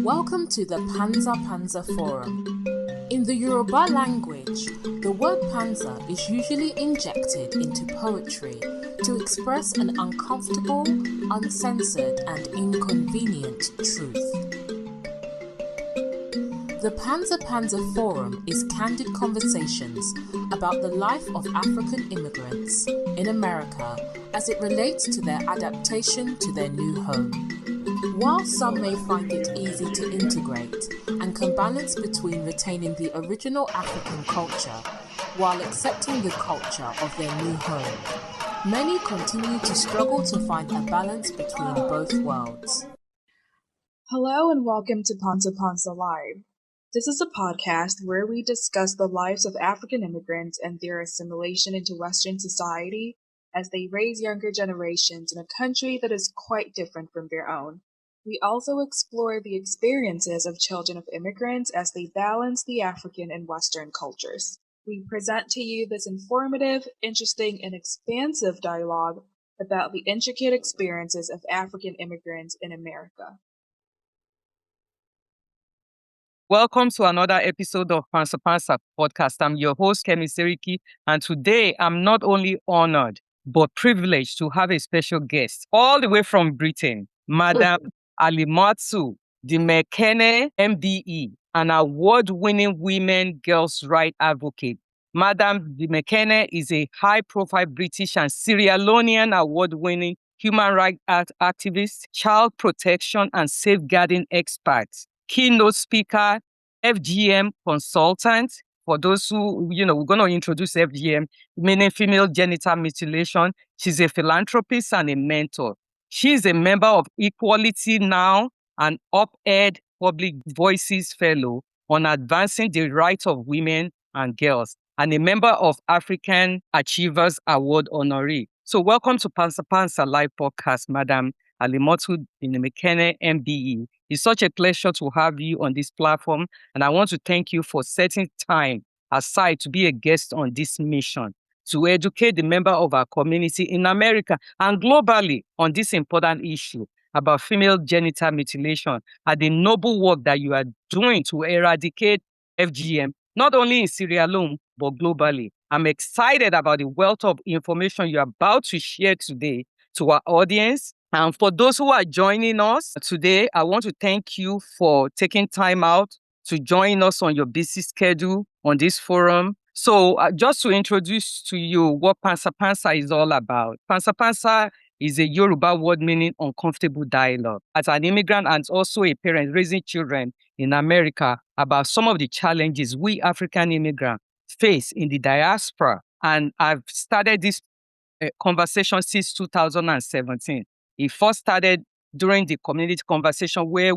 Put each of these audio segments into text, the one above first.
Welcome to the Pansa Pansa Forum. In the Yoruba language, the word pansa is usually injected into poetry to express an uncomfortable, uncensored, and inconvenient truth. The Pansa Pansa Forum is candid conversations about the life of African immigrants in America as it relates to their adaptation to their new home. While some may find it easy to integrate and can balance between retaining the original African culture while accepting the culture of their new home, many continue to struggle to find a balance between both worlds. Hello and welcome to Pansa Pansa Live. This is a podcast where we discuss the lives of African immigrants and their assimilation into Western society as they raise younger generations in a country that is quite different from their own. We also explore the experiences of children of immigrants as they balance the African and Western cultures. We present to you this informative, interesting, and expansive dialogue about the intricate experiences of African immigrants in America. Welcome to another episode of Pansa Pansa podcast. I'm your host, Kemi Seriki, and today I'm not only honored, but privileged to have a special guest all the way from Britain, Madam Alimatu Dimonekene MBE, an award-winning women girls' rights advocate. Madam Dimonekene is a high-profile British and Sierra Leonean award-winning human rights activist, child protection and safeguarding expert, keynote speaker, FGM consultant. For those who, we're going to introduce FGM, meaning female genital mutilation. She's a philanthropist and a mentor. She's a member of Equality Now and uphold Public Voices Fellow on advancing the rights of women and girls, and a member of African Achievers Award honoree. So welcome to Pansa Pansa Live Podcast, Madam Alimatu Dimonekene MBE. It's such a pleasure to have you on this platform, and I want to thank you for setting time aside to be a guest on this mission to educate the member of our community in America and globally on this important issue about female genital mutilation and the noble work that you are doing to eradicate FGM, not only in Sierra Leone, but globally. I'm excited about the wealth of information you're about to share today to our audience. And for those who are joining us today, I want to thank you for taking time out to join us on your busy schedule on this forum. So just to introduce to you what Pansa Pansa is all about. Pansa Pansa is a Yoruba word meaning uncomfortable dialogue. As an immigrant and also a parent raising children in America about some of the challenges we African immigrants face in the diaspora. And I've started this conversation since 2017. It first started during the community conversation where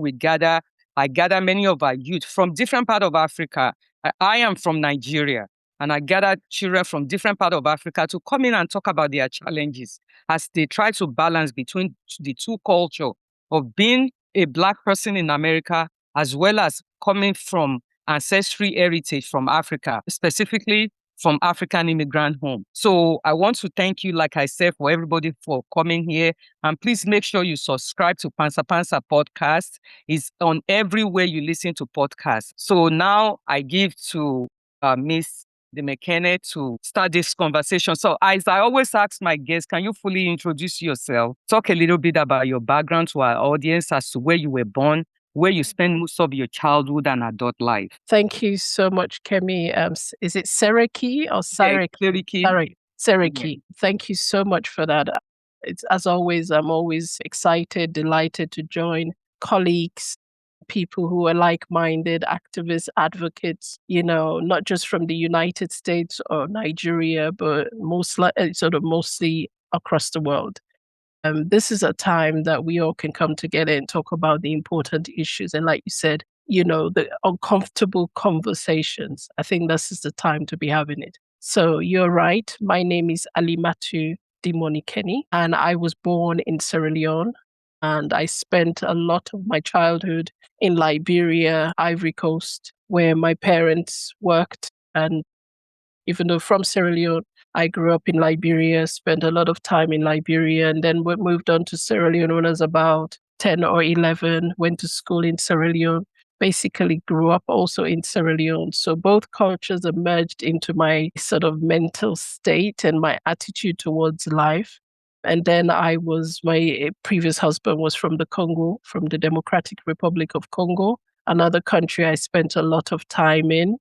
I gather many of our youth from different parts of Africa. I am from Nigeria, and I gather children from different parts of Africa to come in and talk about their challenges as they try to balance between the two cultures of being a Black person in America as well as coming from ancestry heritage from Africa, specifically from African immigrant home. So I want to thank you, like I said, for everybody for coming here. And please make sure you subscribe to Pansa Pansa podcast. It's on everywhere you listen to podcasts. So now I give to Miss Dimonekene to start this conversation. So as I always ask my guests, can you fully introduce yourself? Talk a little bit about your background to our audience as to where you were born, where you spend most of your childhood and adult life. Thank you so much, Kemi. Is it Seriki or Sariki? Yeah, Seriki. Yeah. Thank you so much for that. It's, as always, I'm always excited, delighted to join colleagues, people who are like-minded, activists, advocates, not just from the United States or Nigeria, but mostly across the world. This is a time that we all can come together and talk about the important issues. And like you said, the uncomfortable conversations. I think this is the time to be having it. So you're right. My name is Alimatu Dimonekene, and I was born in Sierra Leone. And I spent a lot of my childhood in Liberia, Ivory Coast, where my parents worked. And even though from Sierra Leone, I grew up in Liberia, spent a lot of time in Liberia, and then we moved on to Sierra Leone when I was about 10 or 11, went to school in Sierra Leone, basically grew up also in Sierra Leone. So both cultures emerged into my sort of mental state and my attitude towards life. And then my previous husband was from the Congo, from the Democratic Republic of Congo, another country I spent a lot of time in.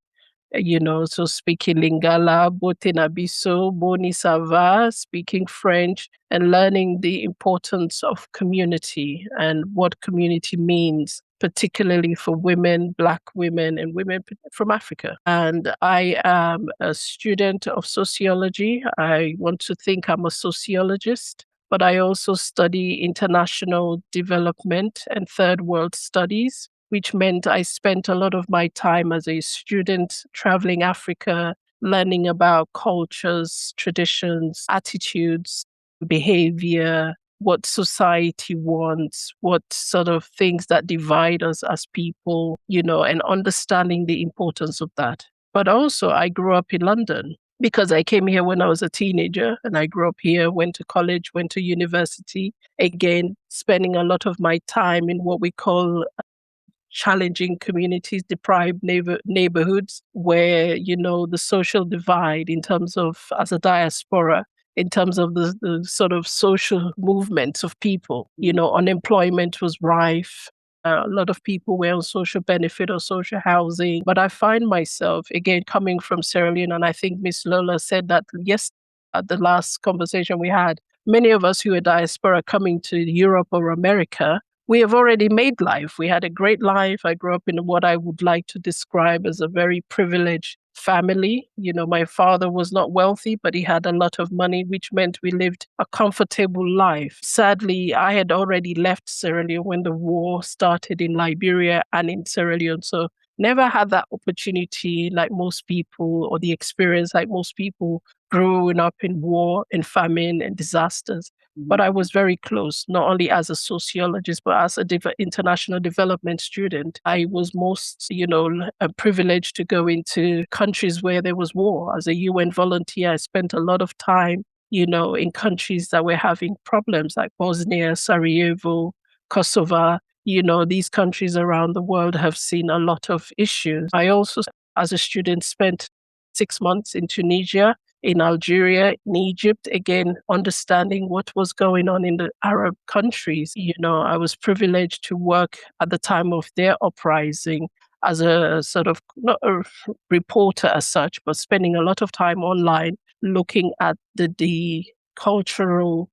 So speaking Lingala, Botenabiso, Boni Sava, speaking French, and learning the importance of community and what community means, particularly for women, Black women, and women from Africa. And I am a student of sociology. I want to think I'm a sociologist, but I also study international development and third world studies, which meant I spent a lot of my time as a student traveling Africa, learning about cultures, traditions, attitudes, behavior, what society wants, what sort of things that divide us as people, and understanding the importance of that. But also, I grew up in London because I came here when I was a teenager, and I grew up here, went to college, went to university, again, spending a lot of my time in what we call challenging communities, deprived neighborhoods, where, the social divide in terms of, as a diaspora, in terms of the sort of social movements of people, unemployment was rife. A lot of people were on social benefit or social housing. But I find myself, again, coming from Sierra Leone, and I think Miss Lola said that at the last conversation we had, many of us who are diaspora coming to Europe or America, we have already made life. We had a great life. I grew up in what I would like to describe as a very privileged family. My father was not wealthy, but he had a lot of money, which meant we lived a comfortable life. Sadly, I had already left Sierra Leone when the war started in Liberia and in Sierra Leone. So never had that opportunity like most people, or the experience like most people growing up in war and famine and disasters. But I was very close, not only as a sociologist, but as an international development student. I was most, privileged to go into countries where there was war. As a UN volunteer, I spent a lot of time, in countries that were having problems like Bosnia, Sarajevo, Kosovo. These countries around the world have seen a lot of issues. I also, as a student, spent 6 months in Tunisia, in Algeria, in Egypt, again, understanding what was going on in the Arab countries. I was privileged to work at the time of their uprising as a sort of, not a reporter as such, but spending a lot of time online looking at the cultural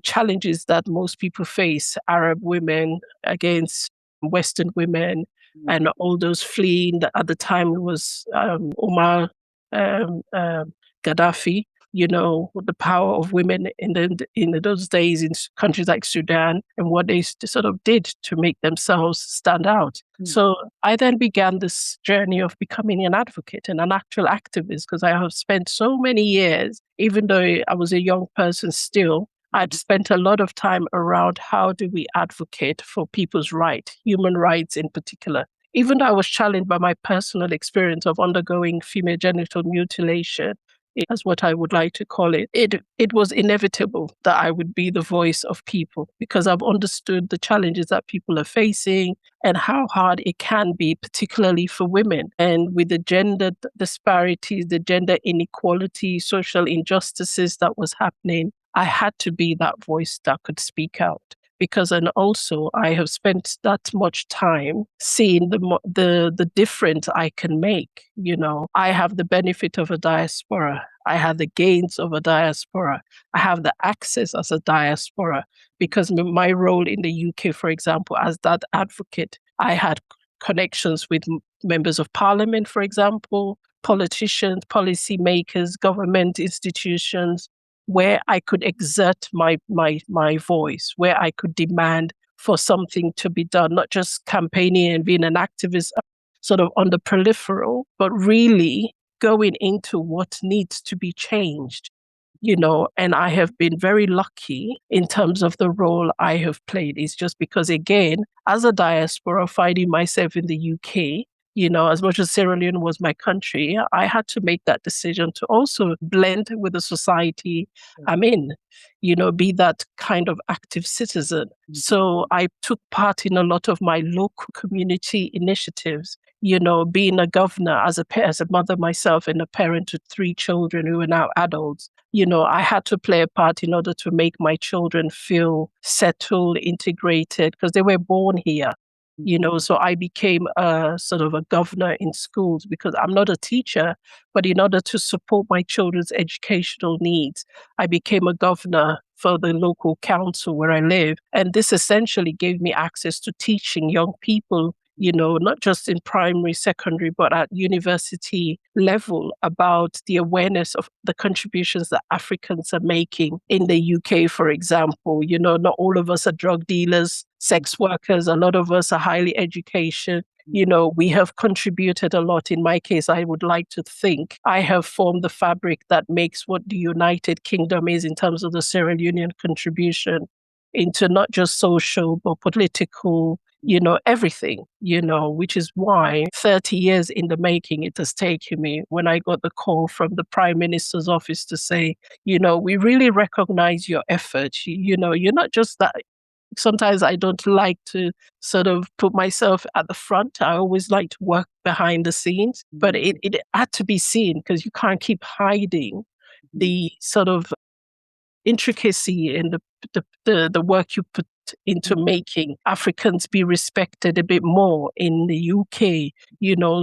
challenges that most people face, Arab women against Western women, and all those fleeing. At the time it was Omar Gaddafi, the power of women in those days in countries like Sudan, and what they sort of did to make themselves stand out. So I then began this journey of becoming an advocate and an actual activist, because I have spent so many years, even though I was a young person still, I'd spent a lot of time around how do we advocate for people's rights, human rights in particular. Even though I was challenged by my personal experience of undergoing female genital mutilation, as what I would like to call it, it was inevitable that I would be the voice of people, because I've understood the challenges that people are facing and how hard it can be, particularly for women. And with the gender disparities, the gender inequality, social injustices that was happening, I had to be that voice that could speak out. Because, and also I have spent that much time seeing the difference I can make. I have the benefit of a diaspora. I have the gains of a diaspora. I have the access as a diaspora, because my role in the UK, for example, as that advocate, I had connections with members of parliament, for example, politicians, policymakers, government institutions, where I could exert my voice, where I could demand for something to be done, not just campaigning and being an activist sort of on the peripheral, but really going into what needs to be changed. And I have been very lucky in terms of the role I have played. It's just because, again, as a diaspora finding myself in the UK, As much as Sierra Leone was my country, I had to make that decision to also blend with the society I'm in, be that kind of active citizen. So I took part in a lot of my local community initiatives, being a governor as a mother myself and a parent to 3 children who are now adults. I had to play a part in order to make my children feel settled, integrated, because they were born here. So I became a sort of a governor in schools because I'm not a teacher, but in order to support my children's educational needs, I became a governor for the local council where I live. And this essentially gave me access to teaching young people, not just in primary, secondary, but at university level about the awareness of the contributions that Africans are making in the UK, for example. Not all of us are drug dealers, sex workers. A lot of us are highly educated. We have contributed a lot. In my case, I would like to think I have formed the fabric that makes what the United Kingdom is in terms of the Sierra Leonean contribution into not just social, but political, everything, which is why 30 years in the making it has taken me when I got the call from the Prime Minister's office to say, we really recognize your effort. You're not just that. Sometimes I don't like to sort of put myself at the front. I always like to work behind the scenes, but it had to be seen because you can't keep hiding the sort of intricacy in the work you put into making Africans be respected a bit more in the UK,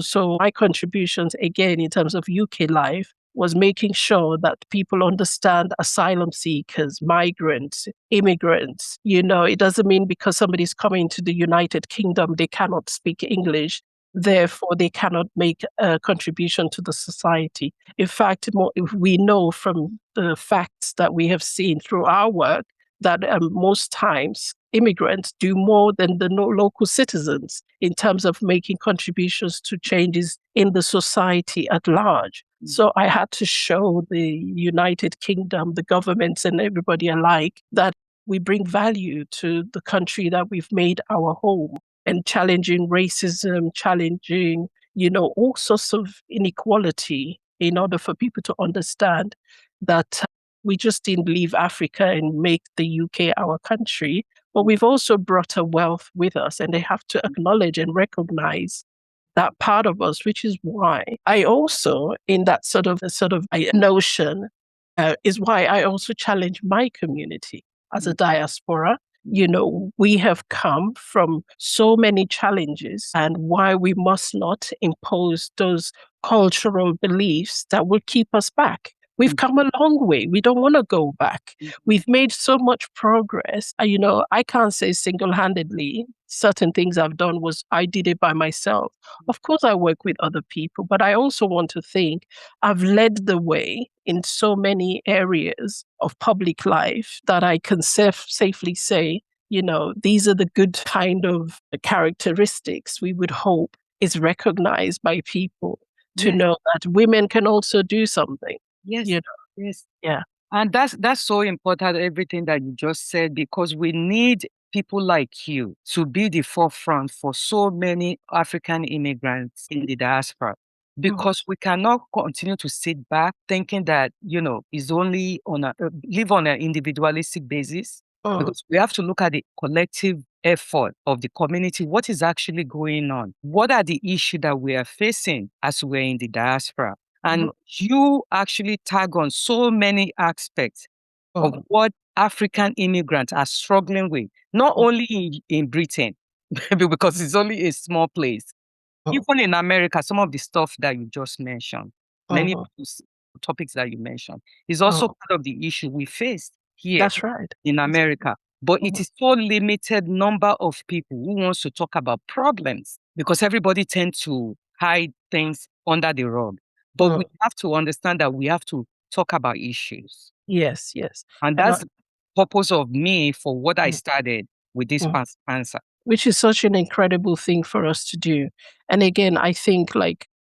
So my contributions, again, in terms of UK life, was making sure that people understand asylum seekers, migrants, immigrants. It doesn't mean because somebody's coming to the United Kingdom, they cannot speak English. Therefore, they cannot make a contribution to the society. In fact, we know from the facts that we have seen through our work that most times immigrants do more than the local citizens in terms of making contributions to changes in the society at large. So I had to show the United Kingdom, the governments and everybody alike that we bring value to the country that we've made our home, and challenging racism, challenging, all sorts of inequality in order for people to understand that we just didn't leave Africa and make the UK our country, but we've also brought a wealth with us, and they have to acknowledge and recognize that part of us, which is why I also, in that sort of notion, is why I also challenge my community as a diaspora. We have come from so many challenges, and why we must not impose those cultural beliefs that will keep us back. We've come a long way. We don't want to go back. We've made so much progress. I can't say single-handedly certain things I've done I did it by myself. Of course, I work with other people, but I also want to think I've led the way in so many areas of public life that I can safely say, these are the good kind of characteristics we would hope is recognized by people to know that women can also do something. Yes. Yes. Yeah. And that's so important, everything that you just said, because we need people like you to be the forefront for so many African immigrants in the diaspora. Because we cannot continue to sit back thinking that, is only live on an individualistic basis. Because we have to look at the collective effort of the community. What is actually going on? What are the issues that we are facing as we're in the diaspora? And you actually tag on so many aspects of what African immigrants are struggling with, not only in Britain, because it's only a small place. Even in America, some of the stuff that you just mentioned, many of those topics that you mentioned, is also part of the issue we face here. That's right. In America. But it is so limited number of people who wants to talk about problems, because everybody tends to hide things under the rug. But we have to understand that we have to talk about issues. Yes. And that's the purpose of me for what I started with this Pansa Pansa. Which is such an incredible thing for us to do. And again, I think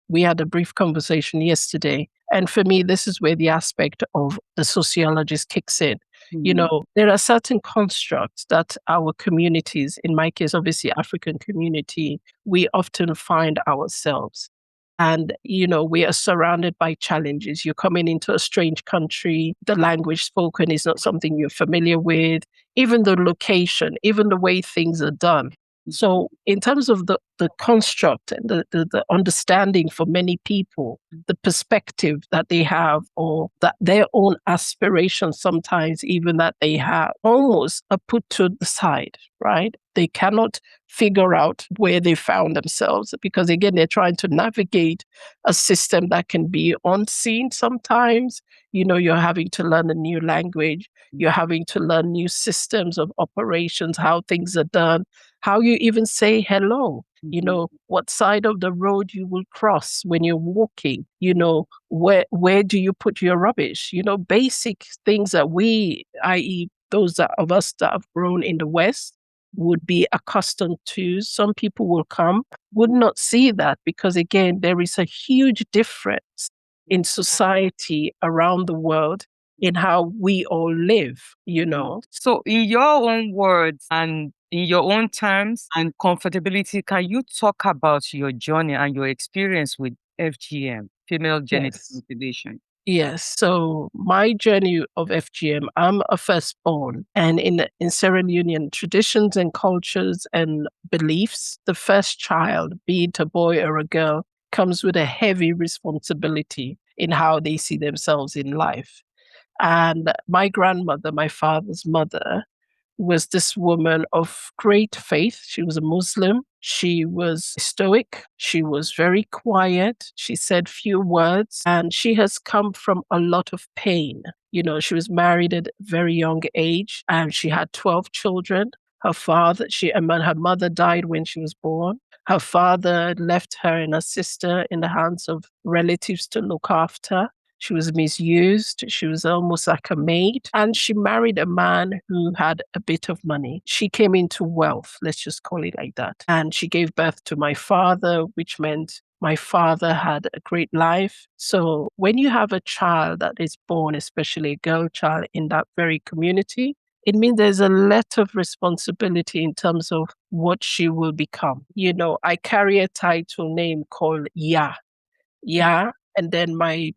we had a brief conversation yesterday. And for me, this is where the aspect of the sociologist kicks in. There are certain constructs that our communities, in my case, obviously African community, we often find ourselves. And, we are surrounded by challenges. You're coming into a strange country. The language spoken is not something you're familiar with. Even the location, even the way things are done. So in terms of the construct and the understanding for many people, the perspective that they have or that their own aspirations sometimes even that they have almost are put to the side, right? They cannot figure out where they found themselves because, again, they're trying to navigate a system that can be unseen sometimes. You're having to learn a new language. You're having to learn new systems of operations, how things are done, how you even say hello, what side of the road you will cross when you're walking, where do you put your rubbish, basic things that we, i.e. those of us that have grown in the West, would be accustomed to. Some people will come, would not see that because, again, there is a huge difference in society around the world in how we all live, So in your own words and in your own terms and comfortability, can you talk about your journey and your experience with FGM, female genital mutilation? Yes. So my journey of FGM, I'm a firstborn, and in Sierra Leonean traditions and cultures and beliefs, the first child, be it a boy or a girl, comes with a heavy responsibility in how they see themselves in life. And my grandmother, my father's mother, was this woman of great faith. She was a Muslim. She was stoic. She was very quiet. She said few words, and she has come from a lot of pain. She was married at a very young age, and she had 12 children. Her mother died when she was born. Her father left her and her sister in the hands of relatives to look after. She was misused. She was almost like a maid. And she married a man who had a bit of money. She came into wealth, let's just call it like that. And she gave birth to my father, which meant my father had a great life. So when you have a child that is born, especially a girl child, in that very community, it means there's a lot of responsibility in terms of what she will become. I carry a title name called Ya. Ya, and then my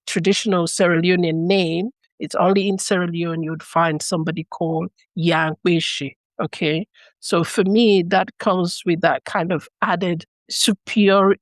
traditional Sierra Leonean name, it's only in Sierra Leone you'd find somebody called Yangbishi. Okay. So for me, that comes with that kind of added superiority,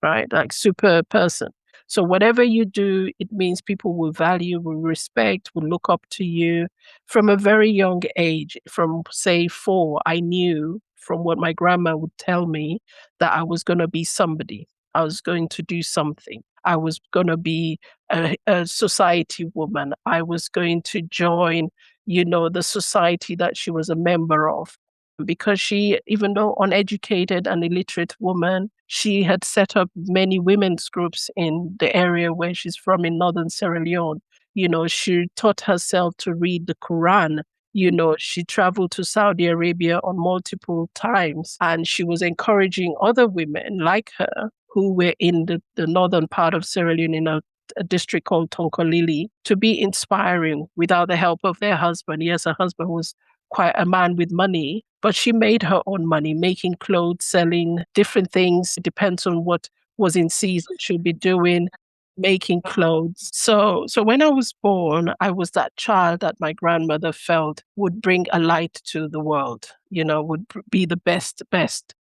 right? Like super person. So whatever you do, it means people will value, will respect, will look up to you. From a very young age, from say 4, I knew from what my grandma would tell me that I was going to be somebody. I was going to do something. I was going to be a society woman. I was going to join, the society that she was a member of. Because she, even though uneducated and illiterate woman, she had set up many women's groups in the area where she's from in northern Sierra Leone. She taught herself to read the Quran. She traveled to Saudi Arabia on multiple times, and she was encouraging other women like her who were in the northern part of Sierra Leone in a district called Tonkolili to be inspiring without the help of their husband. Yes, her husband was quite a man with money, but she made her own money, making clothes, selling different things. It depends on what was in season she'll be doing, making clothes. So when I was born, I was that child that my grandmother felt would bring a light to the world, would be the best.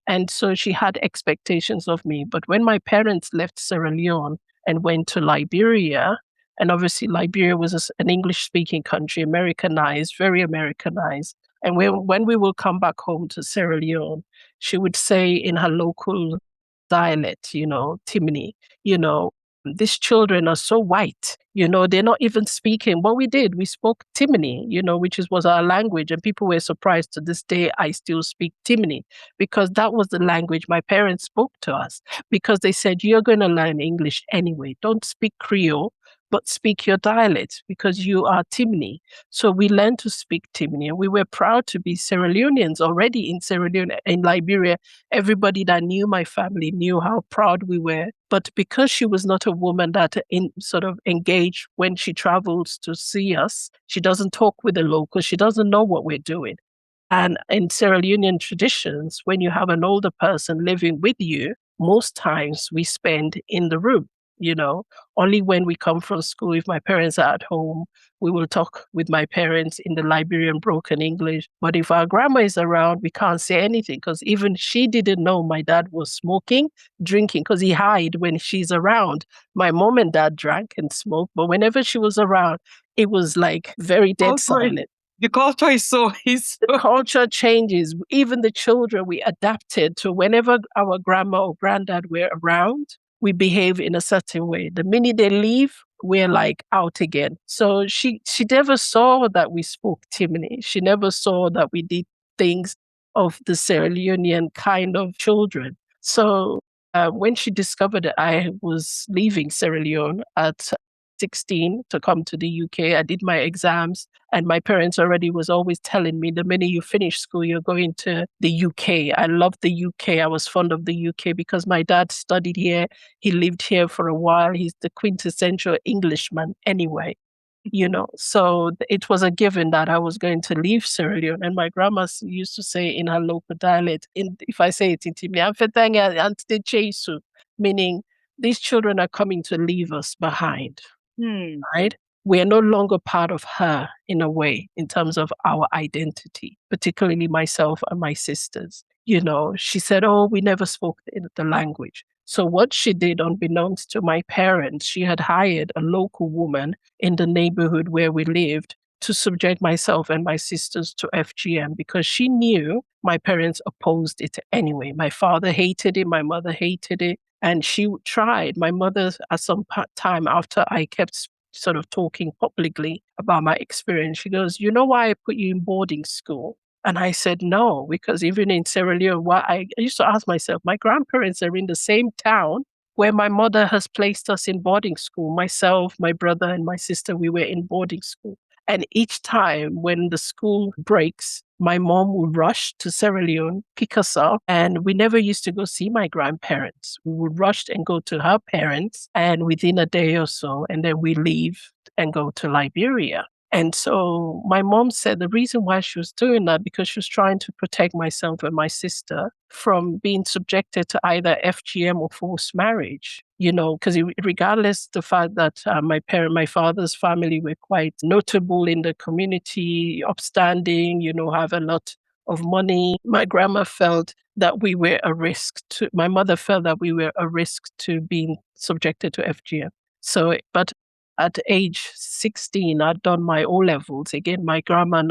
And so she had expectations of me. But when my parents left Sierra Leone and went to Liberia, and obviously Liberia was an English-speaking country, Americanized, very Americanized. And when we will come back home to Sierra Leone, she would say in her local dialect, Timini, these children are so white, they're not even speaking. What we did, we spoke Timini, which was our language. And people were surprised. To this day, I still speak Timini because that was the language my parents spoke to us, because they said, you're going to learn English anyway. Don't speak Creole. but speak your dialect because you are Timni. So we learned to speak Timni, and we were proud to be Sierra Leoneans already in Sierra Leone. In Liberia, everybody that knew my family knew how proud we were. But because she was not a woman that sort of engaged when she travels to see us, she doesn't talk with the locals, she doesn't know what we're doing. And in Sierra Leonean traditions, when you have an older person living with you, most times we spend in the room. Only when we come from school, if my parents are at home, we will talk with my parents in the Liberian broken English. But if our grandma is around, we can't say anything because even she didn't know my dad was smoking, drinking, because he hide when she's around. My mom and dad drank and smoked, but whenever she was around, it was like very dead silent. The culture is The culture changes. Even the children, we adapted to whenever our grandma or granddad were around, we behave in a certain way. The minute they leave, we're like out again. So she never saw that we spoke Timni. She never saw that we did things of the Sierra Leonean kind of children. So when she discovered that I was leaving Sierra Leone at 16 to come to the UK, I did my exams, and my parents already was always telling me the minute you finish school, you're going to the UK. I loved the UK. I was fond of the UK because my dad studied here. He lived here for a while. He's the quintessential Englishman anyway. So it was a given that I was going to leave Sierra Leone. And my grandma used to say in her local dialect, if I say it in Timni, meaning these children are coming to leave us behind. Right? We are no longer part of her in a way, in terms of our identity, particularly myself and my sisters. She said, oh, we never spoke the language. So what she did, unbeknownst to my parents, she had hired a local woman in the neighborhood where we lived to subject myself and my sisters to FGM because she knew my parents opposed it anyway. My father hated it, my mother hated it. And she tried. My mother, at some time after I kept sort of talking publicly about my experience, she goes, you know why I put you in boarding school? And I said, no, because even in Sierra Leone, I used to ask myself, my grandparents are in the same town where my mother has placed us in boarding school. Myself, my brother, and my sister, we were in boarding school. And each time when the school breaks, my mom would rush to Sierra Leone, pick us up, and we never used to go see my grandparents. We would rush and go to her parents, and within a day or so, and then we leave and go to Liberia. And so my mom said the reason why she was doing that, because she was trying to protect myself and my sister from being subjected to either FGM or forced marriage, because regardless the fact that my father's family were quite notable in the community, upstanding, have a lot of money. My grandma felt that we were a risk to, my mother felt that we were a risk to being subjected to FGM. So, but at age 16, I'd done my O-levels. Again, my grandma,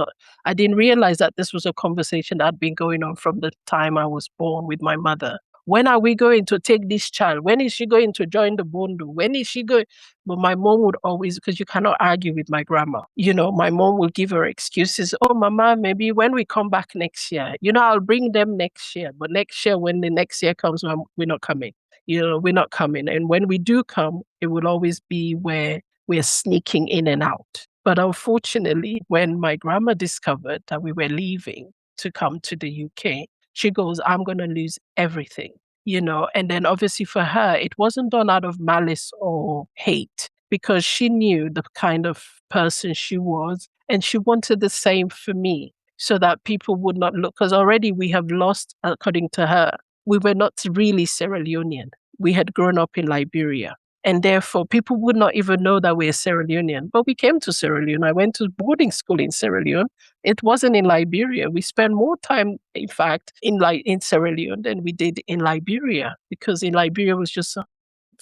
I didn't realize that this was a conversation that had been going on from the time I was born with my mother. When are we going to take this child? When is she going to join the bondo? When is she going? But my mom would always, because you cannot argue with my grandma. My mom will give her excuses. Oh, mama, maybe when we come back next year, I'll bring them next year. But next year, when the next year comes, we're not coming. We're not coming. And when we do come, it will always be where we're sneaking in and out. But unfortunately, when my grandma discovered that we were leaving to come to the UK, she goes, I'm going to lose everything, And then obviously for her, it wasn't done out of malice or hate because she knew the kind of person she was. And she wanted the same for me so that people would not look, because already we have lost, according to her, we were not really Sierra Leonean. We had grown up in Liberia. And therefore, people would not even know that we're Sierra Leonean. But we came to Sierra Leone. I went to boarding school in Sierra Leone. It wasn't in Liberia. We spent more time, in fact, in Sierra Leone than we did in Liberia, because in Liberia it was just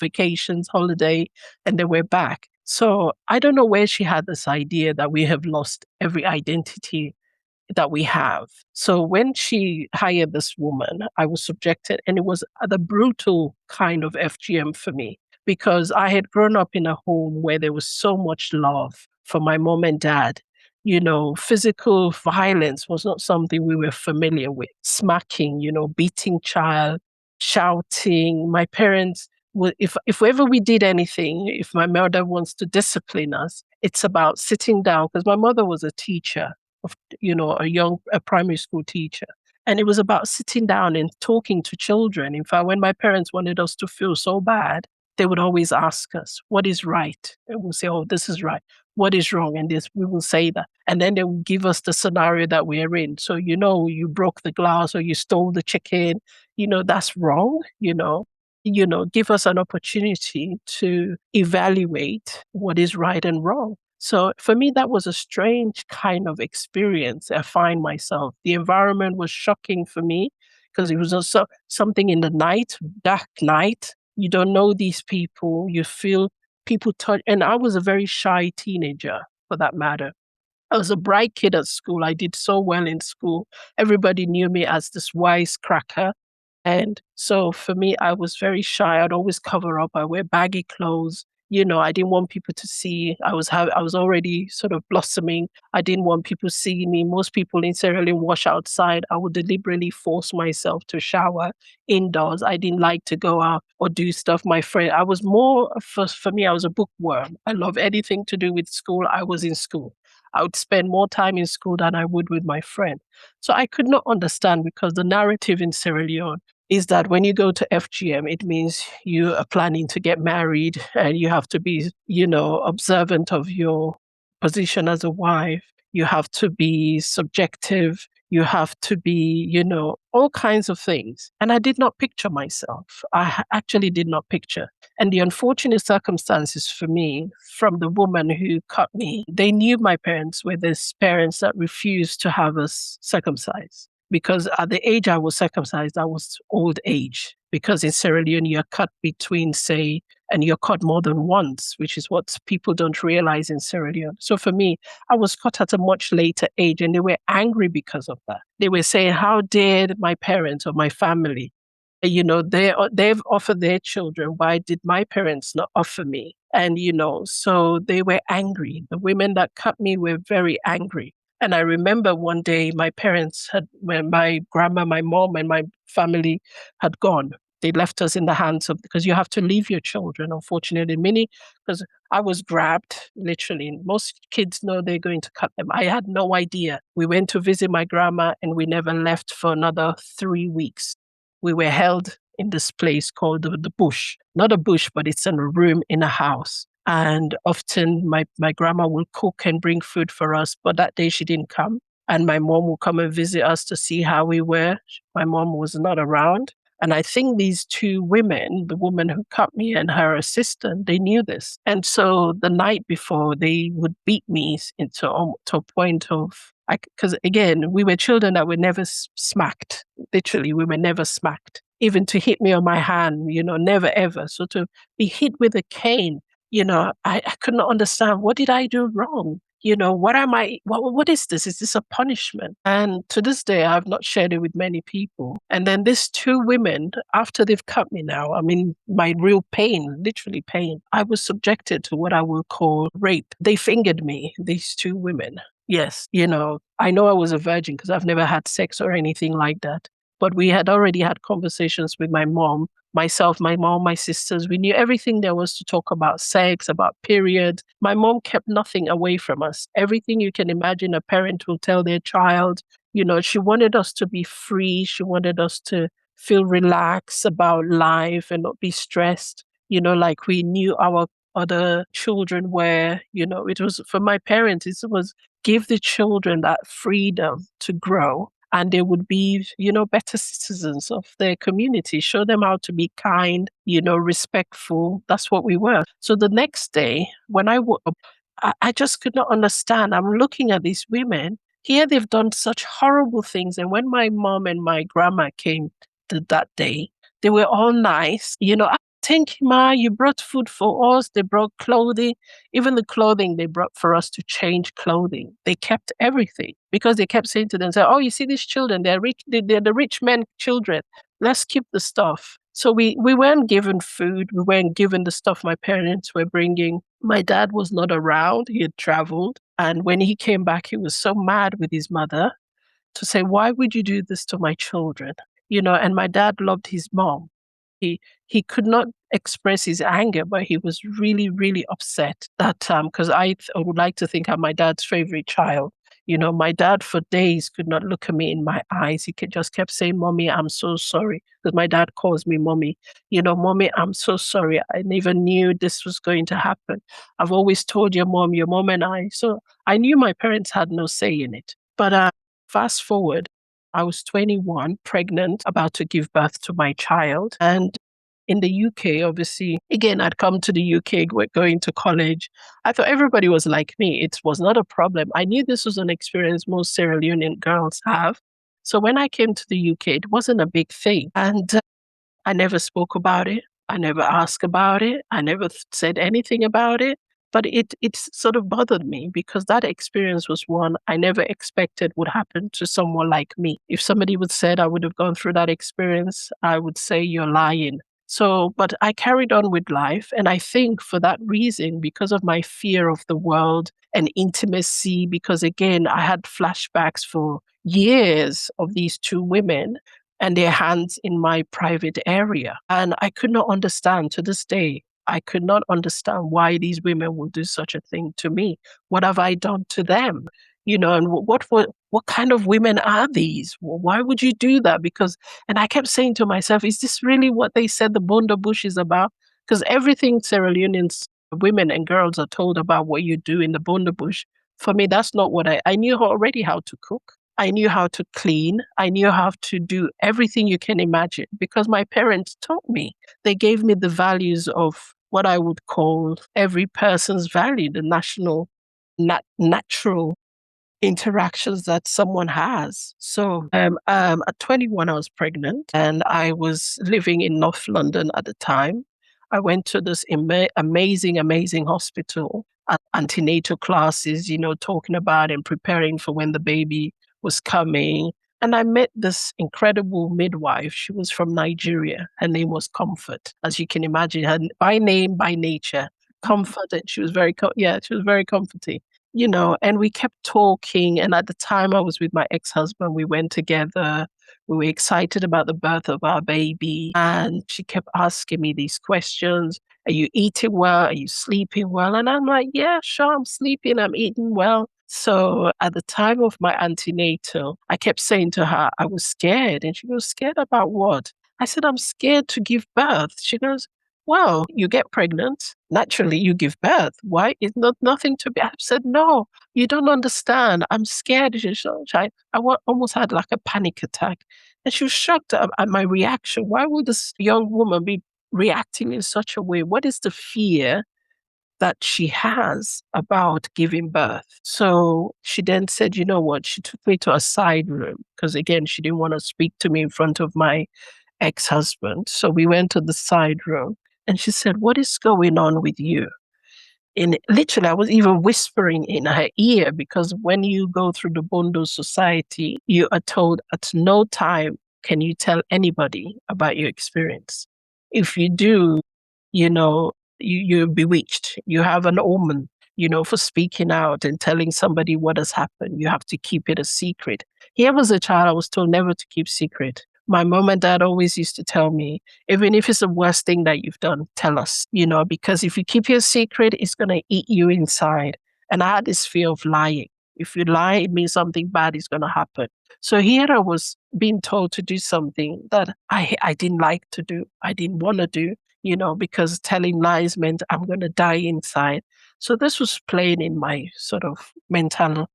vacations, holiday, and then we're back. So I don't know where she had this idea that we have lost every identity that we have. So when she hired this woman, I was subjected, and it was the brutal kind of FGM for me, because I had grown up in a home where there was so much love for my mom and dad. Physical violence was not something we were familiar with. Smacking, beating child, shouting. My parents if ever we did anything, if my mother wants to discipline us, it's about sitting down, because my mother was a teacher of, a primary school teacher. And it was about sitting down and talking to children. In fact, when my parents wanted us to feel so bad, they would always ask us, what is right? And we'll say, oh, this is right. What is wrong? And we will say that. And then they will give us the scenario that we're in. So, you broke the glass or you stole the chicken, that's wrong, give us an opportunity to evaluate what is right and wrong. So for me, that was a strange kind of experience. I find myself, the environment was shocking for me because it was also something in the night, dark night. You don't know these people. You feel people touch. And I was a very shy teenager, for that matter. I was a bright kid at school. I did so well in school. Everybody knew me as this wisecracker. And so for me, I was very shy. I'd always cover up. I wear baggy clothes. I didn't want people to see. I was already sort of blossoming. I didn't want people seeing me. Most people in Sierra Leone wash outside. I would deliberately force myself to shower indoors. I didn't like to go out or do stuff. My friend, I was more, for me, I was a bookworm. I love anything to do with school. I was in school. I would spend more time in school than I would with my friend. So I could not understand, because the narrative in Sierra Leone is that when you go to FGM, it means you are planning to get married and you have to be, observant of your position as a wife. You have to be subjective. You have to be, all kinds of things. And I did not picture myself. I actually did not picture. And the unfortunate circumstances for me, from the woman who cut me, they knew my parents were these parents that refused to have us circumcised. Because at the age I was circumcised, I was old age. Because in Sierra Leone, you're cut and you're cut more than once, which is what people don't realize in Sierra Leone. So for me, I was cut at a much later age, and they were angry because of that. They were saying, how dared my parents or my family, they've offered their children. Why did my parents not offer me? And, so they were angry. The women that cut me were very angry. And I remember one day when my grandma, my mom, and my family had gone. They left us in the hands of, because you have to leave your children, unfortunately. Because I was grabbed, literally. Most kids know they're going to cut them. I had no idea. We went to visit my grandma and we never left for another 3 weeks. We were held in this place called the bush. Not a bush, but it's in a room in a house. And often my grandma will cook and bring food for us, but that day she didn't come. And my mom will come and visit us to see how we were. My mom was not around. And I think these two women, the woman who cut me and her assistant, they knew this. And so the night before, they would beat me to a point of, because again, we were children that were never smacked. Literally, we were never smacked. Even to hit me on my hand, never ever. So to be hit with a cane, I could not understand, what did I do wrong? What is this? Is this a punishment? And to this day, I've not shared it with many people. And then these two women, after they've cut me now, my real pain, literally pain, I was subjected to what I will call rape. They fingered me, these two women. Yes, I know I was a virgin because I've never had sex or anything like that. But we had already had conversations with my mom, myself, my mom, my sisters. We knew everything there was to talk about: sex, about period. My mom kept nothing away from us. Everything you can imagine a parent will tell their child. She wanted us to be free. She wanted us to feel relaxed about life and not be stressed, like we knew our other children were. It was, for my parents, it was give the children that freedom to grow. And they would be, better citizens of their community, show them how to be kind, respectful. That's what we were. So the next day, when I woke up, I just could not understand. I'm looking at these women. Here they've done such horrible things. And when my mom and my grandma came that day, they were all nice. Thank you, Ma, you brought food for us. They brought clothing. Even the clothing they brought for us to change clothing. They kept everything because they kept saying to themselves, oh, you see these children, they're rich, they're the rich men children. Let's keep the stuff. So we weren't given food. We weren't given the stuff my parents were bringing. My dad was not around. He had traveled. And when he came back, he was so mad with his mother to say, why would you do this to my children? And my dad loved his mom. he could not express his anger, but he was really, really upset that because I would like to think I'm my dad's favorite child. My dad for days could not look at me in my eyes. He just kept saying, "Mommy, I'm so sorry." Because my dad calls me mommy. "Mommy, I'm so sorry. I never knew this was going to happen. I've always told your mom and I." So I knew my parents had no say in it. But fast forward, I was 21, pregnant, about to give birth to my child. And in the UK, obviously, again, I'd come to the UK, going to college. I thought everybody was like me. It was not a problem. I knew this was an experience most Sierra Leonean girls have. So when I came to the UK, it wasn't a big thing. And I never spoke about it. I never asked about it. I never said anything about it. But it sort of bothered me because that experience was one I never expected would happen to someone like me. If somebody would said I would have gone through that experience, I would say you're lying. So, but I carried on with life. And I think for that reason, because of my fear of the world and intimacy, because again, I had flashbacks for years of these two women and their hands in my private area. And I could not understand to this day. I could not understand why these women will do such a thing to me. What have I done to them? And what kind of women are these? Why would you do that? And I kept saying to myself, is this really what they said the Bondo Bush is about? Because everything Sierra Leoneans, women and girls are told about what you do in the Bondo Bush, for me, that's not what I knew already how to cook. I knew how to clean. I knew how to do everything you can imagine because my parents taught me. They gave me the values of what I would call every person's value, the natural interactions that someone has. So at 21, I was pregnant and I was living in North London at the time. I went to this amazing, amazing hospital at antenatal classes, talking about and preparing for when the baby was coming. And I met this incredible midwife. She was from Nigeria. Her name was Comfort. As you can imagine, her by name, by nature, Comfort. And she was she was very comforting. And we kept talking. And at the time I was with my ex-husband, we went together. We were excited about the birth of our baby. And she kept asking me these questions. Are you eating well? Are you sleeping well? And I'm like, yeah, sure, I'm sleeping. I'm eating well. So at the time of my antenatal, I kept saying to her, I was scared. And she goes, scared about what? I said, I'm scared to give birth. She goes, well, you get pregnant. Naturally, you give birth. Why? It's nothing to be. I said, no, you don't understand. I'm scared. I almost had like a panic attack. And she was shocked at my reaction. Why would this young woman be reacting in such a way? What is the fear that she has about giving birth? So she then said, you know what? She took me to a side room because, again, she didn't want to speak to me in front of my ex-husband. So we went to the side room. And she said, what is going on with you? And literally, I was even whispering in her ear because when you go through the Bondo society, you are told at no time can you tell anybody about your experience. If you do, you're bewitched. You have an omen, for speaking out and telling somebody what has happened. You have to keep it a secret. Here was a child I was told never to keep secret. My mom and dad always used to tell me, even if it's the worst thing that you've done, tell us, because if you keep your secret, it's going to eat you inside. And I had this fear of lying. If you lie, it means something bad is going to happen. So here I was being told to do something that I didn't like to do. I didn't want to do, because telling lies meant I'm going to die inside. So this was playing in my sort of mental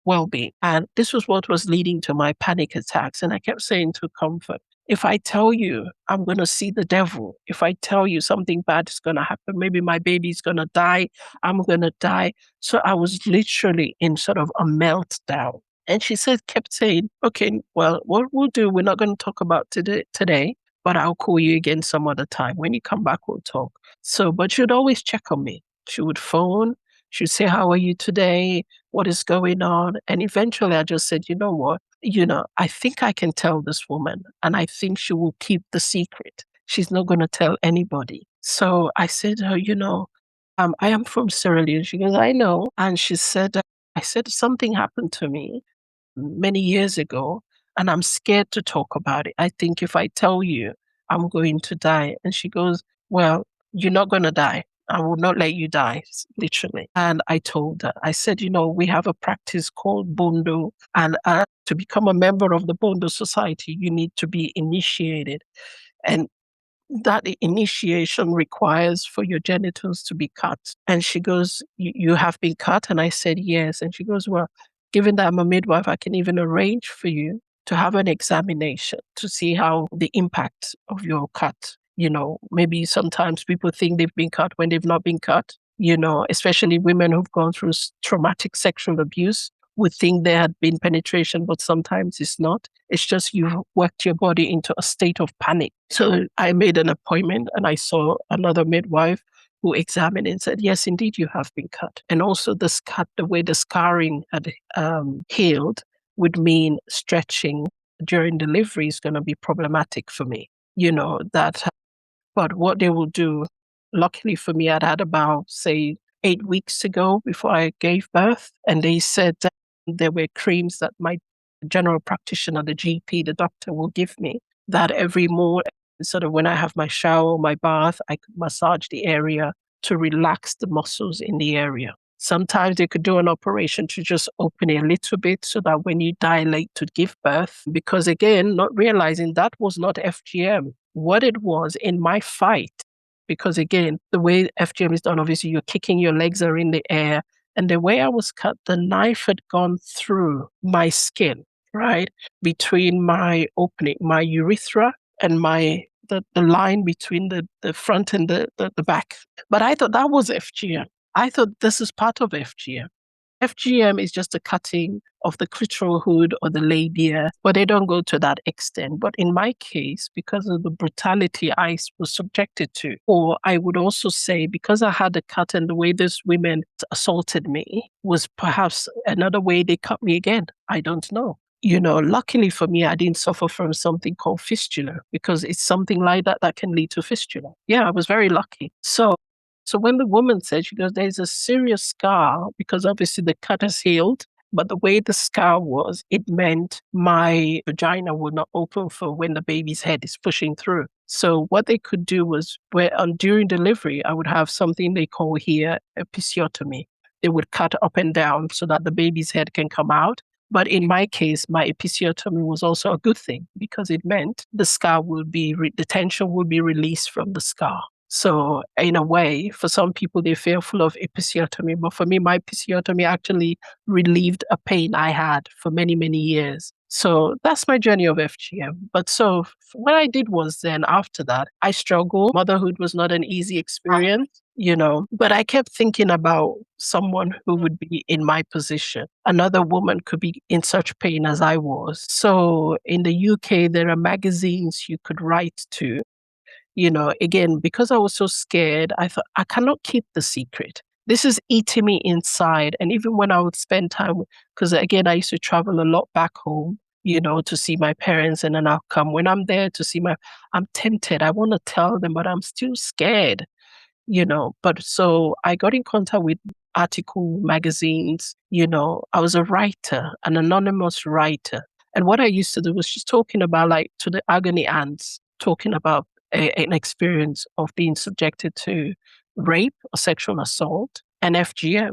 well-being. And this was what was leading to my panic attacks. And I kept saying to Comfort, if I tell you I'm going to see the devil, if I tell you something bad is going to happen, maybe my baby's going to die, I'm going to die. So I was literally in sort of a meltdown. And she kept saying, okay, well, what we'll do, we're not going to talk about today, but I'll call you again some other time. When you come back, we'll talk. So, but she'd always check on me. She would phone. She'd say, how are you today? What is going on? And eventually I just said, you know what? I think I can tell this woman and I think she will keep the secret. She's not going to tell anybody. So I said, I am from Sierra Leone. She goes, I know. And she said, I said, something happened to me many years ago and I'm scared to talk about it. I think if I tell you, I'm going to die. And she goes, well, you're not going to die. I will not let you die, literally. And I told her, I said, we have a practice called Bondo, and to become a member of the Bondo Society, you need to be initiated. And that initiation requires for your genitals to be cut. And she goes, you have been cut? And I said, yes. And she goes, well, given that I'm a midwife, I can even arrange for you to have an examination to see how the impact of your cut. Maybe sometimes people think they've been cut when they've not been cut, especially women who've gone through traumatic sexual abuse would think there had been penetration, but sometimes it's not. It's just you've worked your body into a state of panic. So I made an appointment and I saw another midwife who examined and said, yes, indeed, you have been cut. And also this cut, the way the scarring had healed would mean stretching during delivery is going to be problematic for me. But what they will do, luckily for me, I'd had about, say, 8 weeks ago before I gave birth. And they said that there were creams that my general practitioner, the GP, the doctor will give me, that every morning, sort of when I have my shower, my bath, I could massage the area to relax the muscles in the area. Sometimes they could do an operation to just open it a little bit so that when you dilate to give birth, because again, not realizing that was not FGM. What it was in my fight, because again, the way FGM is done, obviously you're kicking, your legs are in the air. And the way I was cut, the knife had gone through my skin, right? Between my opening, my urethra and the line between the front and the back. But I thought that was FGM. I thought this is part of FGM. FGM is just a cutting of the clitoral hood or the labia, but they don't go to that extent. But in my case, because of the brutality I was subjected to, or I would also say because I had a cut and the way these women assaulted me was perhaps another way they cut me again. I don't know. Luckily for me, I didn't suffer from something called fistula, because it's something like that can lead to fistula. Yeah, I was very lucky. So when the woman said, she goes, there's a serious scar, because obviously the cut has healed, but the way the scar was, it meant my vagina would not open for when the baby's head is pushing through. So what they could do was, during delivery, I would have something they call here episiotomy. They would cut up and down so that the baby's head can come out. But in my case, my episiotomy was also a good thing, because it meant the scar the tension will be released from the scar. So in a way, for some people, they're fearful of episiotomy. But for me, my episiotomy actually relieved a pain I had for many, many years. So that's my journey of FGM. But so what I did was then after that, I struggled. Motherhood was not an easy experience, but I kept thinking about someone who would be in my position. Another woman could be in such pain as I was. So in the UK, there are magazines you could write to. Again, because I was so scared, I thought, I cannot keep the secret. This is eating me inside. And even when I would spend time, because again, I used to travel a lot back home, to see my parents, and then I'll come. When I'm there to see I'm tempted. I want to tell them, but I'm still scared, But so I got in contact with article magazines, I was a writer, an anonymous writer. And what I used to do was just talking about, like, to the agony aunts, talking about an experience of being subjected to rape or sexual assault and FGM,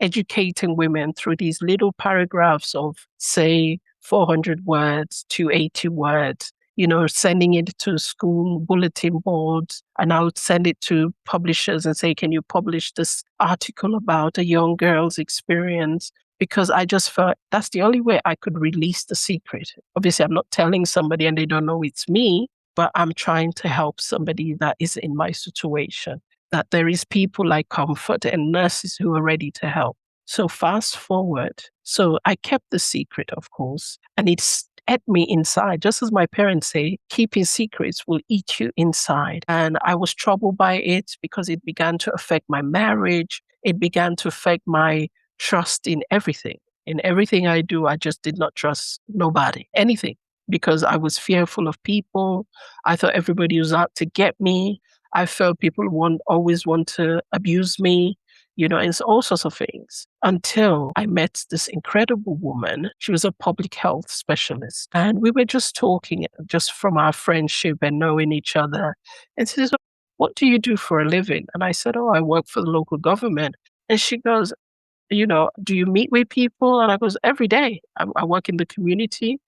educating women through these little paragraphs of, say, 400 words to 80 words, sending it to school bulletin boards. And I would send it to publishers and say, can you publish this article about a young girl's experience? Because I just felt that's the only way I could release the secret. Obviously, I'm not telling somebody and they don't know it's me, but I'm trying to help somebody that is in my situation, that there is people like Comfort and nurses who are ready to help. So fast forward. So I kept the secret, of course, and it's ate me inside. Just as my parents say, keeping secrets will eat you inside. And I was troubled by it because it began to affect my marriage. It began to affect my trust in everything. In everything I do, I just did not trust nobody, anything, because I was fearful of people. I thought everybody was out to get me. I felt people always want to abuse me. and it's all sorts of things. Until I met this incredible woman. She was a public health specialist. And we were just talking, just from our friendship and knowing each other. And she says, what do you do for a living? And I said, I work for the local government. And she goes, do you meet with people? And I goes, every day. I work in the community.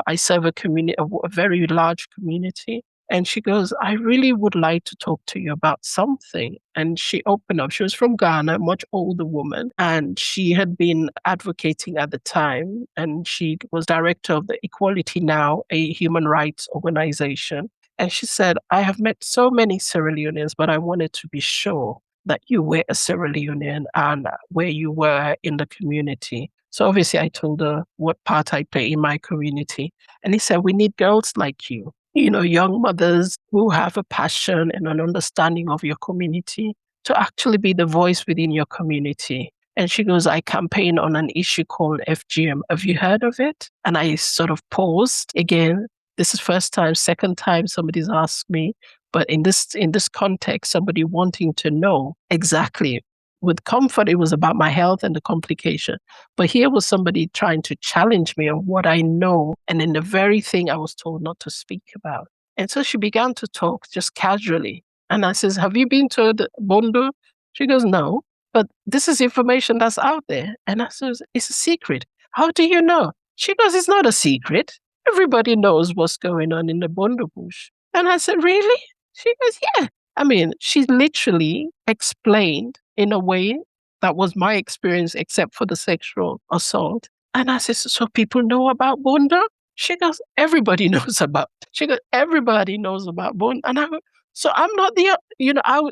I serve a community, a very large community. And she goes, I really would like to talk to you about something. And she opened up. She was from Ghana, a much older woman. And she had been advocating at the time. And she was director of the Equality Now, a human rights organization. And she said, I have met so many Sierra Leoneans, but I wanted to be sure that you were a Sierra Leonean and where you were in the community. So obviously I told her what part I play in my community. And he said, we need girls like you, young mothers who have a passion and an understanding of your community to actually be the voice within your community. And she goes, I campaign on an issue called FGM. Have you heard of it? And I sort of paused again. This is first time, second time somebody's asked me. But in this context, somebody wanting to know exactly. With comfort, it was about my health and the complication. But here was somebody trying to challenge me on what I know, and in the very thing I was told not to speak about. And so she began to talk just casually. And I says, have you been to the Bondo? She goes, no, but this is information that's out there. And I says, it's a secret. How do you know? She goes, it's not a secret. Everybody knows what's going on in the Bondo bush. And I said, really? She goes, yeah. I mean, she literally explained in a way that was my experience, except for the sexual assault. And I said, so people know about Bondo? She goes, everybody knows about. She goes, everybody knows about Bondo. And I go, so I'm not the,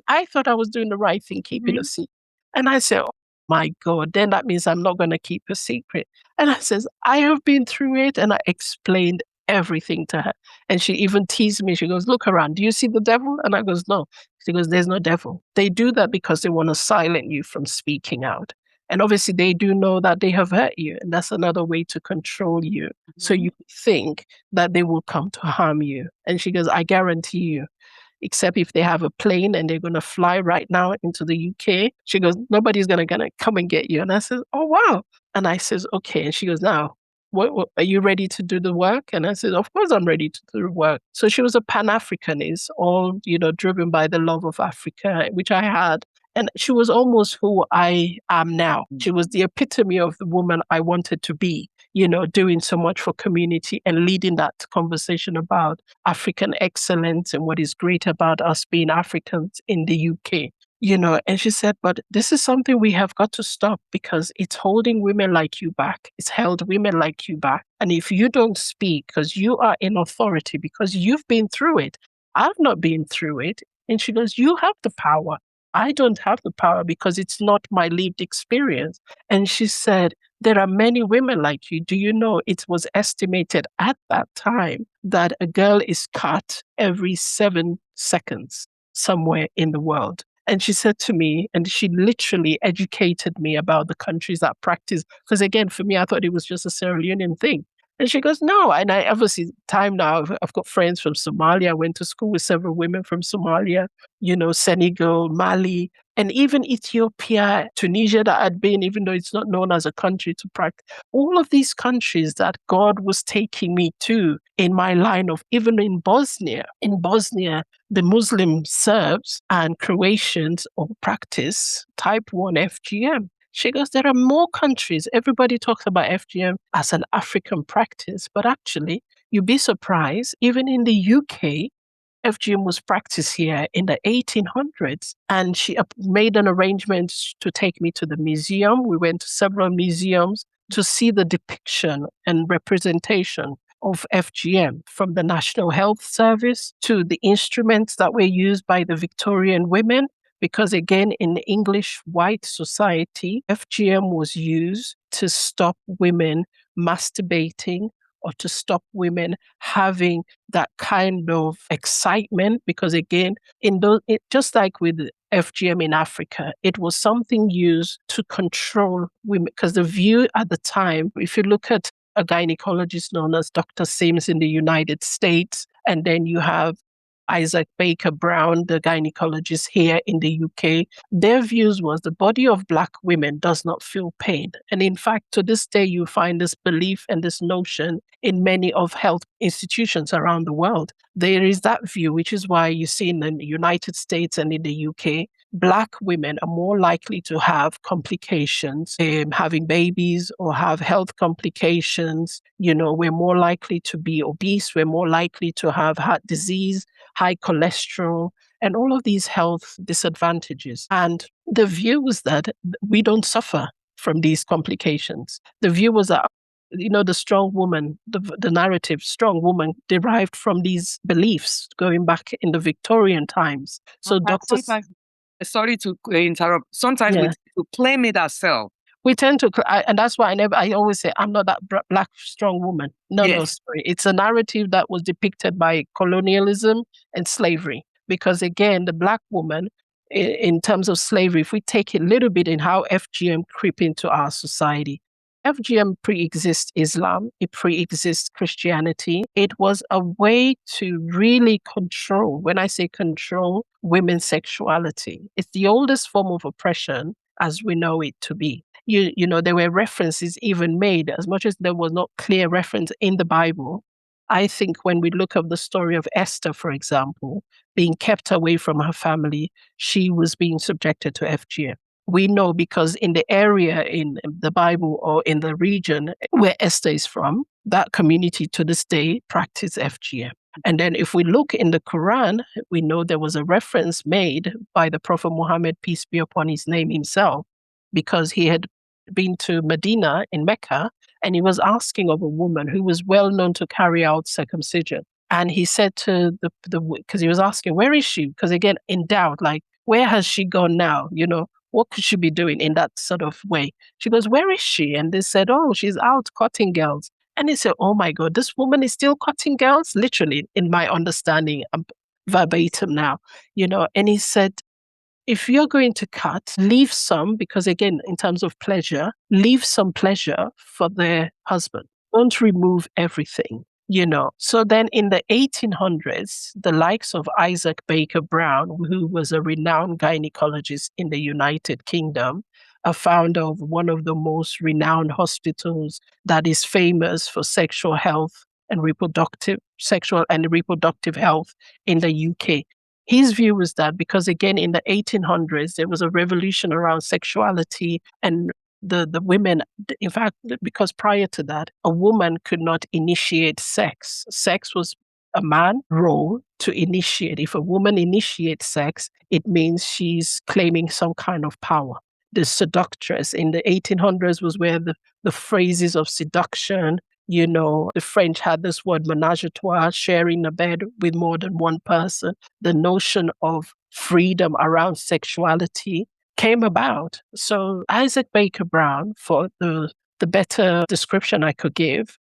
I thought I was doing the right thing, keeping a secret. And I said, oh my God, then that means I'm not going to keep a secret. And I says, I have been through it. And I explained everything to her. And she even teased me. She goes, look around. Do you see the devil? And I goes, no. She goes, there's no devil. They do that because they want to silence you from speaking out. And obviously they do know that they have hurt you. And that's another way to control you. So you think that they will come to harm you. And she goes, I guarantee you, except if they have a plane and they're going to fly right now into the UK. She goes, nobody's going to come and get you. And I said, oh, wow. And I says, okay. And she goes, now, what, are you ready to do the work? And I said, of course I'm ready to do the work. So she was a Pan-Africanist, all, driven by the love of Africa, which I had. And she was almost who I am now. She was the epitome of the woman I wanted to be, doing so much for community and leading that conversation about African excellence and what is great about us being Africans in the UK. And she said, but this is something we have got to stop because it's holding women like you back. It's held women like you back. And if you don't speak because you are in authority, because you've been through it, I've not been through it. And she goes, you have the power. I don't have the power because it's not my lived experience. And she said, there are many women like you. Do you know it was estimated at that time that a girl is cut every 7 seconds somewhere in the world? And she said to me, and she literally educated me about the countries that practice. Because again, for me, I thought it was just a Sierra Leonean thing. And she goes, no. And I obviously, time now, I've got friends from Somalia. I went to school with several women from Somalia, Senegal, Mali, and even Ethiopia, Tunisia that I'd been, even though it's not known as a country to practice. All of these countries that God was taking me to in my line of, even in Bosnia. In Bosnia, the Muslim Serbs and Croatians all practice type 1 FGM. She goes, there are more countries. Everybody talks about FGM as an African practice, but actually, you'd be surprised, even in the UK, FGM was practiced here in the 1800s. And she made an arrangement to take me to the museum. We went to several museums to see the depiction and representation of FGM, from the National Health Service to the instruments that were used by the Victorian women. Because again, in the English white society, FGM was used to stop women masturbating or to stop women having that kind of excitement. Because again, just like with FGM in Africa, it was something used to control women. Because the view at the time, if you look at a gynecologist known as Dr. Sims in the United States, and then you have Isaac Baker Brown, the gynecologist here in the UK, their views was the body of Black women does not feel pain. And in fact, to this day, you find this belief and this notion in many of health institutions around the world. There is that view, which is why you see in the United States and in the UK, Black women are more likely to have complications, having babies or have health complications. We're more likely to be obese. We're more likely to have heart disease, high cholesterol, and all of these health disadvantages. And the view was that we don't suffer from these complications. The view was that the strong woman, the narrative, strong woman, derived from these beliefs going back in the Victorian times. So doctors... Sorry to interrupt. Sometimes we tend to claim it ourselves. We tend to, and that's why I always say, I'm not that Black strong woman. No, sorry. It's a narrative that was depicted by colonialism and slavery. Because again, the Black woman, in terms of slavery, if we take a little bit in how FGM creep into our society, FGM pre-exists Islam, it pre-exists Christianity. It was a way to really control, when I say control, women's sexuality. It's the oldest form of oppression as we know it to be. There were references even made, as much as there was not clear reference in the Bible. I think when we look at the story of Esther, for example, being kept away from her family, she was being subjected to FGM. We know because in the area in the Bible or in the region where Esther is from, that community to this day practice FGM. And then if we look in the Quran, we know there was a reference made by the Prophet Muhammad, peace be upon his name himself, because he had been to Medina in Mecca and he was asking of a woman who was well known to carry out circumcision. And he said to because he was asking, where is she? Because again, in doubt, like, where has she gone now? What could she be doing in that sort of way? She goes, where is she? And they said, oh, she's out cutting girls. And he said, oh my God, this woman is still cutting girls? Literally, in my understanding, verbatim now, and he said, if you're going to cut, leave some, because again, in terms of pleasure, leave some pleasure for their husband. Don't remove everything. So then in the 1800s, the likes of Isaac Baker Brown, who was a renowned gynecologist in the United Kingdom, a founder of one of the most renowned hospitals that is famous for sexual and reproductive health in the UK. His view was that because, again, in the 1800s, there was a revolution around sexuality and the women, in fact, because prior to that, a woman could not initiate sex. Sex was a man's role to initiate. If a woman initiates sex, it means she's claiming some kind of power. The seductress in the 1800s was where the phrases of seduction, the French had this word ménage à trois, sharing a bed with more than one person. The notion of freedom around sexuality came about. So Isaac Baker Brown, for the better description I could give,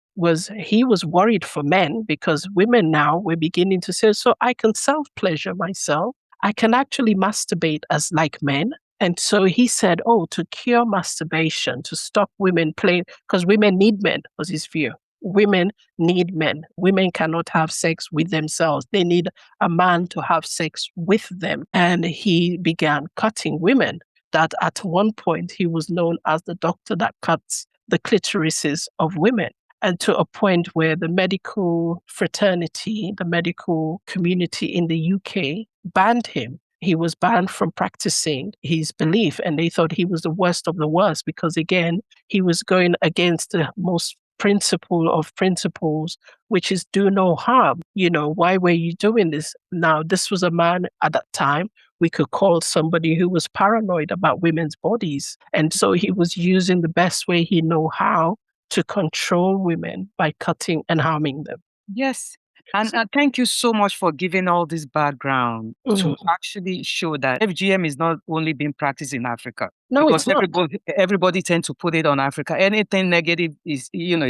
he was worried for men because women now were beginning to say, so I can self-pleasure myself. I can actually masturbate as like men. And so he said, to cure masturbation, to stop women playing, because women need men, was his view. Women need men. Women cannot have sex with themselves. They need a man to have sex with them. And he began cutting women. That at one point he was known as the doctor that cuts the clitorises of women. And to a point where the medical fraternity, the medical community in the UK banned him. He was banned from practicing his belief, and they thought he was the worst of the worst because, again, he was going against the most principle of principles, which is do no harm. Why were you doing this? Now, this was a man at that time we could call somebody who was paranoid about women's bodies. And so he was using the best way he knew how to control women by cutting and harming them. Yes. And thank you so much for giving all this background to actually show that FGM is not only being practiced in Africa. No, because it's not. Everybody tends to put it on Africa. Anything negative is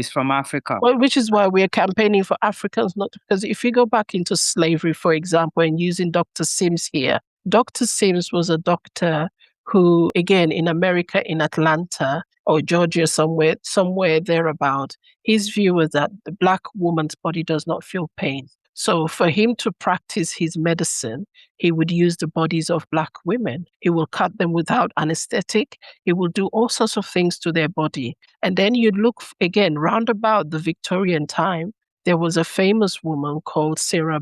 from Africa. Well, which is why we're campaigning for Africans, not because if you go back into slavery, for example, and using Dr. Sims here, Dr. Sims was a doctor who, again, in America, in Atlanta or Georgia, somewhere thereabout, his view was that the Black woman's body does not feel pain. So for him to practice his medicine, he would use the bodies of Black women. He will cut them without anesthetic. He will do all sorts of things to their body. And then you look again, round about the Victorian time, there was a famous woman called Sarah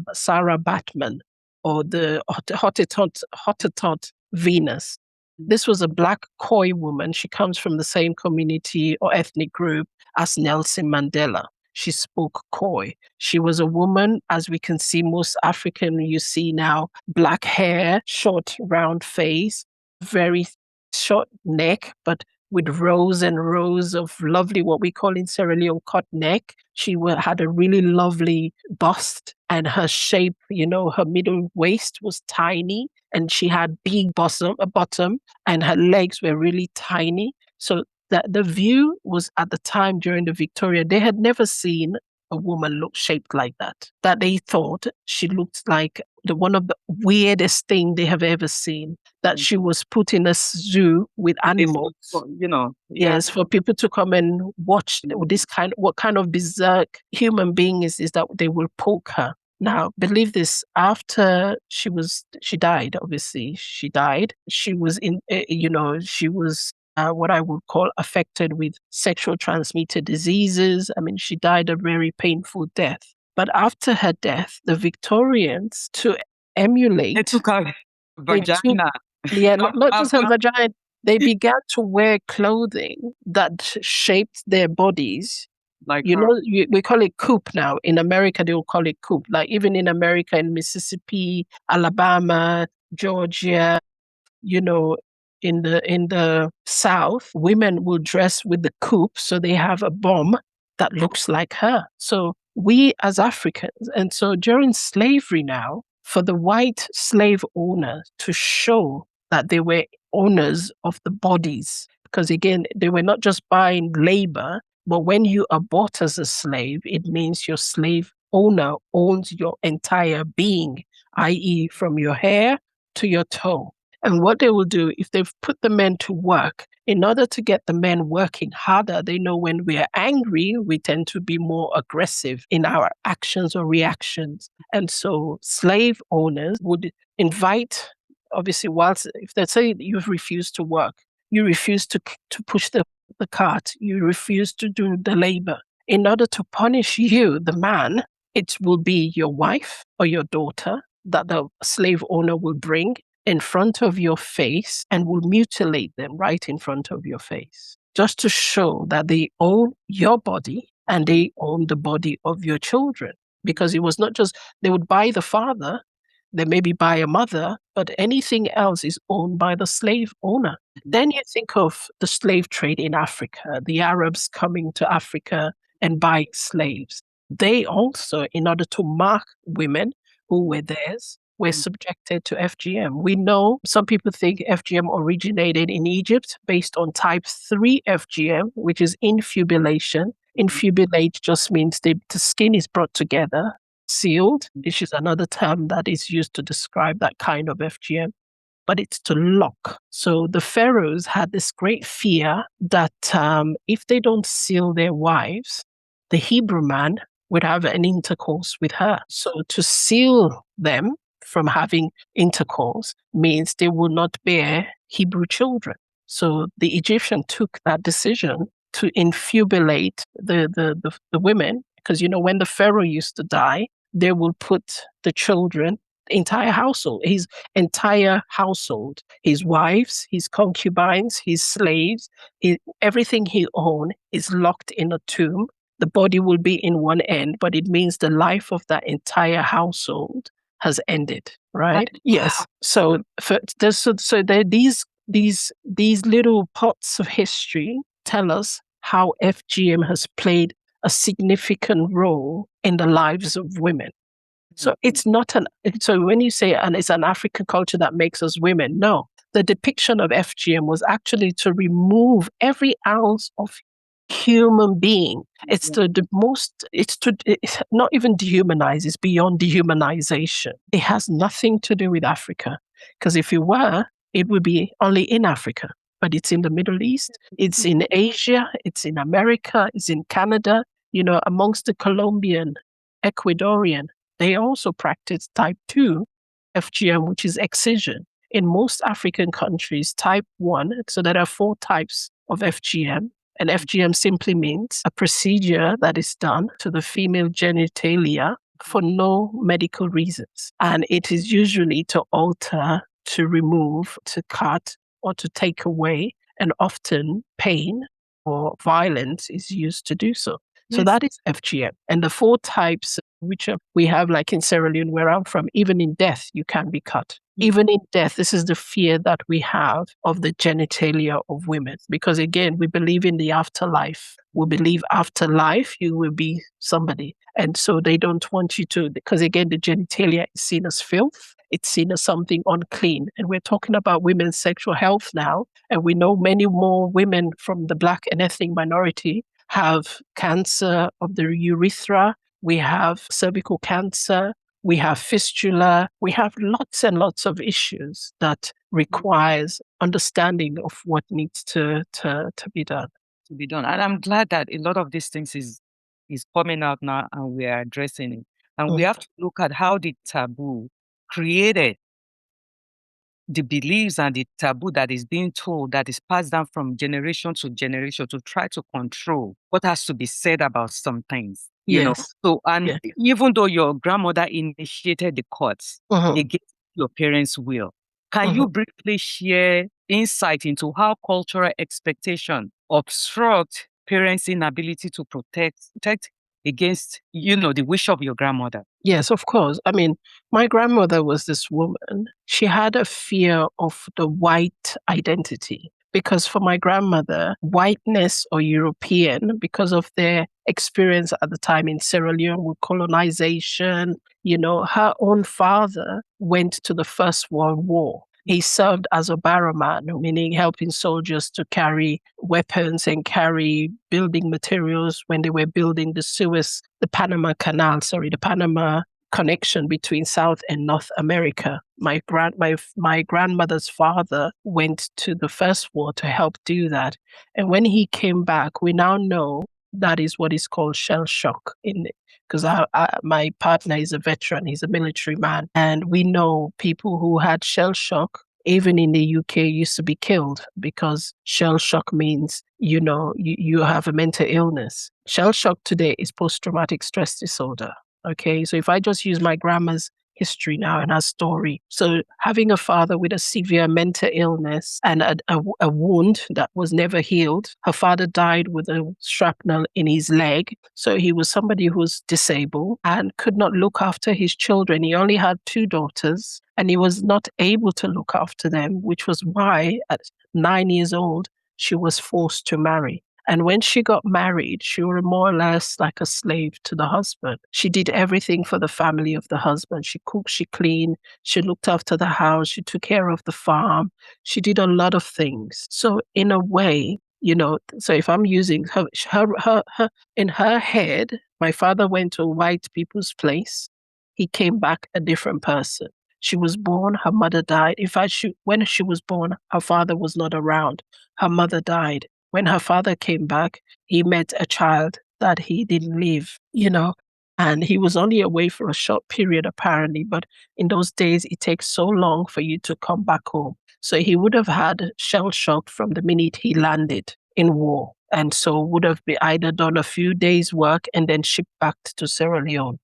Batman, or the Hottentot Venus. This was a Black Khoi woman. She comes from the same community or ethnic group as Nelson Mandela. She spoke Khoi. She was a woman, as we can see, most African you see now, black hair, short, round face, very short neck, but with rows and rows of lovely, what we call in Sierra Leone, cut neck. She had a really lovely bust, and her shape, her middle waist was tiny, and she had big bottom, and her legs were really tiny. So that the view was, at the time during the Victoria, they had never seen a woman look shaped like that. That they thought she looked like one of the weirdest thing they have ever seen. That she was put in a zoo with animals. Yes, for people to come and watch what kind of berserk human being is that they will poke her. Now, believe this, after she died, obviously, she died. She was she was what I would call affected with sexual transmitted diseases. I mean, she died a very painful death. But after her death, the Victorians, to emulate... They took her vagina. Not just her vagina. They began to wear clothing that shaped their bodies. Like we call it coupe now. In America, they will call it coupe. Like even in America, in Mississippi, Alabama, Georgia, in the South, women will dress with the coupe, so they have a bomb that looks like her. So we as Africans, and so during slavery now, for the white slave owners to show that they were owners of the bodies, because again, they were not just buying labor, but when you are bought as a slave, it means your slave owner owns your entire being, i.e. from your hair to your toe. And what they will do, if they've put the men to work, in order to get the men working harder, they know when we are angry, we tend to be more aggressive in our actions or reactions. And so slave owners would invite, obviously, if they say you've refused to work, you refuse to push the cart, you refuse to do the labor. In order to punish you, the man, it will be your wife or your daughter that the slave owner will bring in front of your face and will mutilate them right in front of your face, just to show that they own your body and they own the body of your children. Because it was not just, they would buy the father, they maybe buy a mother, but anything else is owned by the slave owner. Then you think of the slave trade in Africa, the Arabs coming to Africa and buying slaves. They also, in order to mark women who were theirs, were subjected to FGM. We know some people think FGM originated in Egypt based on type 3 FGM, which is infibulation. Infibulate just means the skin is brought together, sealed, which is another term that is used to describe that kind of FGM, but it's to lock. So the pharaohs had this great fear that if they don't seal their wives, the Hebrew man would have an intercourse with her. So to seal them from having intercourse means they will not bear Hebrew children. So the Egyptian took that decision to infibulate the women, because when the pharaoh used to die, they will put the children, the entire household, his entire household, his wives, his concubines, his slaves, everything he owned is locked in a tomb. The body will be in one end, but it means the life of that entire household has ended, right? Yes. So there are these little parts of history tell us how FGM has played a significant role in the lives of women. So it's not so when you say, and it's an African culture that makes us women, no. The depiction of FGM was actually to remove every ounce of human being. It's not even dehumanize, it's beyond dehumanization. It has nothing to do with Africa, because if it were, it would be only in Africa, but it's in the Middle East, it's in Asia, it's in America, it's in Canada, amongst the Colombian, Ecuadorian, they also practice type 2 FGM, which is excision. In most African countries, type 1, so there are 4 types of FGM. And FGM simply means a procedure that is done to the female genitalia for no medical reasons. And it is usually to alter, to remove, to cut, or to take away. And often pain or violence is used to do so. So Yes. that is FGM. And the 4 types, which we have like in Sierra Leone, where I'm from, even in death, you can be cut. Even in death, this is the fear that we have of the genitalia of women. Because again, we believe in the afterlife. We believe after life, you will be somebody. And so they don't want you to, because again, the genitalia is seen as filth. It's seen as something unclean. And we're talking about women's sexual health now. And we know many more women from the Black and ethnic minority have cancer of the urethra. We have cervical cancer. We have fistula. We have lots and lots of issues that requires understanding of what needs to be done. To be done. And I'm glad that a lot of these things is coming out now and we are addressing it. And we have to look at how the taboo created the beliefs and the taboo that is being told, that is passed down from generation to generation to try to control what has to be said about some things. You know, so and even though your grandmother initiated the courts against your parents' will, can you briefly share insight into how cultural expectation obstruct parents' inability to protect against, the wish of your grandmother? Yes, of course. I mean, my grandmother was this woman. She had a fear of the white identity. Because for my grandmother, whiteness or European, because of their experience at the time in Sierra Leone with colonization, her own father went to the First World War. He served as a barrowman, meaning helping soldiers to carry weapons and carry building materials when they were building the Panama connection between South and North America. My grandmother's father went to the First War to help do that. And when he came back, we now know that is what is called shell shock because my partner is a veteran, he's a military man. And we know people who had shell shock, even in the UK, used to be killed because shell shock means, you have a mental illness. Shell shock today is post-traumatic stress disorder. Okay, so if I just use my grandma's history now and her story. So having a father with a severe mental illness and a wound that was never healed. Her father died with a shrapnel in his leg. So he was somebody who was disabled and could not look after his children. He only had 2 daughters and he was not able to look after them, which was why at 9 years old, she was forced to marry. And when she got married, she was more or less like a slave to the husband. She did everything for the family of the husband. She cooked, she cleaned, she looked after the house, she took care of the farm. She did a lot of things. So in a way, so if I'm using her in her head, my father went to white people's place. He came back a different person. She was born, her mother died. In fact, when she was born, her father was not around. Her mother died. When her father came back, he met a child that he didn't leave, and he was only away for a short period, apparently. But in those days, it takes so long for you to come back home. So he would have had shell shock from the minute he landed in war. And so would have been either done a few days' work and then shipped back to Sierra Leone,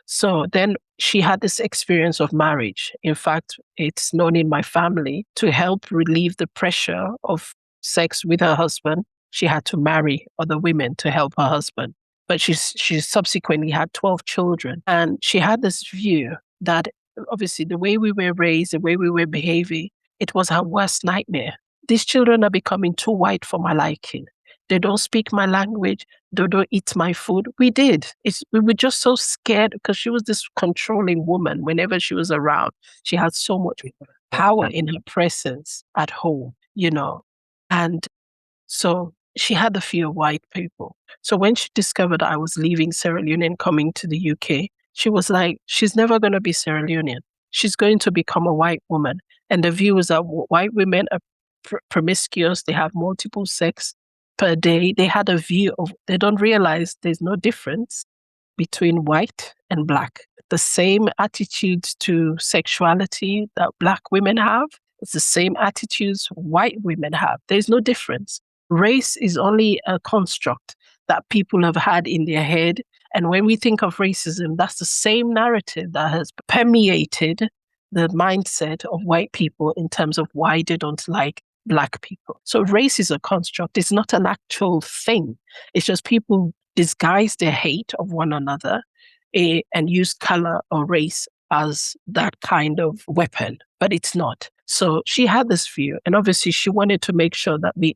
So then she had this experience of marriage. In fact, it's known in my family to help relieve the pressure of sex with her husband. She had to marry other women to help her husband. But she subsequently had 12 children. And she had this view that obviously the way we were raised, the way we were behaving, it was her worst nightmare. These children are becoming too white for my liking. They don't speak my language. They don't eat my food. We did. We were just so scared because she was this controlling woman. Whenever she was around, she had so much power in her presence at home, And so she had the fear of white people. So when she discovered I was leaving Sierra Leone and coming to the UK, she was like, she's never going to be Sierra Leonean. She's going to become a white woman. And the view is that white women are promiscuous. They have multiple sex per day. They had a view of, they don't realize there's no difference between white and black. the same attitudes to sexuality that Black women have. It's the same attitudes white women have. There's no difference. Race is only a construct that people have had in their head. And when we think of racism, that's the same narrative that has permeated the mindset of white people in terms of why they don't like Black people. So race is a construct. It's not an actual thing. It's just people disguise their hate of one another and use color or race as that kind of weapon, but it's not. So she had this view, and obviously she wanted to make sure that we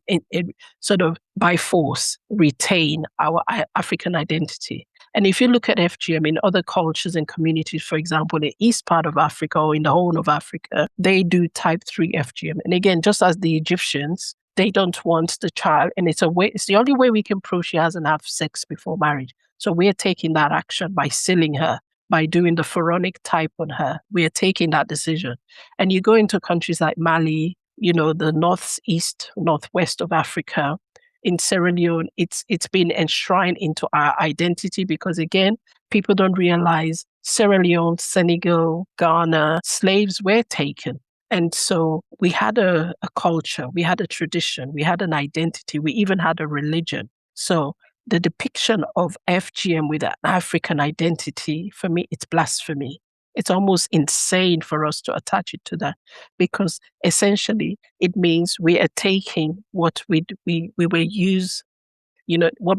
sort of by force retain our African identity. And if you look at FGM in other cultures and communities, for example, in the east part of Africa or in the Horn of Africa, they do type 3 FGM. And again, just as the Egyptians, they don't want the child, and it's the only way we can prove she hasn't had sex before marriage. So we're taking that action by sealing her, by doing the pharaonic type on her. We are taking that decision. And you go into countries like Mali, the northwest of Africa, in Sierra Leone, it's been enshrined into our identity because, again, people don't realize Sierra Leone, Senegal, Ghana, slaves were taken. And so we had a culture, we had a tradition, we had an identity, we even had a religion. So the depiction of FGM with an African identity, for me, it's blasphemy. It's almost insane for us to attach it to that, because essentially it means we are taking what what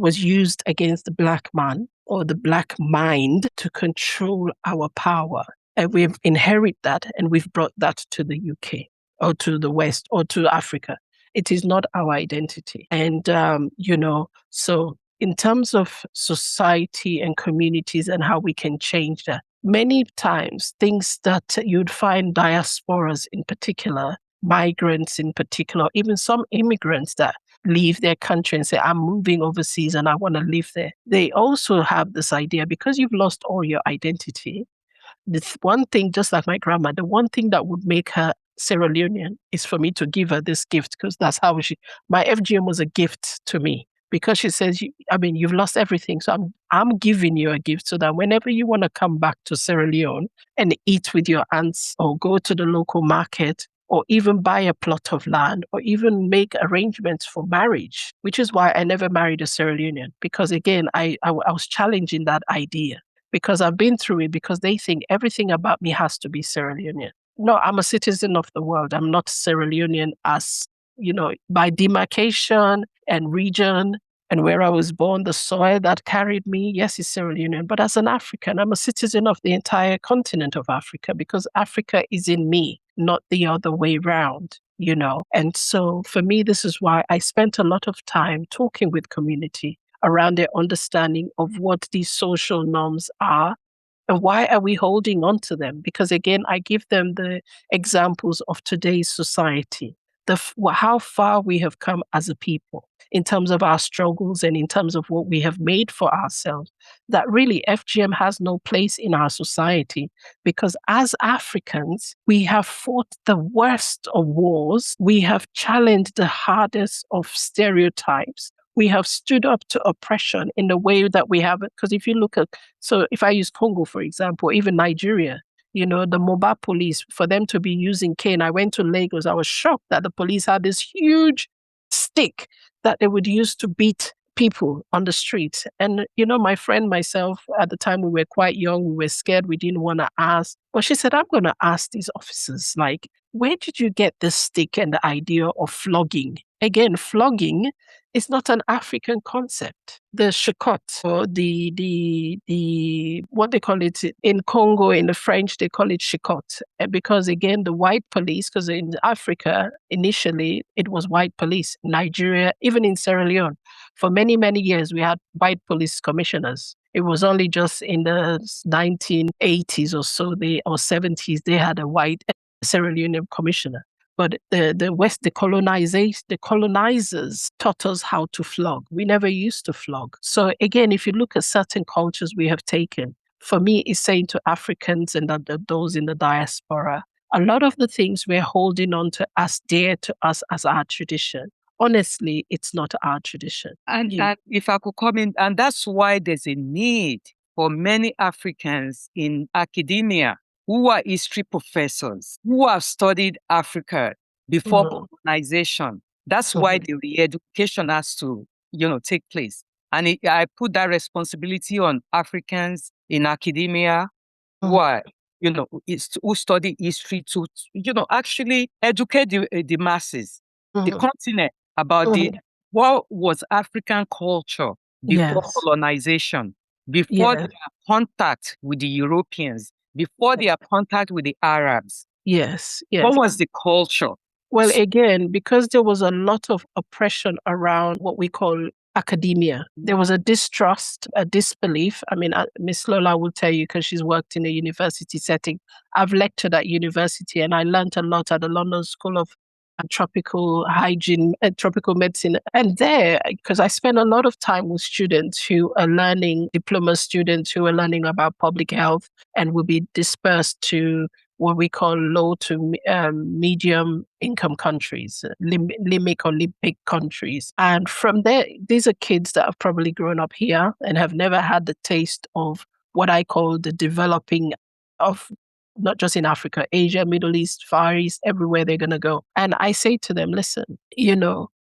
was used against the Black man or the Black mind to control our power. And we've inherited that, and we've brought that to the UK or to the West or to Africa. It is not our identity. And, so in terms of society and communities and how we can change that, many times things that you'd find diasporas in particular, migrants in particular, even some immigrants that leave their country and say, I'm moving overseas and I want to live there. They also have this idea, because you've lost all your identity. This one thing, just like my grandma, the one thing that would make her Sierra Leonean is for me to give her this gift, because that's how my FGM was a gift to me. Because she says, you've lost everything. So I'm giving you a gift so that whenever you want to come back to Sierra Leone and eat with your aunts or go to the local market or even buy a plot of land or even make arrangements for marriage, which is why I never married a Sierra Leonean. Because again, I was challenging that idea, because I've been through it, because they think everything about me has to be Sierra Leonean. No, I'm a citizen of the world. I'm not Sierra Leonean as, by demarcation and region and where I was born, the soil that carried me, yes, it's Sierra Leonean. But as an African, I'm a citizen of the entire continent of Africa, because Africa is in me, not the other way round, And so for me, this is why I spent a lot of time talking with community around their understanding of what these social norms are. And why are we holding on to them? Because again, I give them the examples of today's society, how far we have come as a people in terms of our struggles and in terms of what we have made for ourselves, that really FGM has no place in our society, because as Africans, we have fought the worst of wars. We have challenged the hardest of stereotypes. We have stood up to oppression in the way that we have. Because if you look at, so if I use Congo, for example, even Nigeria, the Moba police, for them to be using cane. I went to Lagos. I was shocked that the police had this huge stick that they would use to beat people on the street. And, my friend, myself, at the time we were quite young, we were scared. We didn't want to ask. But she said, I'm going to ask these officers, where did you get this stick and the idea of flogging? Again, flogging is not an African concept. The shikot, or the what they call it in Congo, in the French, they call it shikot. Because again, the white police, because in Africa, initially, it was white police. Nigeria, even in Sierra Leone, for many, many years, we had white police commissioners. It was only just in the 1980s or so, or 70s, they had a white Sierra Leonean commissioner. But the colonizers taught us how to flog. We never used to flog. So again, if you look at certain cultures we have taken, for me, it's saying to Africans and those in the diaspora, a lot of the things we're holding on to as dear to us as our tradition, honestly, it's not our tradition. And if I could comment, and that's why there's a need for many Africans in academia who are history professors, who have studied Africa before colonization. That's why the re-education has to, take place. And I put that responsibility on Africans in academia who are, who study history to, actually educate the masses, the continent about what was African culture before colonization, before their contact with the Europeans, before their contact with the Arabs. Yes. What was the culture? Well, again, because there was a lot of oppression around what we call academia, there was a distrust, a disbelief. I mean, Miss Lola will tell you because she's worked in a university setting. I've lectured at university and I learned a lot at the London School of Tropical Hygiene and Tropical Medicine. And there, because I spend a lot of time with students who are learning, diploma students who are learning about public health and will be dispersed to what we call low to medium income countries, LIMIC or LIMPIC countries. And from there, these are kids that have probably grown up here and have never had the taste of what I call the developing of not just in Africa, Asia, Middle East, Far East, everywhere they're going to go. And I say to them, listen,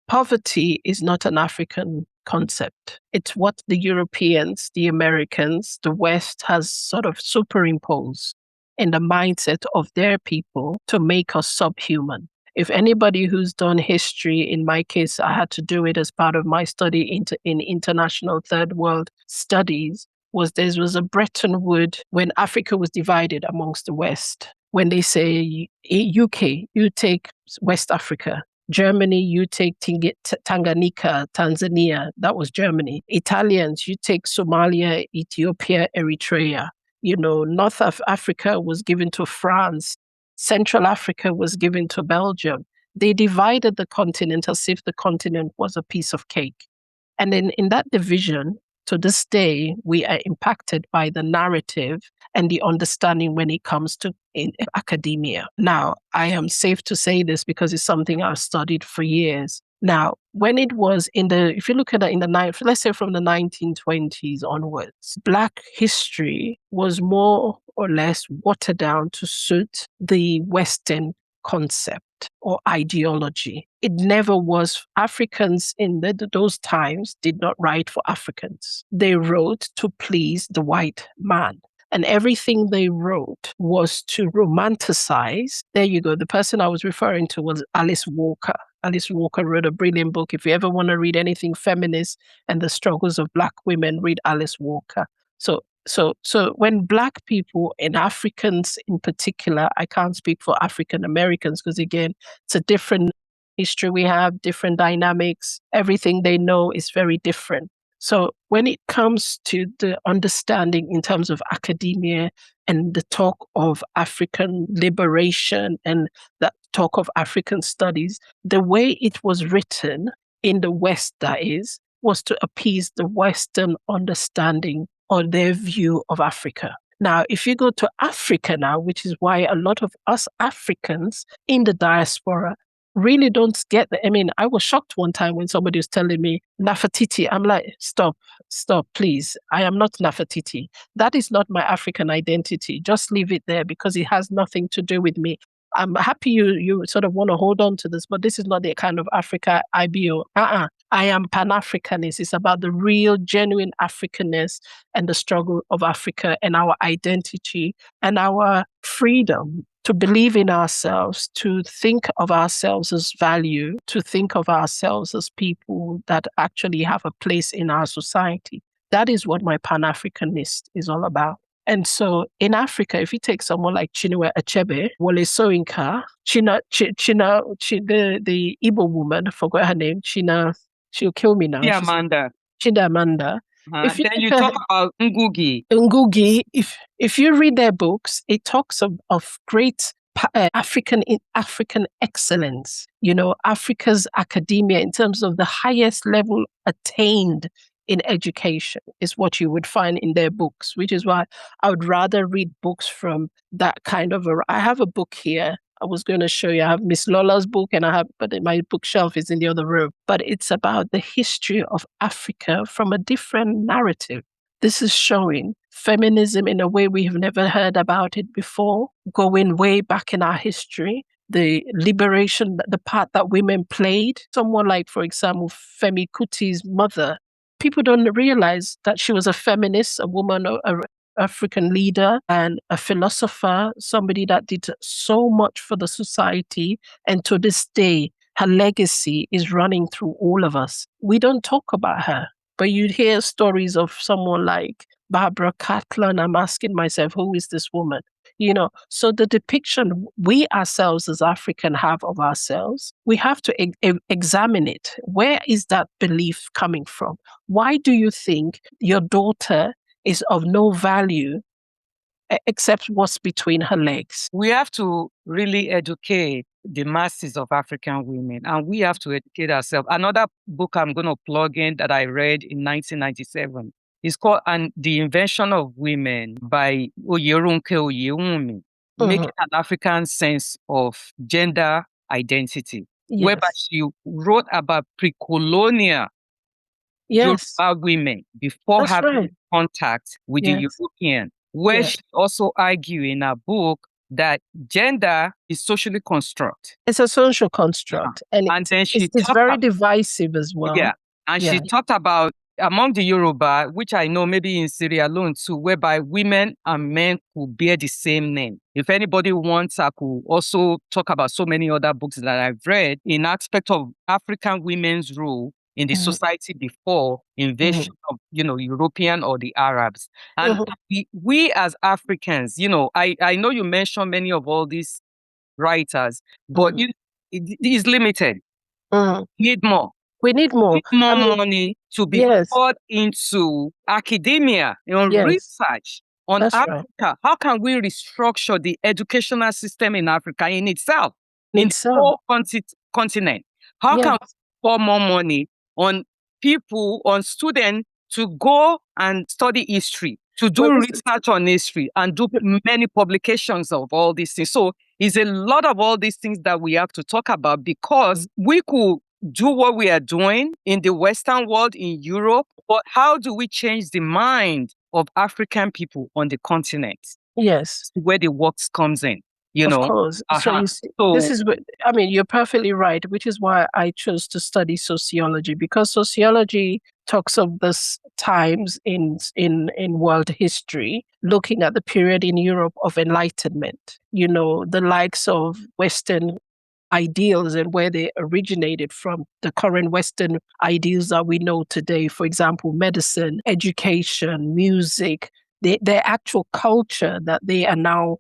poverty is not an African concept. It's what the Europeans, the Americans, the West has sort of superimposed in the mindset of their people to make us subhuman. If anybody who's done history, in my case, I had to do it as part of my study in international third world studies, there was a Bretton Woods when Africa was divided amongst the West. When they say UK, you take West Africa. Germany, you take Tanganyika, Tanzania, that was Germany. Italians, you take Somalia, Ethiopia, Eritrea. North of Africa was given to France. Central Africa was given to Belgium. They divided the continent as if the continent was a piece of cake. And then in that division, to this day, we are impacted by the narrative and the understanding when it comes to in academia. Now, I am safe to say this because it's something I've studied for years. Now, when it was if you look at it let's say from the 1920s onwards, Black history was more or less watered down to suit the Western concept or ideology. It never was. Africans in those times did not write for Africans. They wrote to please the white man. And everything they wrote was to romanticize. There you go. The person I was referring to was Alice Walker. Alice Walker wrote a brilliant book. If you ever want to read anything feminist and the struggles of Black women, read Alice Walker. So when Black people and Africans in particular, I can't speak for African Americans because again, it's a different history we have, different dynamics. Everything they know is very different. So when it comes to the understanding in terms of academia and the talk of African liberation and that talk of African studies, the way it was written in the West, that is, was to appease the Western understanding or their view of Africa. Now, if you go to Africa now, which is why a lot of us Africans in the diaspora really don't get I mean, I was shocked one time when somebody was telling me Nefertiti. I'm like, stop, please. I am not Nefertiti. That is not my African identity. Just leave it there because it has nothing to do with me. I'm happy you sort of want to hold on to this, but this is not the kind of Africa IBO. I am Pan-Africanist. It's about the real, genuine Africanness and the struggle of Africa and our identity and our freedom to believe in ourselves, to think of ourselves as value, to think of ourselves as people that actually have a place in our society. That is what my Pan-Africanist is all about. And so in Africa, if you take someone like Chinua Achebe, Wole Soyinka, the Igbo woman, I forgot her name, she'll kill me now. Chidamanda. Then you talk about Ngugi, if you read their books, it talks of great African excellence, Africa's academia in terms of the highest level attained in education is what you would find in their books, which is why I would rather read books from that kind of I have a book here. I was going to show you. I have Miss Lola's book but my bookshelf is in the other room. But it's about the history of Africa from a different narrative. This is showing feminism in a way we have never heard about it before, going way back in our history, the liberation, the part that women played. Someone like, for example, Femi Kuti's mother, people don't realize that she was a feminist, a woman, an African leader and a philosopher, somebody that did so much for the society. And to this day, her legacy is running through all of us. We don't talk about her, but you'd hear stories of someone like Barbara Catlin. I'm asking myself, who is this woman? So the depiction we ourselves as African have of ourselves, we have to examine it. Where is that belief coming from? Why do you think your daughter is of no value except what's between her legs? We have to really educate the masses of African women, and we have to educate ourselves. Another book I'm going to plug in that I read in 1997 is called The Invention of Women by Oyerunke Oyewumi, making an African sense of gender identity, whereby she wrote about pre-colonial Yoruba women before having contact with the European, where she also argued in her book that gender is socially construct. It's a social construct. And then it's very divisive as well. Yeah. And she talked about among the Yoruba, which I know maybe in Sierra Leone too, whereby women and men could bear the same name. If anybody wants, I could also talk about so many other books that I've read in aspect of African women's role in the society before invasion of, European or the Arabs. And we as Africans, I know you mentioned many of all these writers, but it is limited. Need more. We need more. Money to be poured into academia, research on Africa. Right. How can we restructure the educational system in Africa in itself, in the whole continent? How can we pour more money on people, on students to go and study history, to do research on history and do many publications of all these things? So it's a lot of all these things that we have to talk about, because we could do what we are doing in the Western world, in Europe, but how do we change the mind of African people on the continent? Yes. Where the work comes in. Of course. So you see, this is what, you're perfectly right, which is why I chose to study sociology, because sociology talks of this times in world history, looking at the period in Europe of enlightenment, the likes of Western ideals and where they originated from, the current Western ideals that we know today, for example, medicine, education, music, their actual culture that they are now,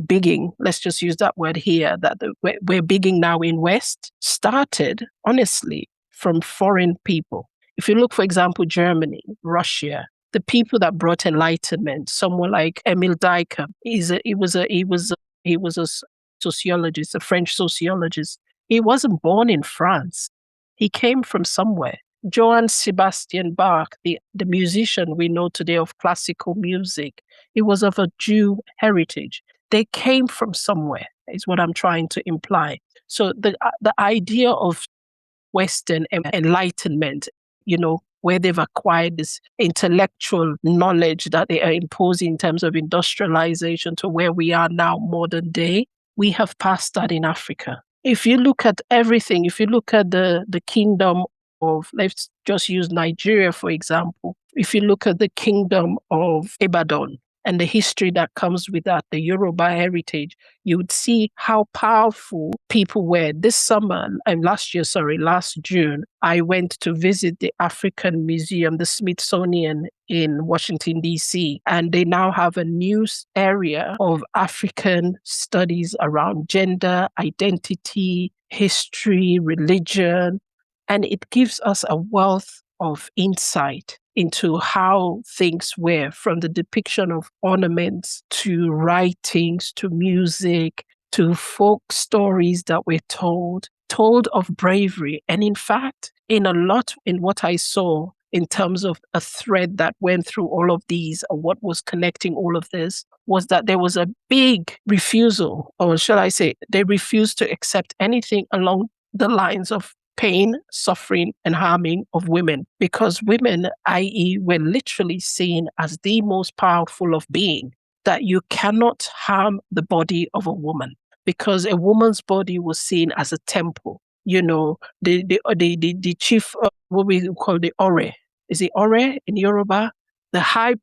bigging, let's just use that word here, that we're bigging now in West, started, honestly, from foreign people. If you look, for example, Germany, Russia, the people that brought enlightenment, someone like Emile Durkheim, he was a sociologist, a French sociologist. He wasn't born in France. He came from somewhere. Johann Sebastian Bach, the musician we know today of classical music, he was of a Jew heritage. They came from somewhere, is what I'm trying to imply. So the idea of Western enlightenment, where they've acquired this intellectual knowledge that they are imposing in terms of industrialization to where we are now, modern day, we have passed that in Africa. If you look at everything, if you look at the kingdom of, let's just use Nigeria, for example. If you look at the kingdom of Ibadan and the history that comes with that, the Yoruba heritage, you would see how powerful people were. Last June, I went to visit the African Museum, the Smithsonian in Washington, D.C., and they now have a new area of African studies around gender, identity, history, religion, and it gives us a wealth of insight into how things were, from the depiction of ornaments to writings to music to folk stories that were told of bravery. And in fact, in what I saw in terms of a thread that went through all of these, or what was connecting all of this, was that there was a big refusal, or shall I say, they refused to accept anything along the lines of pain, suffering, and harming of women, because women, i.e., were literally seen as the most powerful of being, that you cannot harm the body of a woman, because a woman's body was seen as a temple. The chief, what we call the Ore. Is it Ore in Yoruba? The high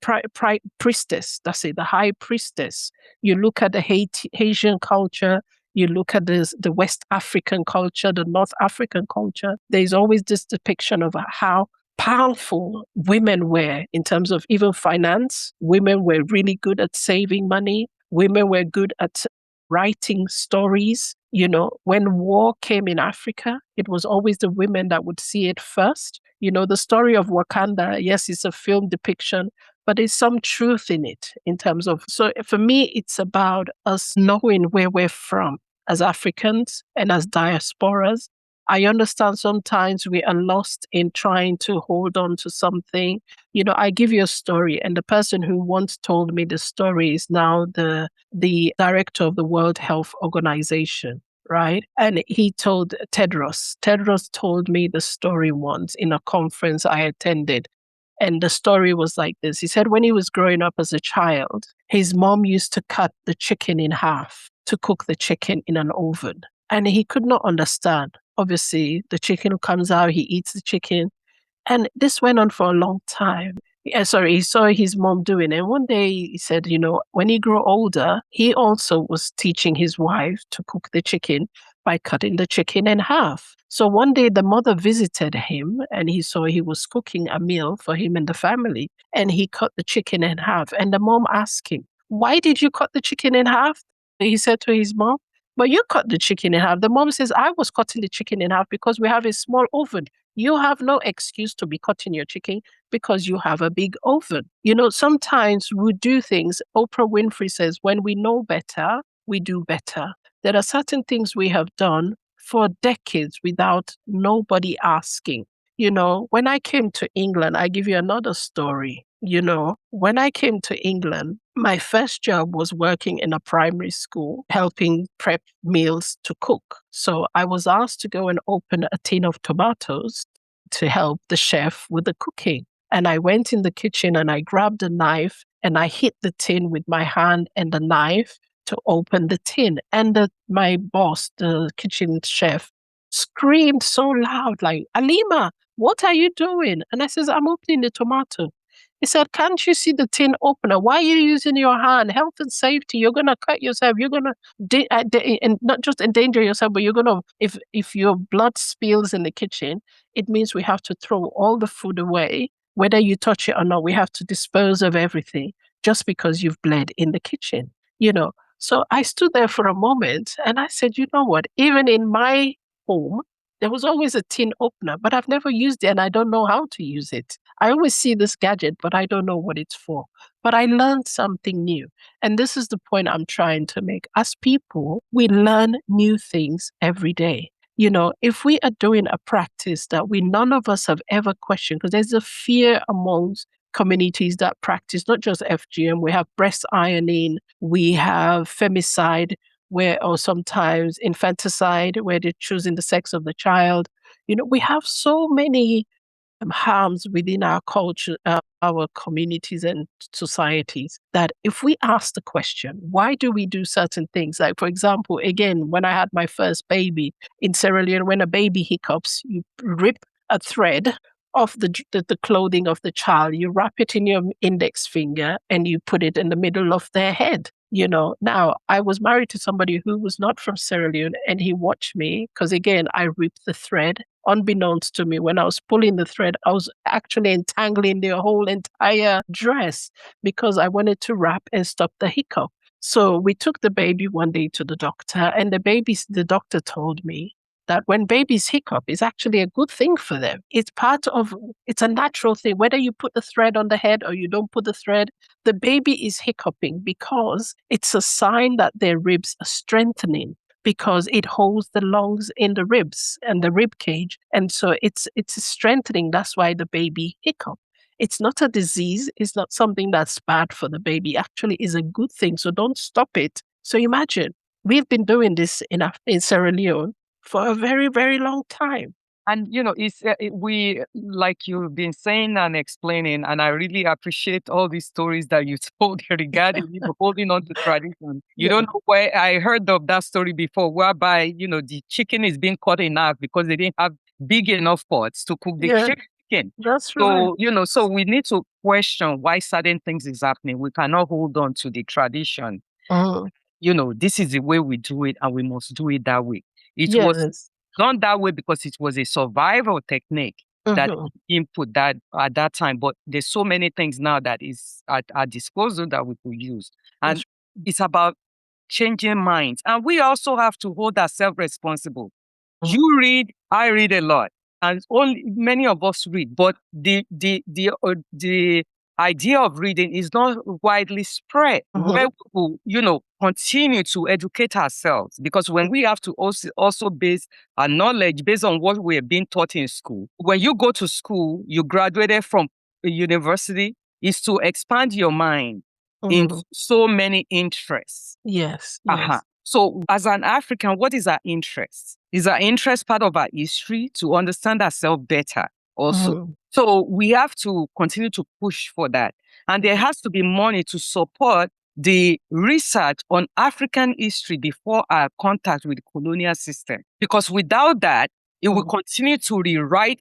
priestess, that's it, the high priestess. You look at the Haitian culture, you look at the West African culture, the North African culture, there's always this depiction of how powerful women were in terms of even finance. Women were really good at saving money. Women were good at writing stories. When war came in Africa, it was always the women that would see it first. The story of Wakanda, yes, it's a film depiction, but there's some truth in it in terms of, so for me, it's about us knowing where we're from as Africans and as diasporas. I understand sometimes we are lost in trying to hold on to something. I give you a story, and the person who once told me the story is now the director of the World Health Organization, right? And he told Tedros told me the story once in a conference I attended. And the story was like this. He said when he was growing up as a child, his mom used to cut the chicken in half to cook the chicken in an oven. And he could not understand. Obviously, the chicken comes out, he eats the chicken. And this went on for a long time. He saw his mom doing it. And one day he said, when he grew older, he also was teaching his wife to cook the chicken by cutting the chicken in half. So one day the mother visited him and he saw he was cooking a meal for him and the family. And he cut the chicken in half. And the mom asked him, "Why did you cut the chicken in half?" He said to his mom, "But you cut the chicken in half." The mom says, "I was cutting the chicken in half because we have a small oven. You have no excuse to be cutting your chicken because you have a big oven." Sometimes we do things. Oprah Winfrey says, when we know better, we do better. There are certain things we have done for decades without nobody asking. When I came to England, I give you another story. When I came to England, my first job was working in a primary school, helping prep meals to cook. So I was asked to go and open a tin of tomatoes to help the chef with the cooking. And I went in the kitchen and I grabbed a knife and I hit the tin with my hand and the knife to open the tin. And my boss, the kitchen chef, screamed so loud, like, "Alima, what are you doing?" And I says, "I'm opening the tomato." He said, "Can't you see the tin opener? Why are you using your hand? Health and safety. You're going to cut yourself. You're going to, and not just endanger yourself, but you're going to, if your blood spills in the kitchen, it means we have to throw all the food away. Whether you touch it or not, we have to dispose of everything just because you've bled in the kitchen." So I stood there for a moment and I said, you know what? Even in my home, there was always a tin opener, but I've never used it and I don't know how to use it. I always see this gadget, but I don't know what it's for. But I learned something new. And this is the point I'm trying to make. As people, we learn new things every day. If we are doing a practice that none of us have ever questioned, because there's a fear amongst communities that practice not just FGM, we have breast ironing, we have femicide, or sometimes infanticide, where they're choosing the sex of the child. We have so many harms within our culture, our communities and societies, that if we ask the question, why do we do certain things? Like, for example, again, when I had my first baby in Sierra Leone, when a baby hiccups, you rip a thread of the clothing of the child, you wrap it in your index finger and you put it in the middle of their head. Now I was married to somebody who was not from Sierra Leone, and he watched me because, again, I ripped the thread. Unbeknownst to me, when I was pulling the thread, I was actually entangling the whole entire dress because I wanted to wrap and stop the hiccup. So we took the baby one day to the doctor, and the doctor told me that when babies hiccup, it's actually a good thing for them. It's a natural thing. Whether you put the thread on the head or you don't put the thread, the baby is hiccuping because it's a sign that their ribs are strengthening, because it holds the lungs in the ribs and the rib cage. And so it's strengthening. That's why the baby hiccup. It's not a disease. It's not something that's bad for the baby. Actually, it's a good thing. So don't stop it. So imagine, we've been doing this in Sierra Leone for a very, very long time. And it's we, like you've been saying and explaining, and I really appreciate all these stories that you told regarding holding on to tradition. You don't know where I heard of that story before, whereby the chicken is being cut in half because they didn't have big enough pots to cook the chicken. That's right. So so we need to question why certain things is happening. We cannot hold on to the tradition. This is the way we do it, and we must do it that way. It was done that way because it was a survival technique that input that at that time. But there's so many things now that is at our disposal that we could use. And it's about changing minds. And we also have to hold ourselves responsible. You read, I read a lot, and many of us read, but the idea of reading is not widely spread. Where we continue to educate ourselves, because when we have to also base our knowledge based on what we have been taught in school. When you go to school, you graduated from a university, is to expand your mind in so many interests. Yes. So as an African, what is our interest? Is our interest part of our history to understand ourselves better also? So we have to continue to push for that. And there has to be money to support the research on African history before our contact with the colonial system. Because without that, it will continue to rewrite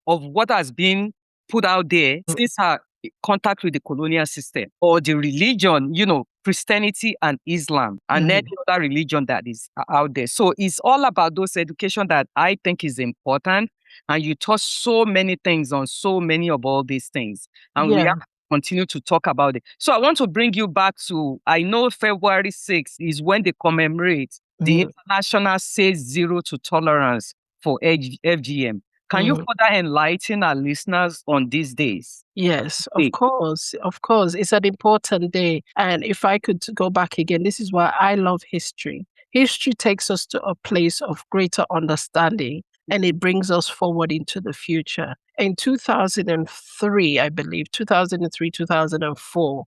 of what has been put out there since our contact with the colonial system, or the religion, Christianity and Islam, and any other religion that is out there. So it's all about those education that I think is important. And you touch so many things on so many of all these things. And we have to continue to talk about it. So I want to bring you back to, I know February 6th is when they commemorate the International Say Zero to Tolerance for FGM. Can you further enlighten our listeners on these days? Yes, of course. Of course. It's an important day. And if I could go back again, this is why I love history. History takes us to a place of greater understanding, and it brings us forward into the future. In 2003, I believe, 2003, 2004,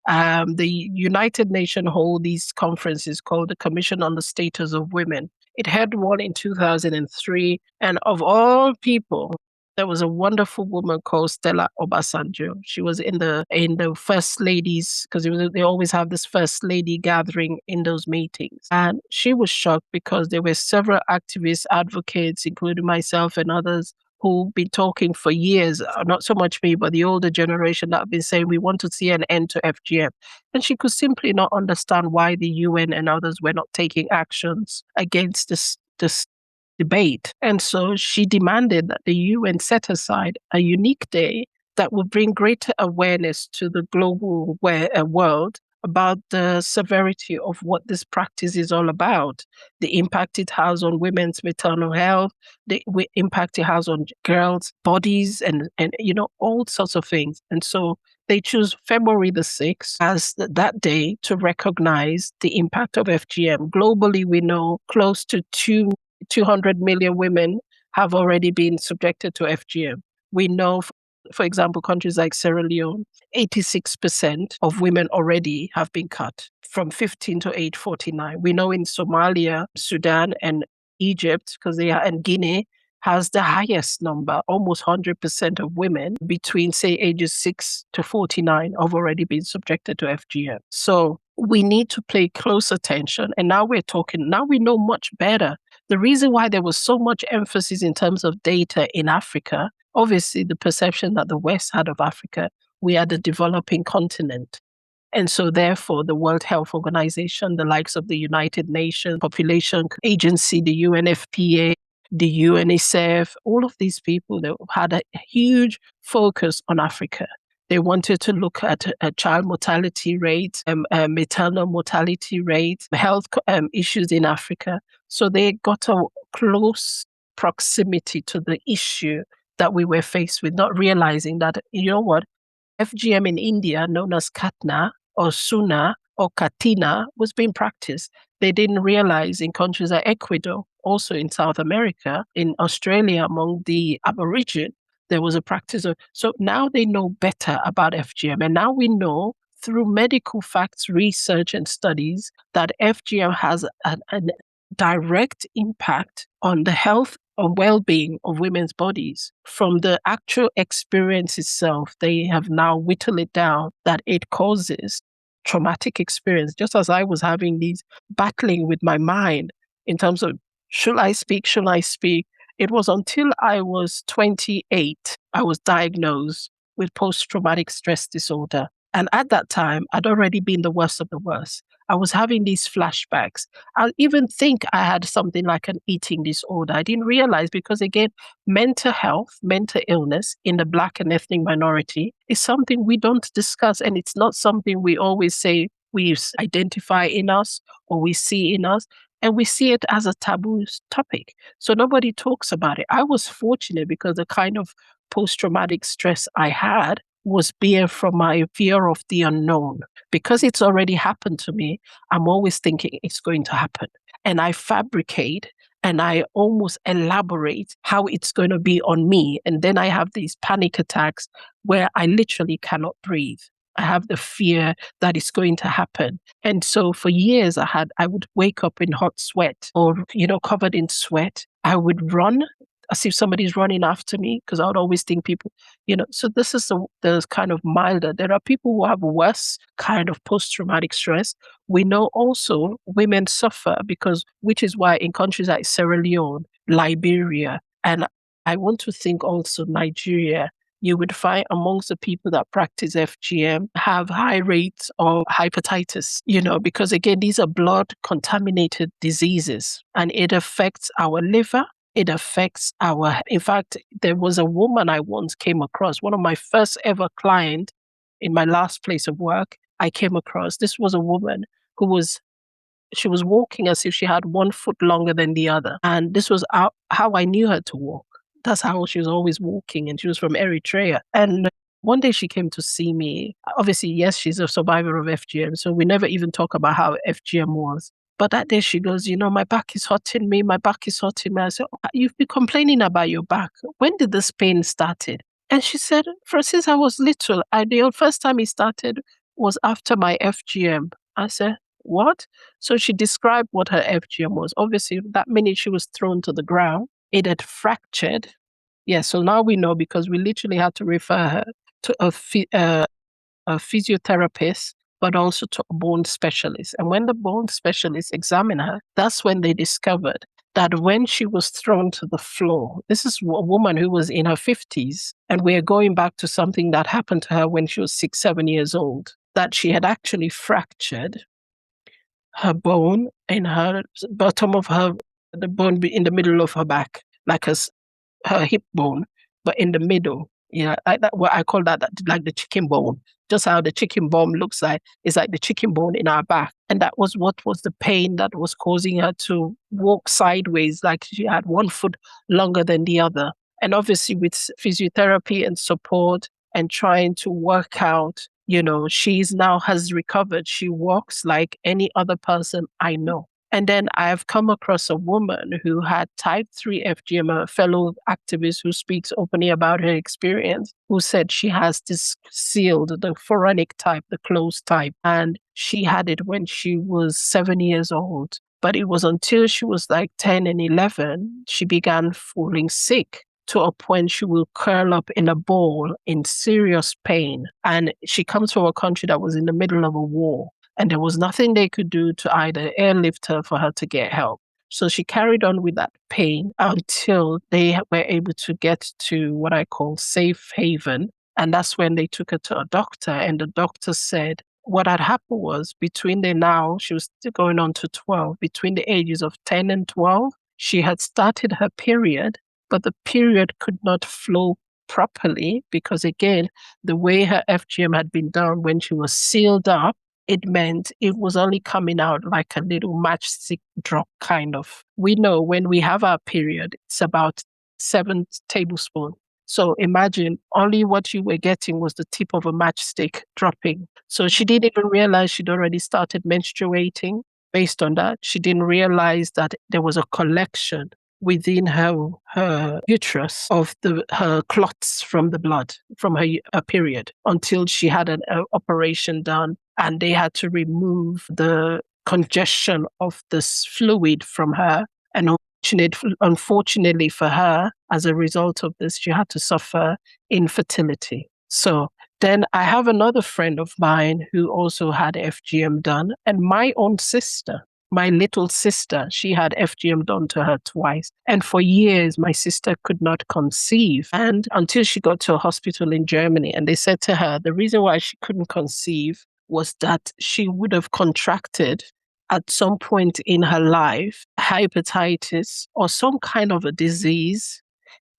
the United Nations hold these conferences called the Commission on the Status of Women. It had one in 2003, and of all people, there was a wonderful woman called Stella Obasanjo. She was in the first ladies, because they always have this first lady gathering in those meetings. And she was shocked because there were several activists, advocates, including myself and others, who've been talking for years, not so much me, but the older generation that have been saying we want to see an end to FGM. And she could simply not understand why the UN and others were not taking actions against this debate. And so she demanded that the UN set aside a unique day that would bring greater awareness to the global world about the severity of what this practice is all about, the impact it has on women's maternal health, the impact it has on girls' bodies, and all sorts of things. And so they choose February the 6th as that day to recognize the impact of FGM. Globally, we know close to 200 million women have already been subjected to FGM. We know, for example, countries like Sierra Leone, 86% of women already have been cut from 15 to age 49. We know in Somalia, Sudan, and Egypt, and Guinea, has the highest number. Almost 100% of women between, say, ages 6 to 49 have already been subjected to FGM. So we need to pay close attention. And now we know much better. The reason why there was so much emphasis in terms of data in Africa, obviously the perception that the West had of Africa, we are the developing continent. And so therefore the World Health Organization, the likes of the United Nations Population Agency, the UNFPA, the UNICEF, all of these people, they had a huge focus on Africa. They wanted to look at child mortality rates, maternal mortality rates, health issues in Africa. So they got a close proximity to the issue that we were faced with, not realizing that, FGM in India, known as Katna or Suna or Katina, was being practiced. They didn't realize in countries like Ecuador, also in South America, in Australia, among the Aborigine, there was a practice of. So now they know better about FGM. And now we know through medical facts, research, and studies that FGM has a direct impact on the health well-being of women's bodies. From the actual experience itself, they have now whittled it down that it causes traumatic experience. Just as I was having these battling with my mind in terms of, should I speak? Should I speak? It was until I was 28, I was diagnosed with post-traumatic stress disorder. And at that time, I'd already been the worst of the worst. I was having these flashbacks. I even think I had something like an eating disorder. I didn't realize because, again, mental health, mental illness in the Black and ethnic minority is something we don't discuss. And it's not something we always say we identify in us or we see in us. And we see it as a taboo topic. So nobody talks about it. I was fortunate because the kind of post-traumatic stress I had was bear from my fear of the unknown. Because it's already happened to me, I'm always thinking it's going to happen. And I fabricate and I almost elaborate how it's going to be on me. And then I have these panic attacks where I literally cannot breathe. I have the fear that it's going to happen. And so for years I would wake up in hot sweat or, covered in sweat. I would run as if somebody's running after me because I would always think people, so this is the kind of milder. There are people who have worse kind of post-traumatic stress. We know also women suffer which is why in countries like Sierra Leone, Liberia, and I want to think also Nigeria, you would find amongst the people that practice FGM have high rates of hepatitis, because again, these are blood contaminated diseases and it affects our liver. It affects in fact, there was a woman I once came across, one of my first ever clients in my last place of work, I came across. This was a woman she was walking as if she had one foot longer than the other. And this was how I knew her to walk. That's how she was always walking. And she was from Eritrea. And one day she came to see me. Obviously, yes, she's a survivor of FGM. So we never even talk about how FGM was. But that day she goes, my back is hurting me. My back is hurting me. I said, you've been complaining about your back. When did this pain started? And she said, since I was little. The first time it started was after my FGM. I said, what? So she described what her FGM was. Obviously, that minute she was thrown to the ground, it had fractured. Yeah, so now we know because we literally had to refer her to a physiotherapist, but also to a bone specialist. And when the bone specialist examined her, that's when they discovered that when she was thrown to the floor, this is a woman who was in her 50s, and we're going back to something that happened to her when she was 6-7 years old, that she had actually fractured her bone in her bottom of the bone in the middle of her back, like her hip bone, but in the middle. I call that like the chicken bone. Just how the chicken bone looks like, it's like the chicken bone in our back. And that was what was the pain that was causing her to walk sideways, like she had one foot longer than the other. And obviously with physiotherapy and support and trying to work out, she's now has recovered. She walks like any other person I know. And then I've come across a woman who had type 3 FGM, a fellow activist who speaks openly about her experience, who said she has this sealed, the phoronic type, the closed type. And she had it when she was 7 years old. But it was until she was like 10 and 11, she began falling sick to a point she will curl up in a ball in serious pain. And she comes from a country that was in the middle of a war. And there was nothing they could do to either airlift her for her to get help. So she carried on with that pain until they were able to get to what I call safe haven. And that's when they took her to a doctor. And the doctor said what had happened was she was still going on to 12, between the ages of 10 and 12, she had started her period, but the period could not flow properly because, again, the way her FGM had been done when she was sealed up, it meant it was only coming out like a little matchstick drop kind of. We know when we have our period, it's about 7 tablespoons. So imagine only what you were getting was the tip of a matchstick dropping. So she didn't even realize she'd already started menstruating. Based on that, she didn't realize that there was a collection within her uterus of her clots from the blood, from her period, until she had an operation done. And they had to remove the congestion of this fluid from her. And Unfortunately for her, as a result of this, she had to suffer infertility. So then I have another friend of mine who also had FGM done, and my own sister, my little sister, she had FGM done to her twice. And for years, my sister could not conceive. And until she got to a hospital in Germany, and they said to her, the reason why she couldn't conceive was that she would have contracted at some point in her life hepatitis or some kind of a disease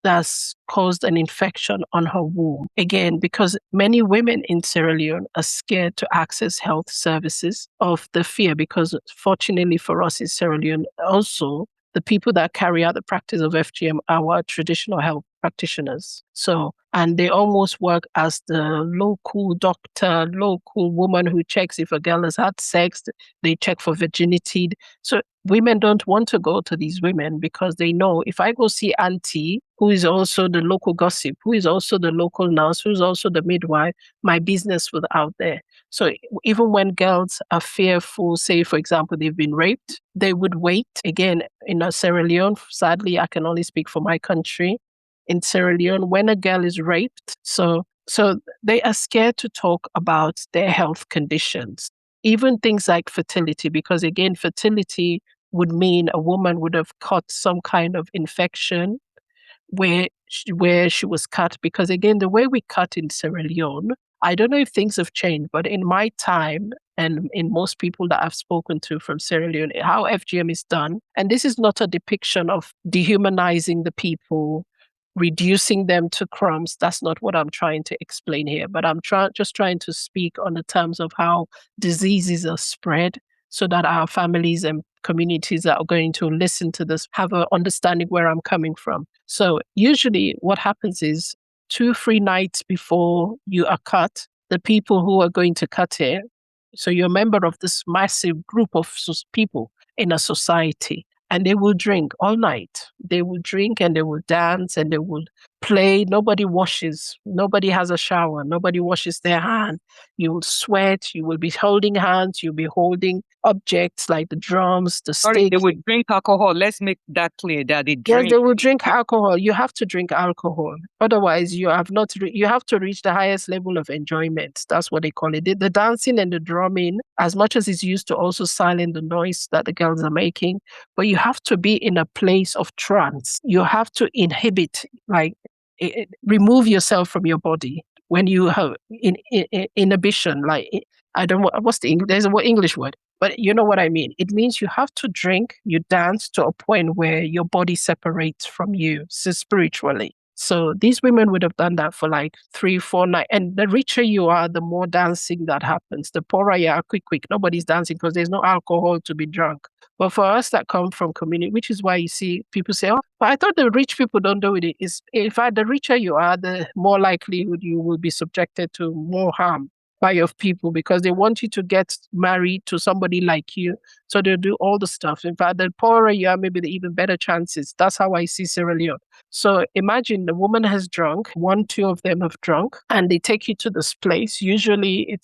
that's caused an infection on her womb. Again, because many women in Sierra Leone are scared to access health services of the fear, because fortunately for us in Sierra Leone, also the people that carry out the practice of FGM are our traditional health practitioners. So, and they almost work as the local doctor, local woman who checks if a girl has had sex, they check for virginity. So women don't want to go to these women because they know if I go see auntie, who is also the local gossip, who is also the local nurse, who is also the midwife, my business was out there. So even when girls are fearful, say, for example, they've been raped, they would wait. Again, in Sierra Leone, sadly, I can only speak for my country. In Sierra Leone, when a girl is raped, so they are scared to talk about their health conditions, even things like fertility, because again, fertility would mean a woman would have caught some kind of infection where she was cut. Because again, the way we cut in Sierra Leone, I don't know if things have changed, but in my time and in most people that I've spoken to from Sierra Leone, how FGM is done, and this is not a depiction of dehumanizing the people, reducing them to crumbs. That's not what I'm trying to explain here, but I'm just trying to speak on the terms of how diseases are spread so that our families and communities that are going to listen to this have an understanding where I'm coming from. So usually what happens is 2-3 nights before you are cut, the people who are going to cut it, so you're a member of this massive group of people in a society, and they will drink all night. They will drink and they will dance and they will play. Nobody washes. Nobody has a shower. Nobody washes their hand. You will sweat. You will be holding hands. You'll be holding objects like the drums, the Sorry, stick. they would drink alcohol. Let's make that clear that they drink. Yes, they will drink alcohol. You have to drink alcohol. Otherwise, you have not. You have to reach the highest level of enjoyment. That's what they call it. The dancing and the drumming, as much as it's used to also silence the noise that the girls are making, but you have to be in a place of trance. You have to inhibit, like remove yourself from your body when you have inhibition. Like I don't know what's the English. There's a English word. But you know what I mean? It means you have to drink, you dance to a point where your body separates from you, so spiritually. So these women would have done that for like 3-4 nights. And the richer you are, the more dancing that happens. The poorer you are, quick. Nobody's dancing because there's no alcohol to be drunk. But for us that come from community, which is why you see people say, oh, but I thought the rich people don't do it. Is in fact, the richer you are, the more likelihood you will be subjected to more harm of people, because they want you to get married to somebody like you. So they'll do all the stuff. In fact, the poorer you are, maybe the even better chances. That's how I see Sierra Leone. So imagine the woman has drunk, 1-2 of them have drunk, and they take you to this place. Usually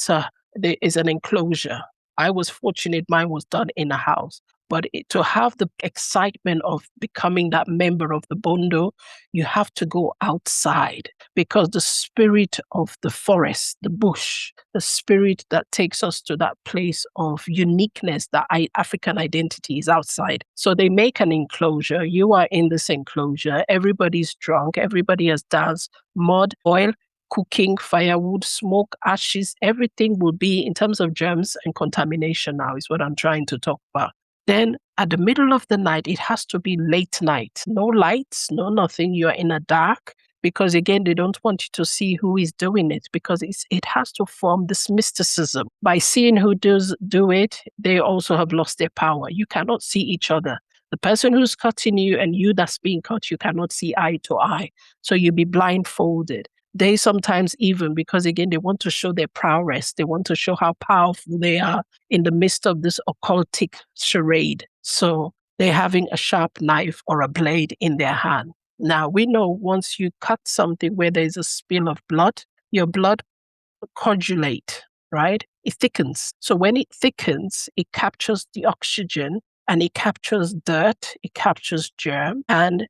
there is an enclosure. I was fortunate mine was done in a house. But to have the excitement of becoming that member of the Bondo, you have to go outside, because the spirit of the forest, the bush, the spirit that takes us to that place of uniqueness, that African identity, is outside. So they make an enclosure. You are in this enclosure. Everybody's drunk. Everybody has danced. Mud, oil, cooking, firewood, smoke, ashes, everything will be, in terms of germs and contamination now, is what I'm trying to talk about. Then at the middle of the night, it has to be late night. No lights, no nothing. You are in a dark, because again, they don't want you to see who is doing it, because it has to form this mysticism. By seeing who does do it, they also have lost their power. You cannot see each other. The person who's cutting you and you that's being cut, you cannot see eye to eye. So you'll be blindfolded. They sometimes even, because again, they want to show their prowess. They want to show how powerful they are in the midst of this occultic charade. So they're having a sharp knife or a blade in their hand. Now, we know once you cut something where there's a spill of blood, your blood coagulates, right? It thickens. So when it thickens, it captures the oxygen and it captures dirt, it captures germ, and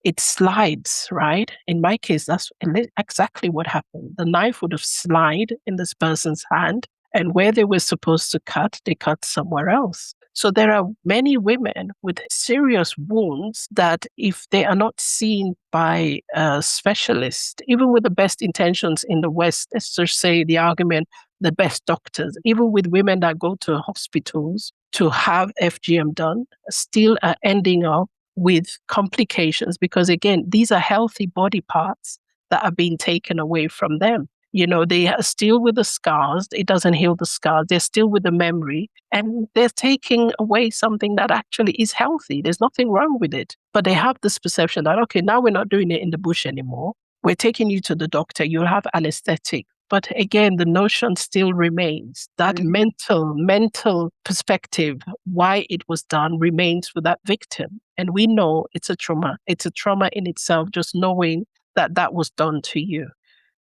it slides, right? In my case, that's exactly what happened. The knife would have slid in this person's hand, and where they were supposed to cut, they cut somewhere else. So there are many women with serious wounds that if they are not seen by a specialist, even with the best intentions in the West, let's just say the argument, the best doctors, even with women that go to hospitals to have FGM done, still are ending up with complications because, again, these are healthy body parts that are being taken away from them. They are still with the scars. It doesn't heal the scars. They're still with the memory, and they're taking away something that actually is healthy. There's nothing wrong with it. But they have this perception that, okay, now we're not doing it in the bush anymore. We're taking you to the doctor. You'll have anesthetic. But again, the notion still remains. That mental perspective, why it was done, remains with that victim. And we know it's a trauma. It's a trauma in itself, just knowing that was done to you.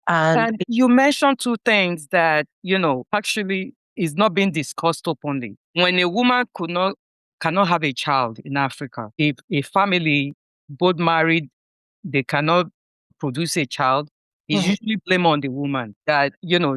And you mentioned two things that, actually is not being discussed openly. When a woman cannot have a child in Africa, if a family, both married, they cannot produce a child, it's usually blame on the woman that,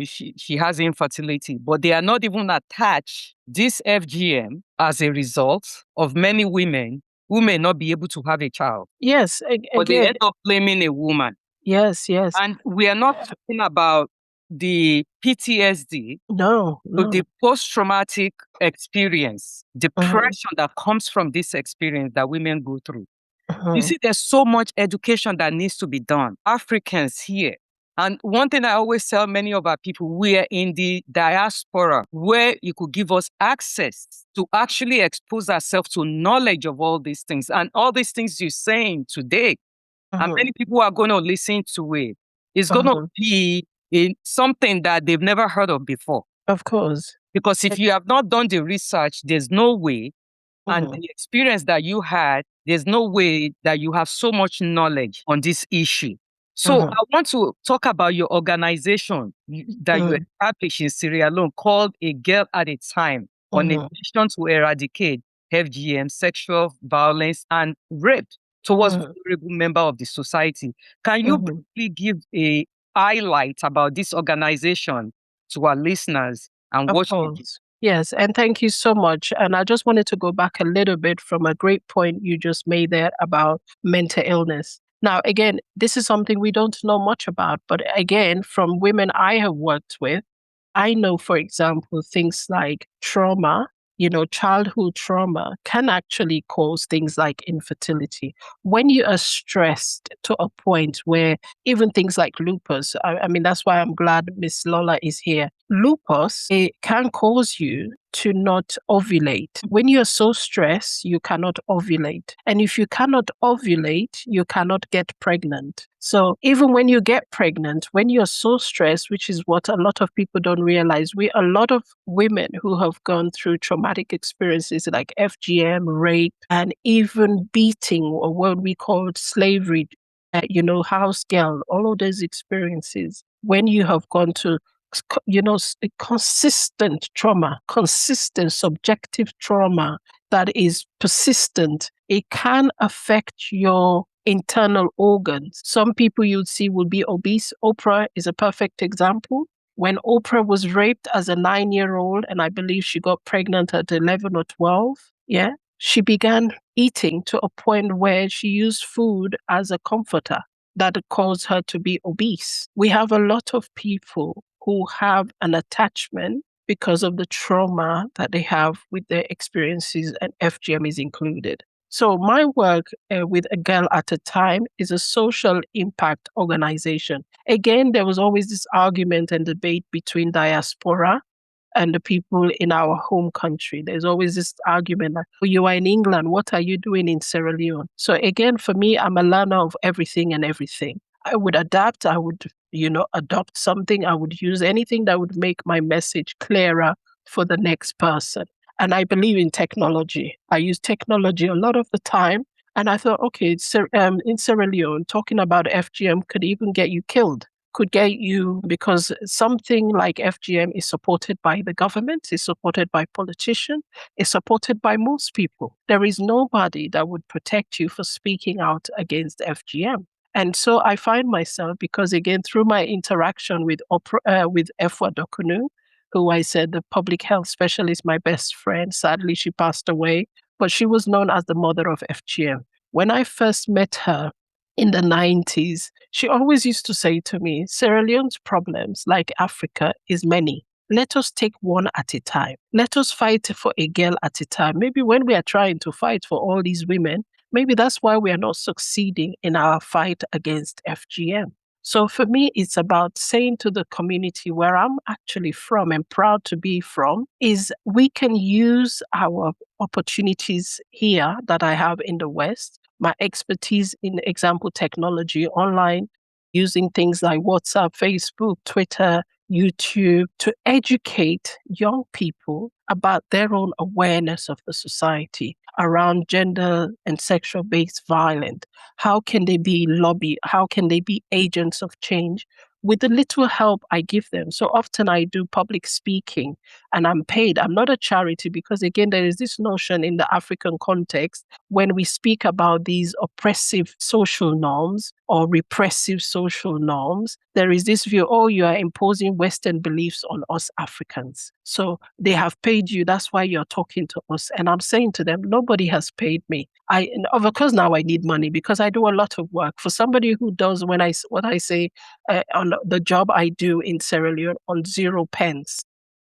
she has infertility, but they are not even attached this FGM as a result of many women who may not be able to have a child. Yes, but they end up blaming a woman. Yes. And we are not talking about the PTSD, No. the post-traumatic experience, depression that comes from this experience that women go through. You see, there's so much education that needs to be done. Africans here. And one thing I always tell many of our people, we are in the diaspora where you could give us access to actually expose ourselves to knowledge of all these things. And all these things you're saying today, and many people are going to listen to it. It's going to be in something that they've never heard of before. Of course. Because if you have not done the research, there's no way. And the experience that you had, there's no way that you have so much knowledge on this issue. So I want to talk about your organization that you established in Sierra Leone called A Girl at a Time on a mission to eradicate FGM, sexual violence, and rape towards vulnerable member of the society. Can you briefly give a highlight about this organization to our listeners and what you do? Yes, and thank you so much. And I just wanted to go back a little bit from a great point you just made there about mental illness. Now, again, this is something we don't know much about, but again, from women I have worked with, I know, for example, things like trauma, childhood trauma can actually cause things like infertility. When you are stressed to a point where even things like lupus, I mean, that's why I'm glad Miss Lola is here. Lupus, it can cause you to not ovulate. When you're so stressed, you cannot ovulate. And if you cannot ovulate, you cannot get pregnant. So even when you get pregnant, when you're so stressed, which is what a lot of people don't realize, a lot of women who have gone through traumatic experiences like FGM, rape, and even beating, or what we call slavery, house girl, all of those experiences, when you have gone to consistent trauma, consistent subjective trauma that is persistent, it can affect your internal organs. Some people you'd see will be obese. Oprah is a perfect example. When Oprah was raped as a 9-year-old, and I believe she got pregnant at 11 or 12, she began eating to a point where she used food as a comforter that caused her to be obese. We have a lot of people who have an attachment because of the trauma that they have with their experiences, and FGM is included. So my work with A Girl at a Time is a social impact organization. Again, there was always this argument and debate between diaspora and the people in our home country. There's always this argument like, well, you are in England, what are you doing in Sierra Leone? So again, for me, I'm a learner of everything and everything. I would adapt, I would, adopt something, I would use anything that would make my message clearer for the next person. And I believe in technology. I use technology a lot of the time. And I thought, okay, in Sierra Leone, talking about FGM could even get you killed. could get you, because something like FGM is supported by the government, is supported by politicians, is supported by most people. There is nobody that would protect you for speaking out against FGM. And so I find myself, because again, through my interaction with Efwa Dokunu, who I said the public health specialist, my best friend, sadly she passed away, but she was known as the mother of FGM. When I first met her in the 90s, she always used to say to me, Sierra Leone's problems, like Africa, is many. Let us take one at a time. Let us fight for a girl at a time. Maybe when we are trying to fight for all these women, maybe that's why we are not succeeding in our fight against FGM. So for me, it's about saying to the community where I'm actually from and proud to be from, is we can use our opportunities here that I have in the West, my expertise in example technology online, using things like WhatsApp, Facebook, Twitter, YouTube, to educate young people about their own awareness of the society around gender and sexual-based violence. How can they be lobby? How can they be agents of change with the little help I give them? So often I do public speaking and I'm paid. I'm not a charity because, again, there is this notion in the African context when we speak about these oppressive social norms or repressive social norms, there is this view, oh, you are imposing Western beliefs on us Africans. So they have paid you. That's why you're talking to us. And I'm saying to them, nobody has paid me. Of course, now I need money because I do a lot of work. For somebody who does what I say on the job I do in Sierra Leone on 0 pence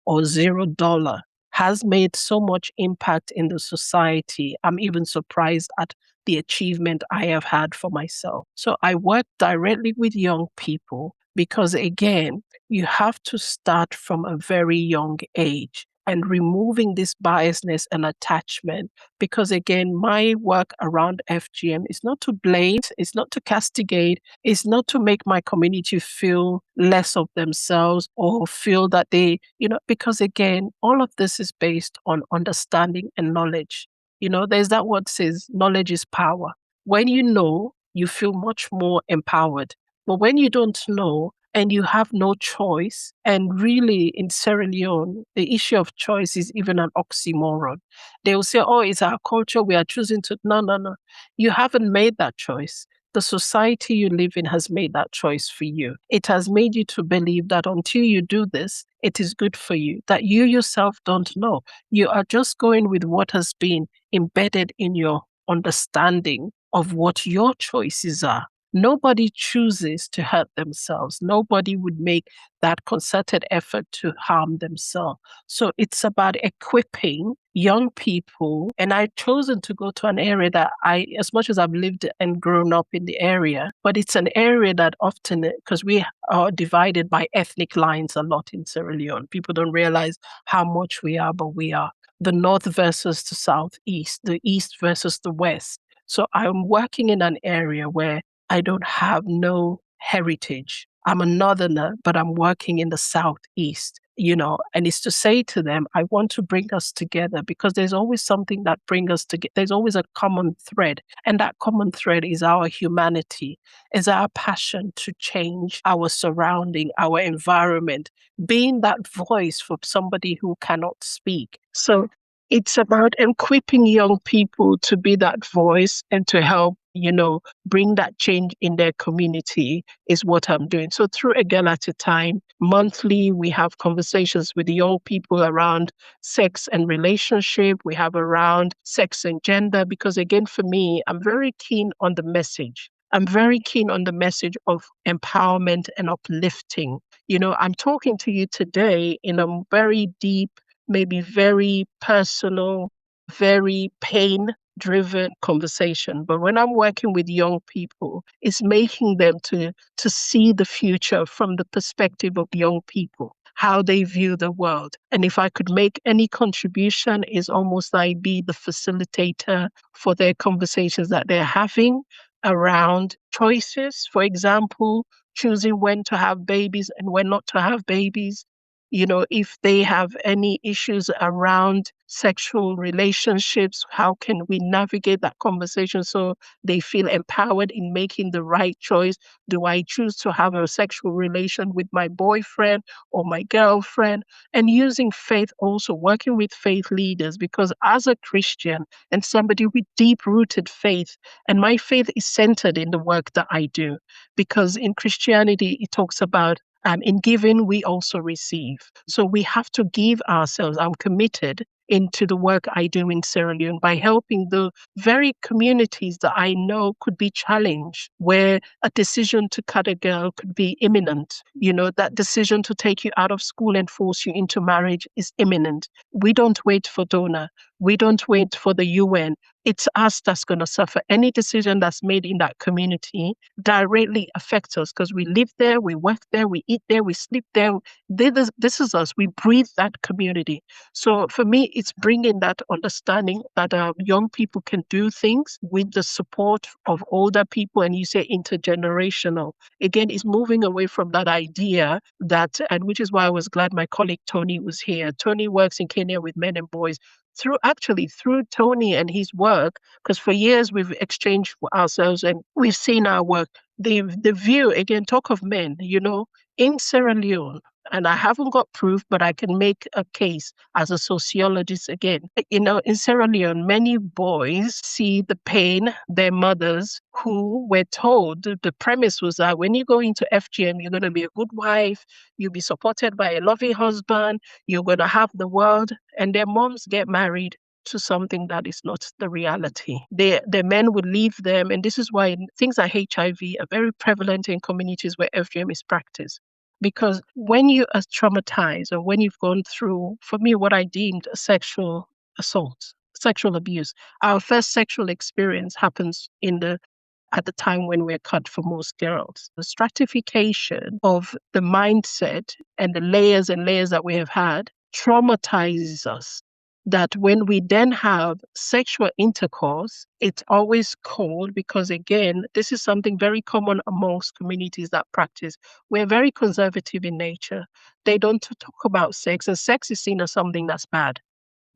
or $0 has made so much impact in the society. I'm even surprised at the achievement I have had for myself. So I work directly with young people because, again, you have to start from a very young age and removing this biasness and attachment. Because, again, my work around FGM is not to blame, it's not to castigate, it's not to make my community feel less of themselves or feel that they, because, again, all of this is based on understanding and knowledge. There's that word says knowledge is power. When you know, you feel much more empowered. But when you don't know and you have no choice, and really in Sierra Leone, the issue of choice is even an oxymoron. They will say, oh, it's our culture, we are choosing to. No. You haven't made that choice. The society you live in has made that choice for you. It has made you to believe that until you do this, it is good for you, that you yourself don't know. You are just going with what has been embedded in your understanding of what your choices are. Nobody chooses to hurt themselves. Nobody would make that concerted effort to harm themselves. So it's about equipping young people. And I've chosen to go to an area that as much as I've lived and grown up in the area, but it's an area that often, because we are divided by ethnic lines a lot in Sierra Leone. People don't realize how much we are, but we are. The north versus the southeast, the east versus the west. So I'm working in an area where I don't have no heritage. I'm a northerner, but I'm working in the southeast, and it's to say to them, I want to bring us together because there's always something that brings us together. There's always a common thread. And that common thread is our humanity, is our passion to change our surrounding, our environment, being that voice for somebody who cannot speak. So it's about equipping young people to be that voice and to help, bring that change in their community is what I'm doing. So through A Girl at a Time, monthly, we have conversations with young people around sex and relationship. We have around sex and gender, because again, for me, I'm very keen on the message. I'm very keen on the message of empowerment and uplifting. I'm talking to you today in a very deep, maybe very personal, very pain-driven conversation. But when I'm working with young people, it's making them to see the future from the perspective of young people, how they view the world. And if I could make any contribution, is almost like be the facilitator for their conversations that they're having around choices. For example, choosing when to have babies and when not to have babies. if they have any issues around sexual relationships, how can we navigate that conversation so they feel empowered in making the right choice? Do I choose to have a sexual relation with my boyfriend or my girlfriend? And using faith also, working with faith leaders, because as a Christian and somebody with deep-rooted faith, and my faith is centered in the work that I do, because in Christianity, it talks about in giving, we also receive. So we have to give ourselves. I'm committed into the work I do in Sierra Leone by helping the very communities that I know could be challenged, where a decision to cut a girl could be imminent. That decision to take you out of school and force you into marriage is imminent. We don't wait for donor. We don't wait for the UN. It's us that's going to suffer. Any decision that's made in that community directly affects us because we live there, we work there, we eat there, we sleep there. This is us. We breathe that community. So for me, it's bringing that understanding that young people can do things with the support of older people, and you say intergenerational. Again, it's moving away from that idea and which is why I was glad my colleague Tony was here. Tony works in Kenya with men and boys. Through Tony and his work, because for years we've exchanged ourselves and we've seen our work. The view, again, talk of men, in Sierra Leone, and I haven't got proof, but I can make a case as a sociologist again. In Sierra Leone, many boys see the pain their mothers who were told, the premise was that when you go into FGM, you're going to be a good wife, you'll be supported by a loving husband, you're going to have the world, and their moms get married to something that is not the reality. The men would leave them, and this is why things like HIV are very prevalent in communities where FGM is practiced. Because when you are traumatized, or when you've gone through, for me, what I deemed a sexual assault, sexual abuse, our first sexual experience happens at the time when we're cut for most girls. The stratification of the mindset and the layers and layers that we have had traumatizes us. That when we then have sexual intercourse, it's always cold because, again, this is something very common amongst communities that practice. We're very conservative in nature. They don't talk about sex, and sex is seen as something that's bad.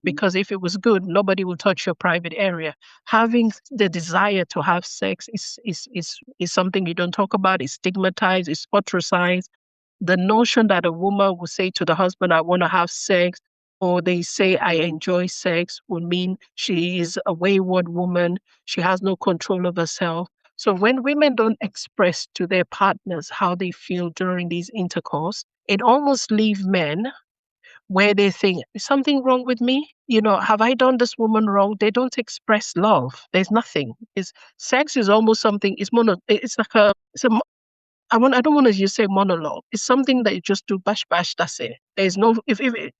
Because if it was good, nobody will touch your private area. Having the desire to have sex is something you don't talk about. It's stigmatized, it's ostracized. The notion that a woman will say to the husband, I want to have sex, or they say, I enjoy sex, would mean she is a wayward woman. She has no control of herself. So when women don't express to their partners how they feel during these intercourse, it almost leaves men where they think, is something wrong with me? Have I done this woman wrong? They don't express love. There's nothing. Sex is almost something, I don't want to just say monologue. It's something that you just do bash, that's it. There's no,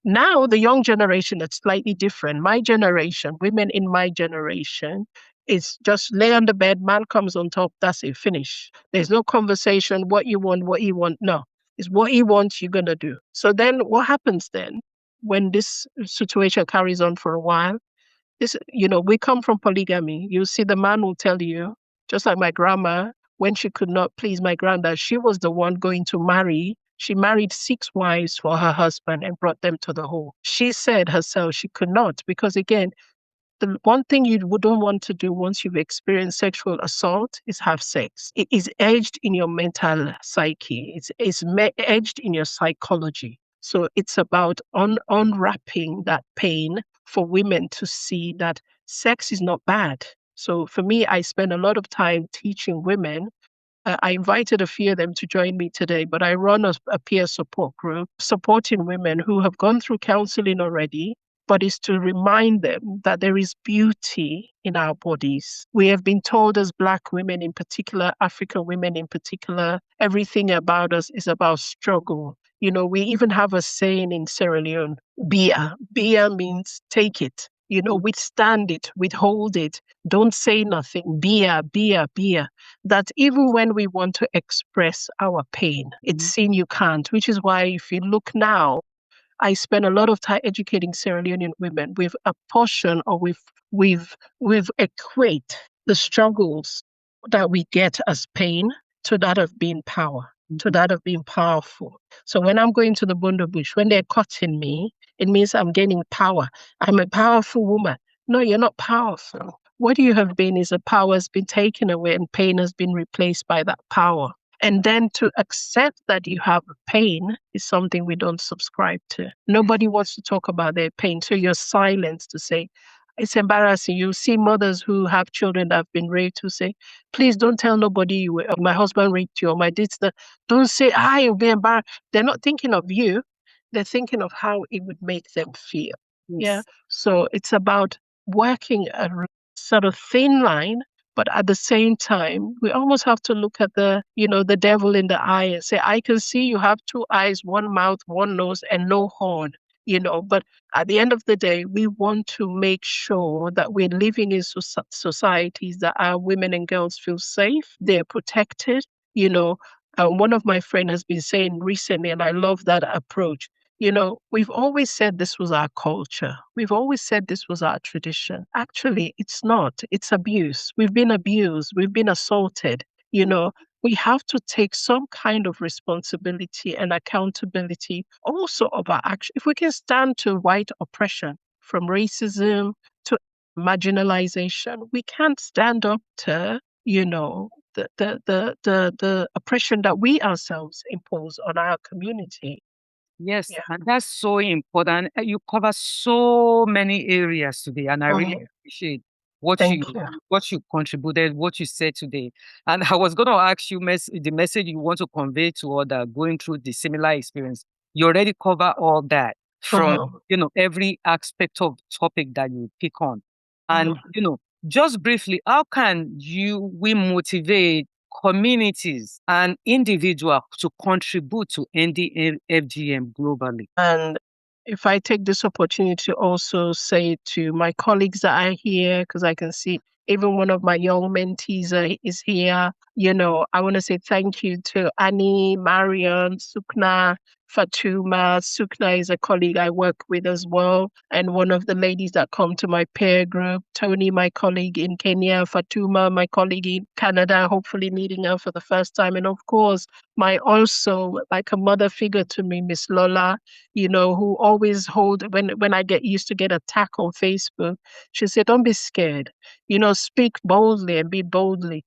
now the young generation, it's slightly different. My generation, women in my generation, it's just lay on the bed, man comes on top, that's it, finish. There's no conversation, what you want. No, it's what he wants, you're going to do. So then what happens then when this situation carries on for a while? We come from polygamy. You see, the man will tell you, just like my grandma, when she could not please my granddad, she was the one going to marry. She married 6 wives for her husband and brought them to the home. She said herself she could not, because again, the one thing you wouldn't want to do once you've experienced sexual assault is have sex. It is edged in your mental psyche. It's edged in your psychology. So it's about unwrapping that pain for women to see that sex is not bad. So for me, I spend a lot of time teaching women. I invited a few of them to join me today, but I run a peer support group supporting women who have gone through counseling already, but is to remind them that there is beauty in our bodies. We have been told as Black women in particular, African women in particular, everything about us is about struggle. We even have a saying in Sierra Leone, Bia. Bia means take it. Withstand it, withhold it, don't say nothing, Bia. That even when we want to express our pain, it's seen you can't, which is why if you look now, I spend a lot of time educating Sierra Leonean women with a portion, or we've equate the struggles that we get as pain to that of being power. to that of being powerful. So when I'm going to the Bondo Bush, when they're cutting me, it means I'm gaining power. I'm a powerful woman. No, you're not powerful. What you have been is a power has been taken away and pain has been replaced by that power. And then to accept that you have pain is something we don't subscribe to. Nobody wants to talk about their pain. So you're silenced to say, it's embarrassing. You see mothers who have children that have been raped who say, please don't tell nobody my husband raped you or my this. Don't say, you'll be embarrassed. They're not thinking of you. They're thinking of how it would make them feel. Yes. Yeah. So it's about working a sort of thin line, but at the same time, we almost have to look at the devil in the eye and say, I can see you have two eyes, one mouth, one nose, and no horn, but at the end of the day, we want to make sure that we're living in societies that our women and girls feel safe, they're protected, one of my friends has been saying recently, and I love that approach. We've always said this was our culture. We've always said this was our tradition. Actually, it's not. It's abuse. We've been abused. We've been assaulted. We have to take some kind of responsibility and accountability also of our action. If we can stand to white oppression, from racism to marginalization, we can't stand up to, the oppression that we ourselves impose on our community. Yes, Yeah. and that's so important. You cover so many areas today, and I really appreciate what Thank you contributed, what you said today. And I was going to ask you the message you want to convey to others going through the similar experience. You already cover all that from every aspect of topic that you pick on. And just briefly, how can we motivate communities and individuals to contribute to ending FGM globally? And if I take this opportunity to also say to my colleagues that are here, because I can see even one of my young mentees is here, I want to say thank you to Annie, Marion, Sukna, Fatuma. Sukna is a colleague I work with as well. And one of the ladies that come to my peer group, Tony, my colleague in Kenya, Fatuma, my colleague in Canada, hopefully meeting her for the first time. And of course, my also like a mother figure to me, Miss Lola, who always when I used to get attacked on Facebook, she said, don't be scared, speak boldly and be boldly.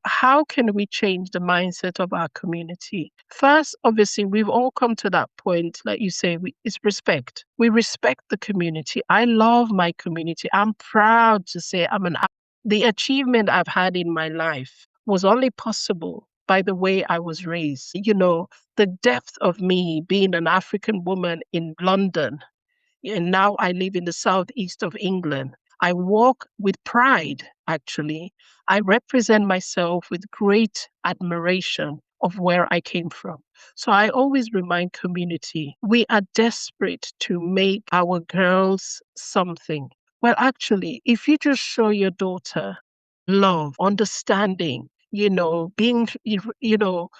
How can we change the mindset of our community? First, obviously, we've all come to that point, like you say, it's respect. We respect the community. I love my community. I'm proud to say the achievement I've had in my life was only possible by the way I was raised. The depth of me being an African woman in London, and now I live in the southeast of England. I walk with pride, actually. I represent myself with great admiration of where I came from. So I always remind community, we are desperate to make our girls something. Well, actually, if you just show your daughter love, understanding, being,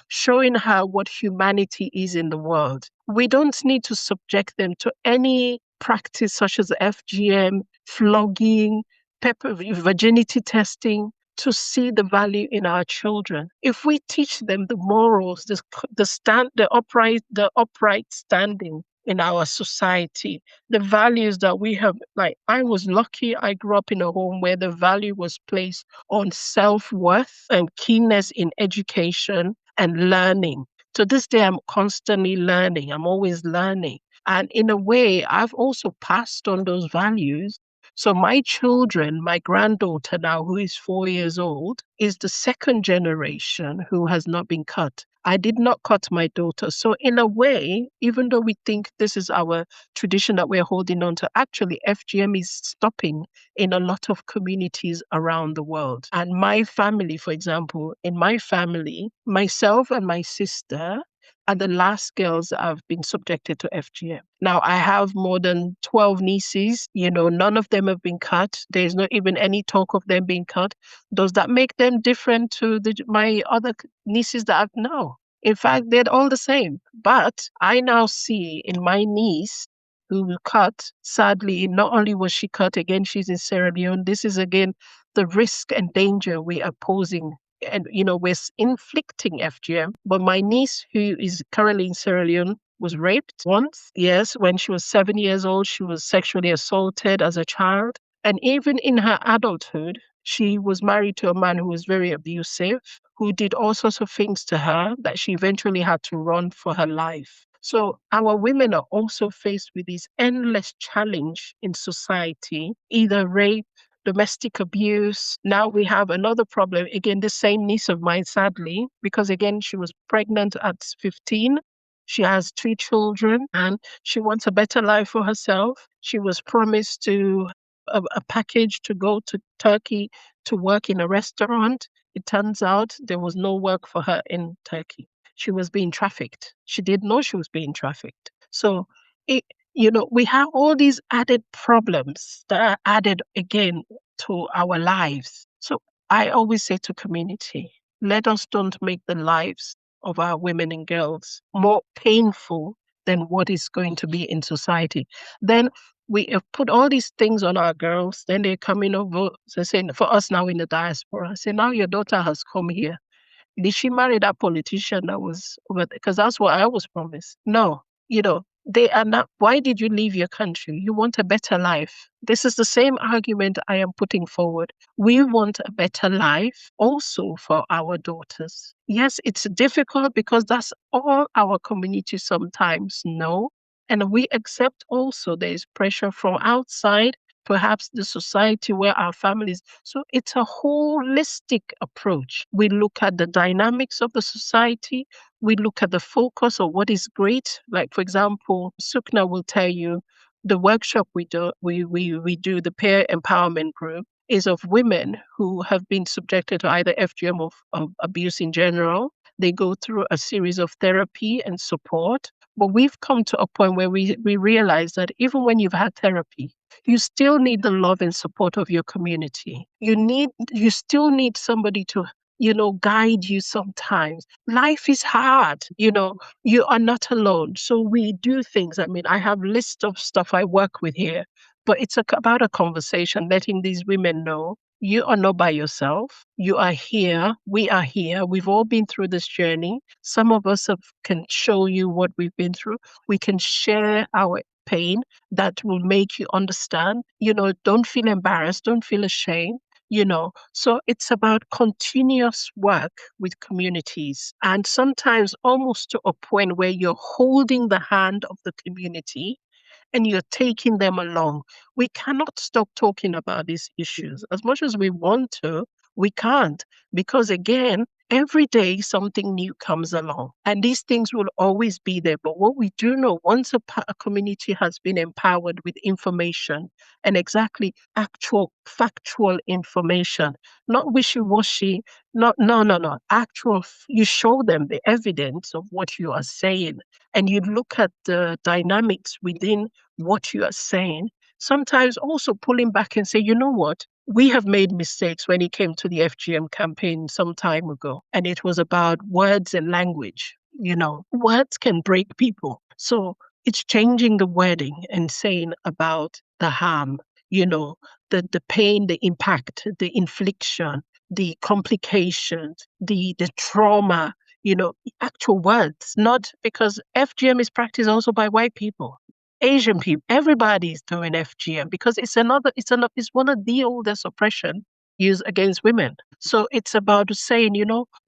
showing her what humanity is in the world. We don't need to subject them to any practice such as FGM, flogging, virginity testing, to see the value in our children. If we teach them the morals, the upright standing in our society, the values that we have, like I was lucky, I grew up in a home where the value was placed on self-worth and keenness in education and learning. To this day, I'm constantly learning. I'm always learning. And in a way, I've also passed on those values. So my children, my granddaughter now, who is 4 years old, is the second generation who has not been cut. I did not cut my daughter. So in a way, even though we think this is our tradition that we're holding on to, actually FGM is stopping in a lot of communities around the world. And my family, for example, in my family, myself and my sister are the last girls that have been subjected to FGM. Now, I have more than 12 nieces. None of them have been cut. There's not even any talk of them being cut. Does that make them different to my other nieces that I've known? In fact, they're all the same. But I now see in my niece who was cut, sadly, not only was she cut, again, she's in Sierra Leone. This is, again, the risk and danger we are posing and we're inflicting FGM. But my niece, who is currently in Sierra Leone, was raped once. Yes, when she was 7 years old, she was sexually assaulted as a child. And even in her adulthood, she was married to a man who was very abusive, who did all sorts of things to her that she eventually had to run for her life. So our women are also faced with this endless challenge in society, either rape, domestic abuse. Now we have another problem. Again, the same niece of mine, sadly, because again, she was pregnant at 15. She has 3 children and she wants a better life for herself. She was promised a package to go to Turkey to work in a restaurant. It turns out there was no work for her in Turkey. She was being trafficked. She didn't know she was being trafficked. So, we have all these added problems that are added again to our lives. So I always say to community, let us don't make the lives of our women and girls more painful than what is going to be in society. Then we have put all these things on our girls. Then they're coming over. So saying, for us now in the diaspora, I say, now your daughter has come here. Did she marry that politician that was over there? Because that's what I was promised. No, they are not. Why did you leave your country? You want a better life. This is the same argument I am putting forward. We want a better life also for our daughters. Yes, it's difficult because that's all our community sometimes know. And we accept also there is pressure from outside, perhaps the society where our families. So it's a holistic approach. We look at the dynamics of the society. We look at the focus of what is great. Like, for example, Sukna will tell you the workshop we do, the peer empowerment group is of women who have been subjected to either FGM or of abuse in general. They go through a series of therapy and support. But we've come to a point where we realize that even when you've had therapy, you still need the love and support of your community. You still need somebody to, guide you sometimes. Life is hard, you are not alone. So we do things. I mean, I have lists of stuff I work with here, but it's about a conversation, letting these women know you are not by yourself. You are here. We are here. We've all been through this journey. Some of us can show you what we've been through. We can share our pain that will make you understand. Don't feel embarrassed. Don't feel ashamed. So it's about continuous work with communities and sometimes almost to a point where you're holding the hand of the community and you're taking them along. We cannot stop talking about these issues. As much as we want to, we can't. Because again, every day something new comes along. And these things will always be there. But what we do know, once a community has been empowered with information and exactly actual factual information, not wishy-washy, no. Actual, you show them the evidence of what you are saying. And you look at the dynamics within what you are saying, sometimes also pulling back and say, you know what? We have made mistakes when it came to the FGM campaign some time ago. And it was about words and language. Words can break people. So it's changing the wording and saying about the harm, the pain, the impact, the infliction, the complications, the trauma, actual words, not because FGM is practiced also by white people, Asian people, everybody is doing FGM because it's one of the oldest oppression used against women. So it's about saying,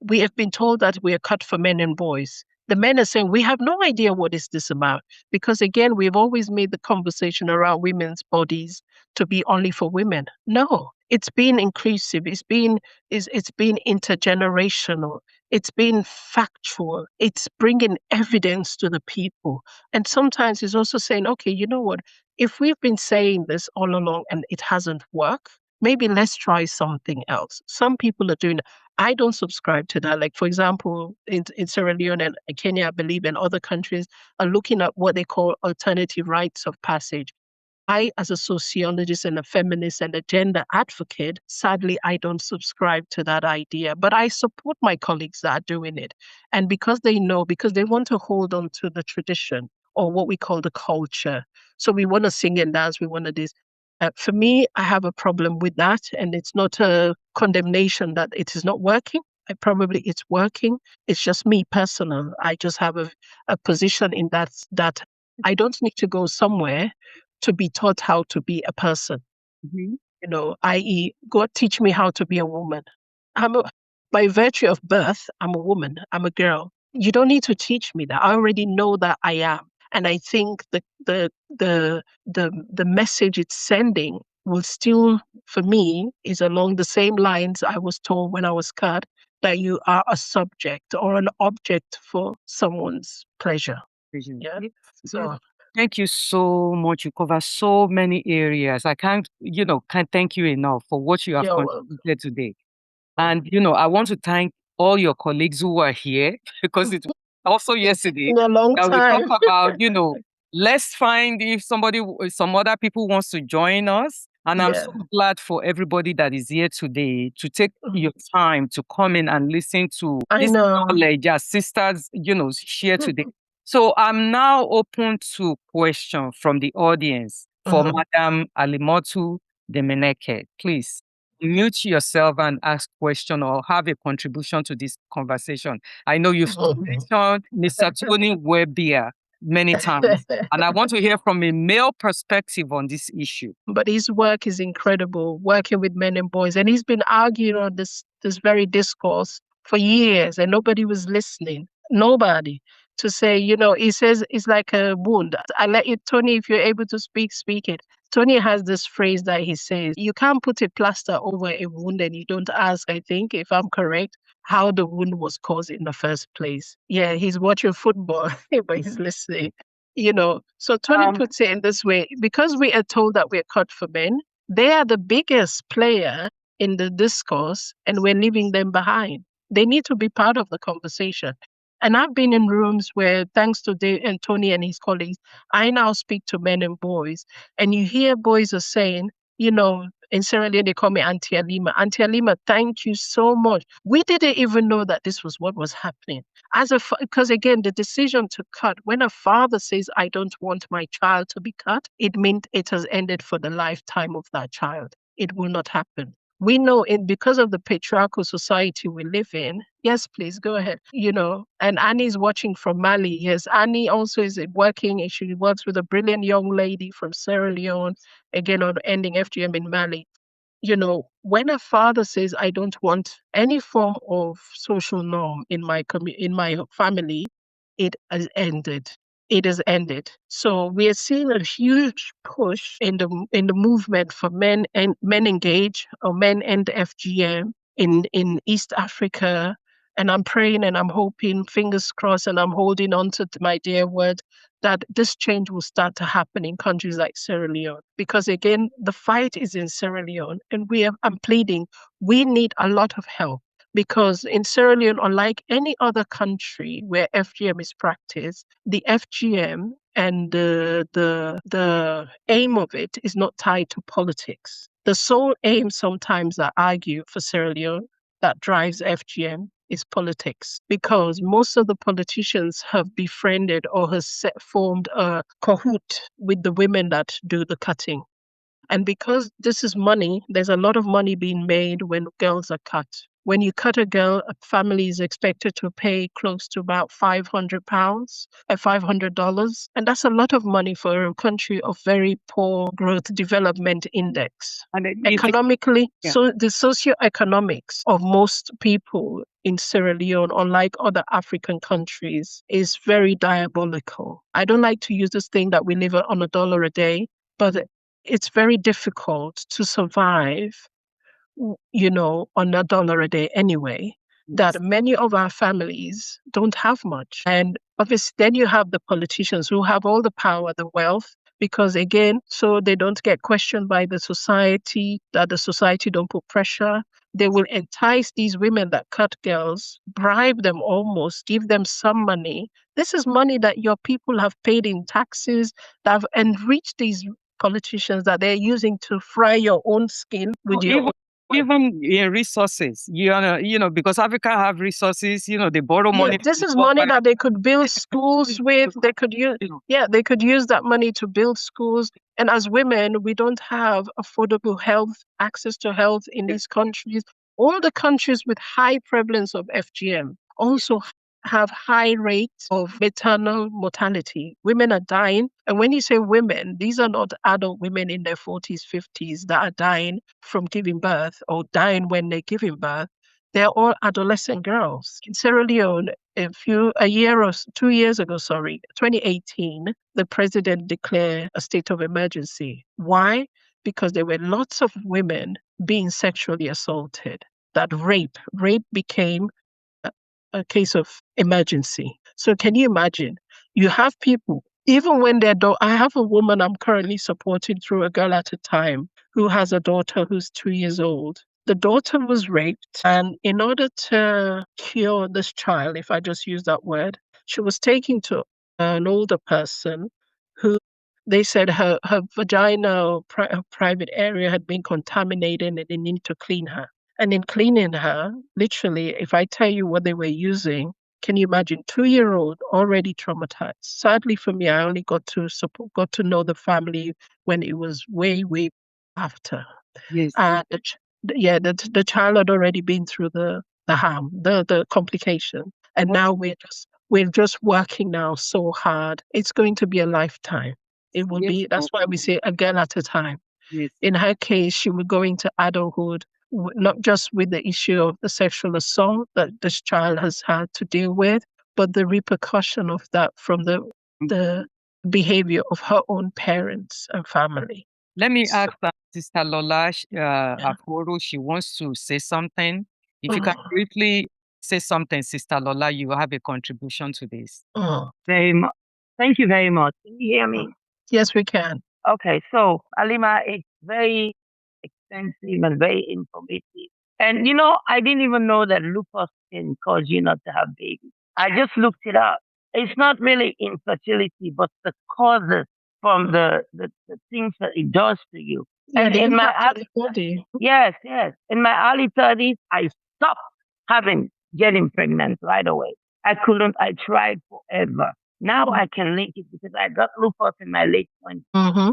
we have been told that we are cut for men and boys. The men are saying, we have no idea what is this about because again, we've always made the conversation around women's bodies to be only for women. No, it's been inclusive. It's been intergenerational. It's been factual. It's bringing evidence to the people. And sometimes it's also saying, okay, you know what? If we've been saying this all along and it hasn't worked, maybe let's try something else. Some people are doing it. I don't subscribe to that. Like, for example, in Sierra Leone and Kenya, I believe, and other countries are looking at what they call alternative rites of passage. I, as a sociologist and a feminist and a gender advocate, sadly, I don't subscribe to that idea, but I support my colleagues that are doing it. And because they want to hold on to the tradition or what we call the culture. So we want to sing and dance, we want to this. For me, I have a problem with that. And it's not a condemnation that it is not working. it's working. It's just me personal. I just have a position in that I don't need to go somewhere to be taught how to be a person. Mhm. I.e., God teach me how to be a woman. By virtue of birth, I'm a woman. I'm a girl. You don't need to teach me that. I already know that I am. And I think the message it's sending will still, for me, is along the same lines I was told when I was cut, that you are a subject or an object for someone's pleasure. Yeah. So thank you so much. You cover so many areas. I can't thank you enough for what you have contributed today. And, I want to thank all your colleagues who were here because it was also yesterday in a long that we time. talk about, let's find if some other people wants to join us. And I'm so glad for everybody that is here today to take your time to come in and listen to this knowledge as sisters, share today. So I'm now open to questions from the audience for Madam Alimatu Dimonekene. Please mute yourself and ask question or have a contribution to this conversation. I know you've mentioned Mr. Tony Webber many times, and I want to hear from a male perspective on this issue. But his work is incredible, working with men and boys. And he's been arguing on this very discourse for years, and nobody was listening. Nobody. To say, he says it's like a wound. I let you, Tony, if you're able to speak it. Tony has this phrase that he says, you can't put a plaster over a wound and you don't ask, I think, if I'm correct, how the wound was caused in the first place. Yeah, he's watching football, but he's listening. So Tony puts it in this way, because we are told that we're cut for men, they are the biggest player in the discourse and we're leaving them behind. They need to be part of the conversation. And I've been in rooms where, thanks to Dave and Tony and his colleagues, I now speak to men and boys. And you hear boys are saying, in Sierra Leone, they call me Auntie Alima. Auntie Alima, thank you so much. We didn't even know that this was what was happening. Because again, the decision to cut, when a father says, I don't want my child to be cut, it means it has ended for the lifetime of that child. It will not happen. We know because of the patriarchal society we live in. Yes, please go ahead. And Annie's watching from Mali. Yes, Annie also is working. She works with a brilliant young lady from Sierra Leone, again on ending FGM in Mali. When a father says, I don't want any form of social norm in my family, it has ended. It has ended. So we are seeing a huge push in the movement for men engage or men end FGM in East Africa. And I'm praying and I'm hoping, fingers crossed, and I'm holding on to my dear word, that this change will start to happen in countries like Sierra Leone. Because again, the fight is in Sierra Leone, and I'm pleading, we need a lot of help. Because in Sierra Leone, unlike any other country where FGM is practiced, the FGM and the aim of it is not tied to politics. The sole aim sometimes I argue for Sierra Leone that drives FGM is politics, because most of the politicians have befriended or has formed a cahoot with the women that do the cutting. And because this is money, there's a lot of money being made when girls are cut. When you cut a girl, a family is expected to pay close to about £500, $500. And that's a lot of money for a country of very poor growth development index. And economically, so the socioeconomics of most people in Sierra Leone, unlike other African countries, is very diabolical. I don't like to use this thing that we live on $1 a day, but it's very difficult to survive on $1 a day anyway, that many of our families don't have much. And obviously then you have the politicians who have all the power, the wealth, because again, so they don't get questioned by the society, that the society don't put pressure. They will entice these women that cut girls, bribe them almost, give them some money. This is money that your people have paid in taxes, that have enriched these politicians, that they're using to fry your own skin with your own. Even in resources, because Africa have resources, they borrow money. This is money that they could build schools with. They could use, they could use that money to build schools. And as women, we don't have affordable health, access to health in these countries. all the countries with high prevalence of FGM also have high rates of maternal mortality. Women are dying. And when you say women, these are not adult women in their 40s, 50s that are dying from giving birth or dying when they're giving birth. They're all adolescent girls. In Sierra Leone, 2 years ago, 2018, the president declared a state of emergency. Why? Because there were lots of women being sexually assaulted. That rape became a case of emergency. So can you imagine? You have people, even when I have a woman I'm currently supporting through A Girl at a Time who has a daughter who's 2 years old. The daughter was raped, and in order to cure this child, if I just use that word, she was taken to an older person who they said her vagina or private area had been contaminated and they need to clean her. And in cleaning her, literally, if I tell you what they were using, can you imagine? 2-year-old already traumatized. Sadly for me, I only got to know the family when it was way, way after. Yes. And the child had already been through the harm, the complication, and now we're just working now so hard. It's going to be a lifetime. It will be. That's why we say a girl at a time. Yes. In her case, she would go into adulthood, not just with the issue of the sexual assault that this child has had to deal with, but the repercussion of that from the behavior of her own parents and family. Let me ask Sister Lola Aforo. She wants to say something. If you can briefly say something, Sister Lola, you will have a contribution to this. Very much. Thank you very much. Can you hear me? Yes, we can. Okay, so Alima, it's very extensive and very informative. And I didn't even know that lupus can cause you not to have babies. I just looked it up. It's not really infertility, but the causes from the things that it does to you. And in my body. Yes. In my early 30s, I stopped getting pregnant right away. I couldn't. I tried forever. Now I can link it because I got lupus in my late 20s. Mm-hmm.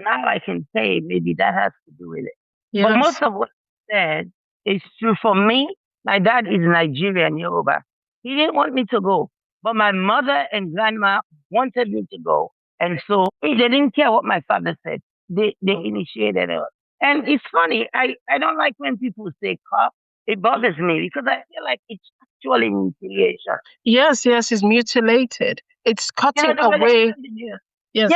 Now I can say maybe that has to do with it. Yes. But most of what you said is true for me. My dad is Nigerian, Yoruba. He didn't want me to go, but my mother and grandma wanted me to go. And so they didn't care what my father said. They initiated it. And it's funny. I don't like when people say cop. It bothers me because I feel like it's actually mutilation. Yes, it's mutilated. It's cutting away. Yes,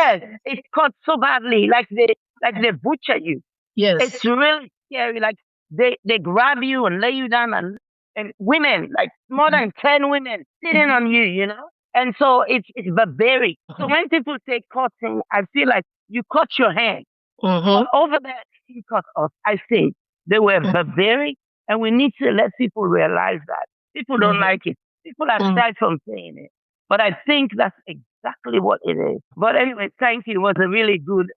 it's cut so badly, like they butcher you. Yes, it's really scary. Like they grab you and lay you down, and women, like more than 10 women sitting on you, And so it's barbaric. So when people say cutting, I feel like you cut your hand. But over there, he cut us. I say they were barbaric, and we need to let people realize that. People don't like it. People are shy from saying it. But I think that's exactly what it is. But anyway, thank you. It was a really good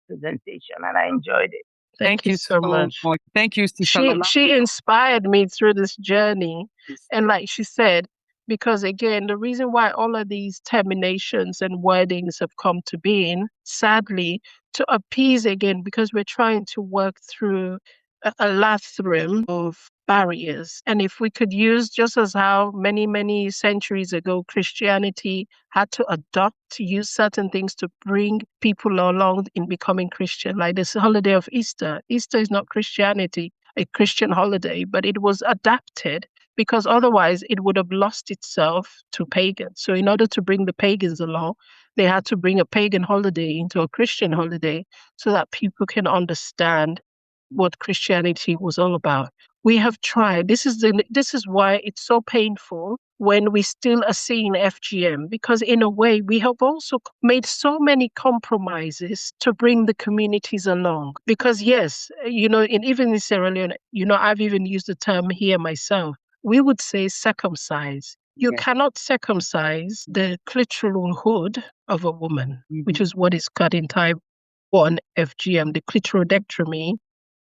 presentation, and I enjoyed it. Thank you so much. Thank you, Sister. She inspired me through this journey. And like she said, because again, the reason why all of these terminations and wordings have come to being, sadly, to appease again, because we're trying to work through a labyrinth of barriers. And if we could use, just as how many, many centuries ago, Christianity had to use certain things to bring people along in becoming Christian, like this holiday of Easter. Easter is not Christianity, a Christian holiday, but it was adapted because otherwise it would have lost itself to pagans. So in order to bring the pagans along, they had to bring a pagan holiday into a Christian holiday so that people can understand what Christianity was all about. We have tried. This is why it's so painful when we still are seeing FGM, because in a way we have also made so many compromises to bring the communities along. Because yes, even in Sierra Leone, I've even used the term here myself. We would say circumcise. You cannot circumcise the clitoral hood of a woman, which is what is cut in type 1 FGM, the clitoridectomy.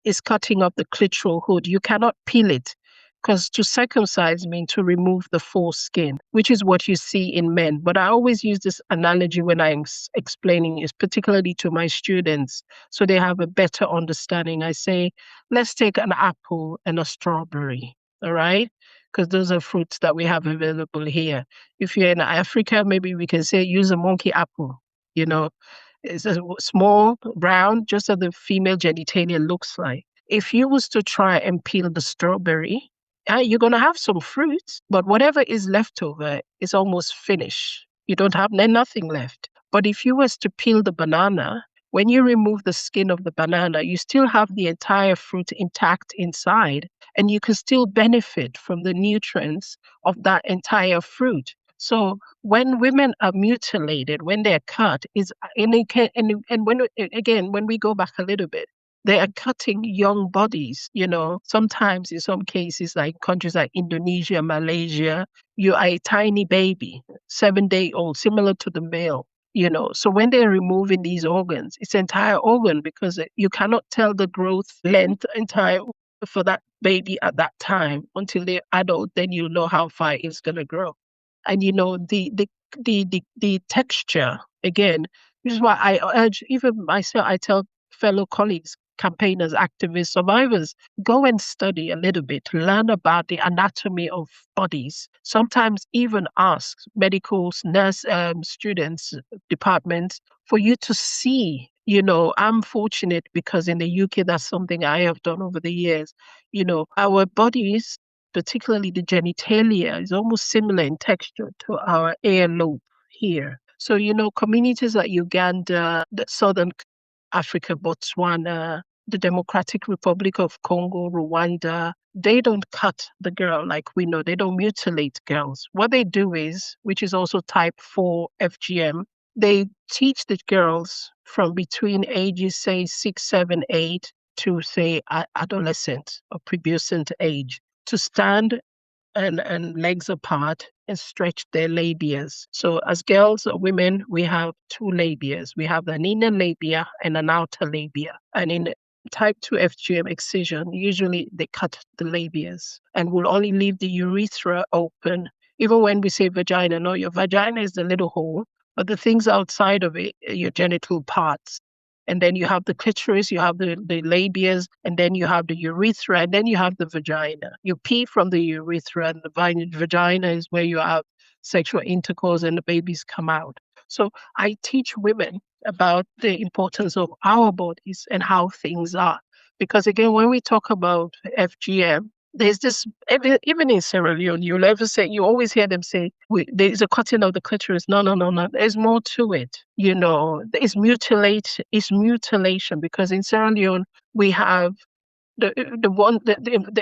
Is cutting up the clitoral hood. You cannot peel it. Because to circumcise means to remove the foreskin, which is what you see in men. But I always use this analogy when I'm explaining it, particularly to my students, so they have a better understanding. I say, let's take an apple and a strawberry, all right? Because those are fruits that we have available here. If you're in Africa, maybe we can say use a monkey apple, you know. It's a small, round, just as the female genitalia looks like. If you was to try and peel the strawberry, you're going to have some fruit, but whatever is left over is almost finished. You don't have nothing left. But if you was to peel the banana, when you remove the skin of the banana, you still have the entire fruit intact inside, and you can still benefit from the nutrients of that entire fruit. So when women are mutilated, when they're cut, when we go back a little bit, they are cutting young bodies, sometimes in some cases, like countries like Indonesia, Malaysia, you are a tiny baby, 7-day-old, similar to the male. So when they're removing these organs, it's entire organ because you cannot tell the growth length entire for that baby at that time until they're adult, then you know how far it's going to grow. And the texture, again, which is why I urge even myself, I tell fellow colleagues, campaigners, activists, survivors, go and study a little bit, learn about the anatomy of bodies. Sometimes even ask medicals, nurse students, departments, for you to see. I'm fortunate because in the UK, that's something I have done over the years. Our bodies, particularly the genitalia, is almost similar in texture to our earlobe here. So, communities like Uganda, the Southern Africa, Botswana, the Democratic Republic of Congo, Rwanda, they don't cut the girl like we know. They don't mutilate girls. What they do is, which is also type 4 FGM, they teach the girls from between ages, say, 6, 7, 8 to, say, adolescent or pubescent age to stand and legs apart and stretch their labias. So as girls or women, we have 2 labias. We have an inner labia and an outer labia. And in type 2 FGM excision, usually they cut the labias and will only leave the urethra open. Even when we say vagina, no, your vagina is the little hole, but the things outside of it are your genital parts. And then you have the clitoris, you have the labias, and then you have the urethra, and then you have the vagina. You pee from the urethra, and the vagina is where you have sexual intercourse and the babies come out. So I teach women about the importance of our bodies and how things are. Because again, when we talk about FGM, there's this, even in Sierra Leone, you always hear them say, there's a cutting of the clitoris. No. There's more to it. It's mutilation because in Sierra Leone, we have the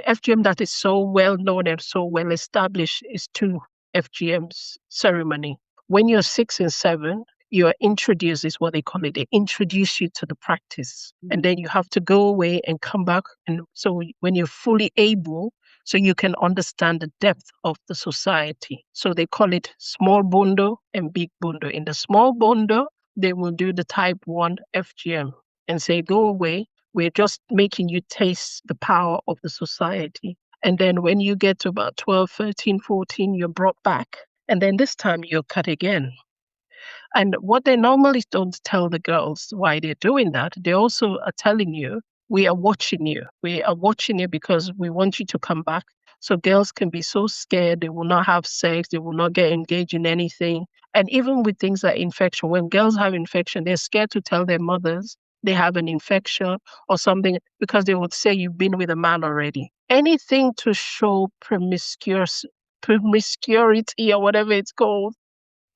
FGM that is so well known and so well established is 2 FGMs ceremony. When you're 6 and 7, you are introduced, is what they call it. They introduce you to the practice. And then you have to go away and come back. And so when you're fully able, so you can understand the depth of the society. So they call it small bondo and big bondo. In the small bondo, they will do the type 1 FGM and say, go away. We're just making you taste the power of the society. And then when you get to about 12, 13, 14, you're brought back. And then this time you're cut again. And what they normally don't tell the girls why they're doing that, they also are telling you, we are watching you. We are watching you because we want you to come back. So girls can be so scared, they will not have sex, they will not get engaged in anything. And even with things like infection, when girls have infection, they're scared to tell their mothers they have an infection or something because they would say you've been with a man already. Anything to show promiscuity or whatever it's called,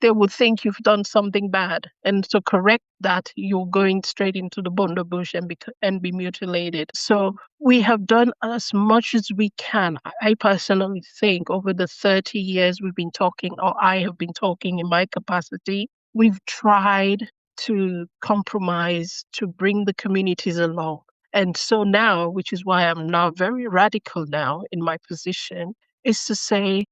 they would think you've done something bad. And to correct that, you're going straight into the bondo bush and be mutilated. So we have done as much as we can. I personally think over the 30 years we've been talking, or I have been talking in my capacity, we've tried to compromise, to bring the communities along. And so now, which is why I'm now very radical now in my position, is to say,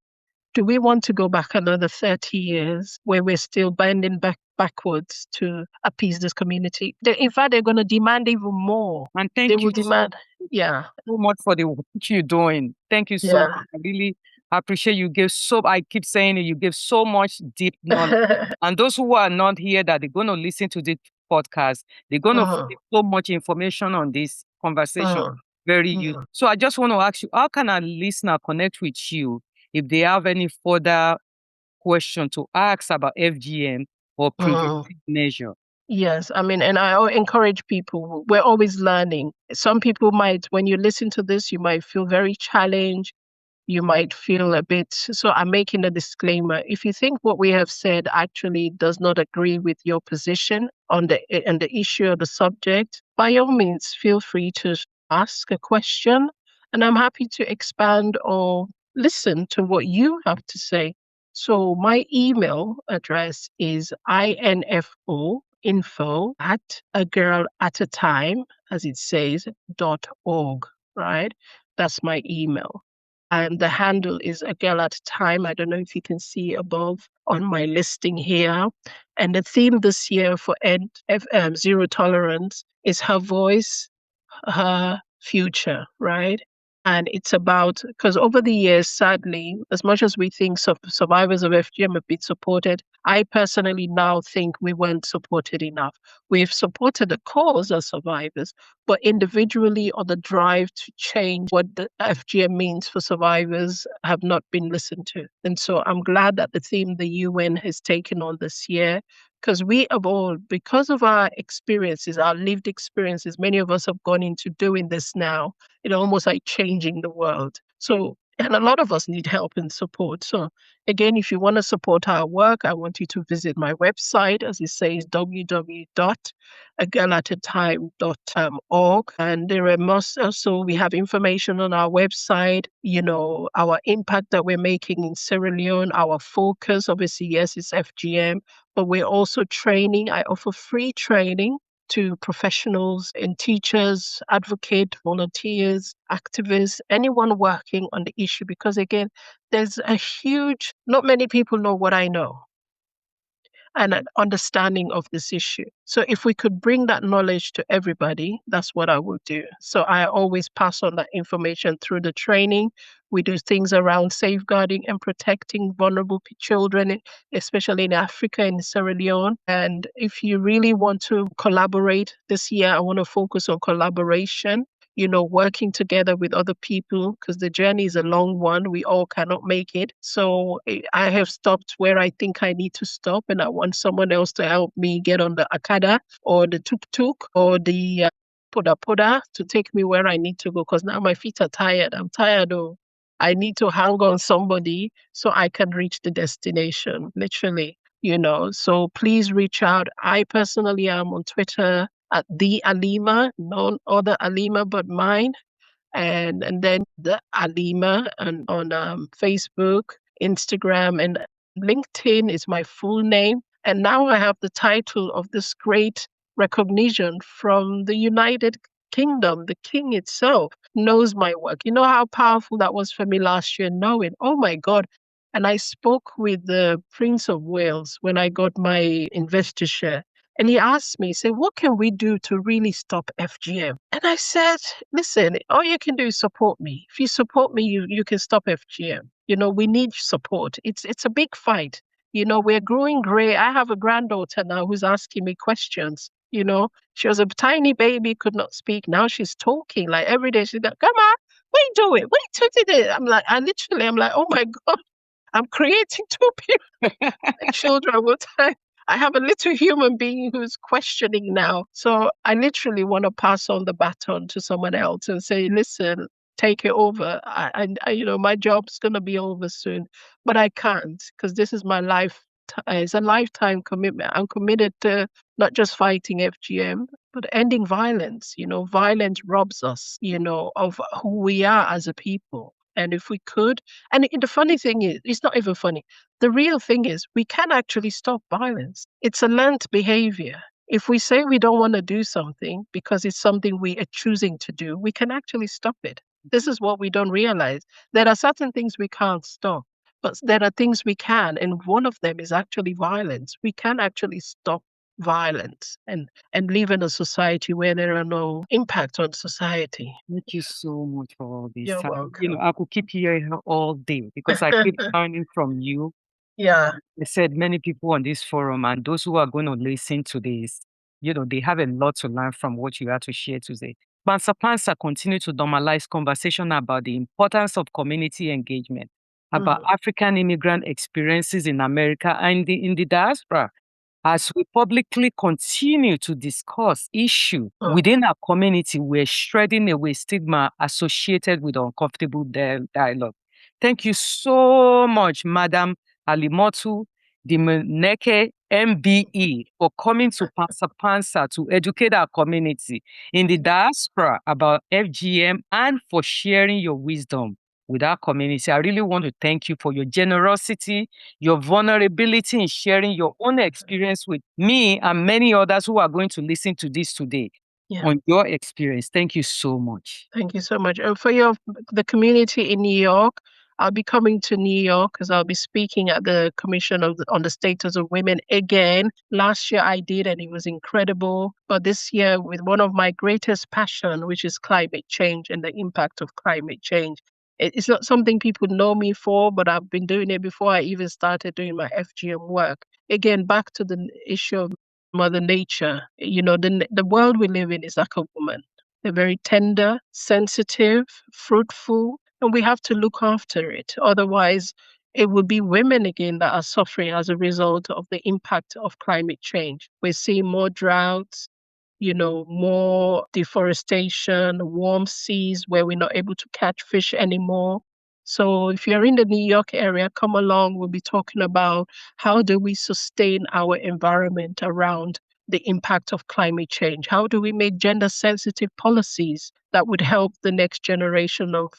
do we want to go back another 30 years where we're still bending backwards to appease this community? In fact, they're going to demand even more. And They will demand Yeah. so much for the work you're doing. Thank you so much. Yeah. I really appreciate you give so, I keep saying it, you give so much deep knowledge. And those who are not here that they're going to listen to this podcast, they're going to Mhm, find so much information on this conversation. mhm, Very useful. mhm, So I just want to ask you, how can a listener connect with you if they have any further question to ask about FGM or preventive mhm. measure? Yes, I mean, and encourage people. We're always learning. Some people might, when you listen to this, you might feel very challenged. You might feel a bit. So I'm making a disclaimer. If you think what we have said actually does not agree with your position on the issue of the subject, by all means, feel free to ask a question, and I'm happy to expand or listen to what you have to say. So my email address is info@agirlatatime, as it says, .org, right? That's my email. And the handle is a girl at a time. I don't know if you can see above on my listing here. And the theme this year for Zero Tolerance is her voice, her future, right? And it's about, because over the years, sadly, as much as we think survivors of FGM have been supported, I personally now think we weren't supported enough. We've supported the cause as survivors, but individually or the drive to change what the FGM means for survivors have not been listened to. And so I'm glad that the theme the UN has taken on this year, because we have all, because of our experiences, our lived experiences, many of us have gone into doing this now, almost like changing the world. So, and a lot of us need help and support. So, again, if you want to support our work, I want you to visit my website, as it says, www.agirlatatime.org. And there are also, we have information on our website, our impact that we're making in Sierra Leone, our focus, obviously, yes, it's FGM, but we're also training. I offer free training to professionals and teachers, advocates, volunteers, activists, anyone working on the issue. Because again, there's not many people know what I know and an understanding of this issue. So if we could bring that knowledge to everybody, that's what I would do. So I always pass on that information through the training. We do things around safeguarding and protecting vulnerable children, especially in Africa and Sierra Leone. And if you really want to collaborate this year, I want to focus on collaboration, working together with other people, because the journey is a long one. We all cannot make it. So I have stopped where I think I need to stop, and I want someone else to help me get on the Akada or the tuk-tuk or the poda to take me where I need to go, because now my feet are tired. I'm tired. I need to hang on somebody so I can reach the destination, literally, So please reach out. I personally am on Twitter at the Alima, no other Alima but mine, and then the Alima, and on Facebook, Instagram, and LinkedIn is my full name. And now I have the title of this great recognition from the United Kingdom. The King itself knows my work. You know how powerful that was for me last year, knowing, oh my God. And I spoke with the Prince of Wales when I got my investor share. And he asked me, he said, what can we do to really stop FGM? And I said, listen, all you can do is support me. If you support me, you can stop FGM. We need support. It's a big fight. We're growing gray. I have a granddaughter now who's asking me questions. She was a tiny baby, could not speak. Now she's talking like every day. She's like, come on, what you doing? What you doing? I'm like, oh my God, I'm creating two people, children with time. I have a little human being who's questioning now. So I literally want to pass on the baton to someone else and say, listen, take it over. My job's going to be over soon, but I can't, because this is my life. It's a lifetime commitment. I'm committed to not just fighting FGM, but ending violence. Violence robs us, of who we are as a people. And if we could, and the funny thing is, it's not even funny. The real thing is, we can actually stop violence. It's a learned behavior. If we say we don't want to do something because it's something we are choosing to do, we can actually stop it. This is what we don't realize. There are certain things we can't stop, but there are things we can. And one of them is actually violence. We can actually stop violence and live in a society where there are no impact on society. Thank you so much for all this. You're welcome. I could keep hearing her all day because I keep learning from you. Yeah. I said many people on this forum and those who are going to listen to this, they have a lot to learn from what you had to share today. Pansa Pansa continue to normalize conversation about the importance of community engagement, about African immigrant experiences in America and in the diaspora. As we publicly continue to discuss issues within our community, we're shredding away stigma associated with uncomfortable dialogue. Thank you so much, Madam Alimatu Dimonekene MBE, for coming to Pansa Pansa to educate our community in the diaspora about FGM and for sharing your wisdom with our community. I really want to thank you for your generosity, your vulnerability in sharing your own experience with me and many others who are going to listen to this today on your experience. Thank you so much. Thank you so much. And for the community in New York, I'll be coming to New York because I'll be speaking at the Commission on the Status of Women again. Last year I did, and it was incredible. But this year, with one of my greatest passion, which is climate change and the impact of climate change. It's not something people know me for, but I've been doing it before I even started doing my FGM work. Again, back to the issue of Mother Nature. The world we live in is like a woman. They're very tender, sensitive, fruitful, and we have to look after it. Otherwise, it will be women again that are suffering as a result of the impact of climate change. We're seeing more droughts, more deforestation, warm seas where we're not able to catch fish anymore. So if you're in the New York area, come along. We'll be talking about how do we sustain our environment around the impact of climate change? How do we make gender-sensitive policies that would help the next generation of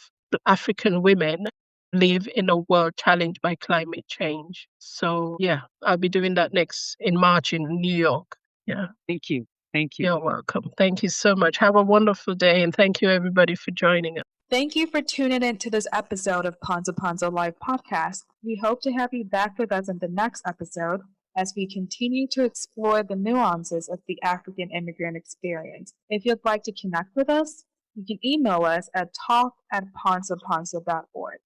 African women live in a world challenged by climate change? So yeah, I'll be doing that next in March in New York. Yeah. Thank you. Thank you. You're welcome. Thank you so much. Have a wonderful day, and thank you everybody for joining us. Thank you for tuning in to this episode of Pansa Pansa Live Podcast. We hope to have you back with us in the next episode as we continue to explore the nuances of the African immigrant experience. If you'd like to connect with us, you can email us at talk@pansapansa.org.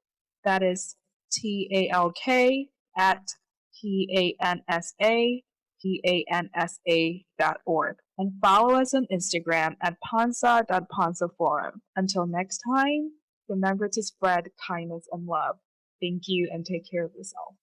That is talk@pansapansa.org. And follow us on Instagram at pansa.pansaforum. Until next time, remember to spread kindness and love. Thank you and take care of yourself.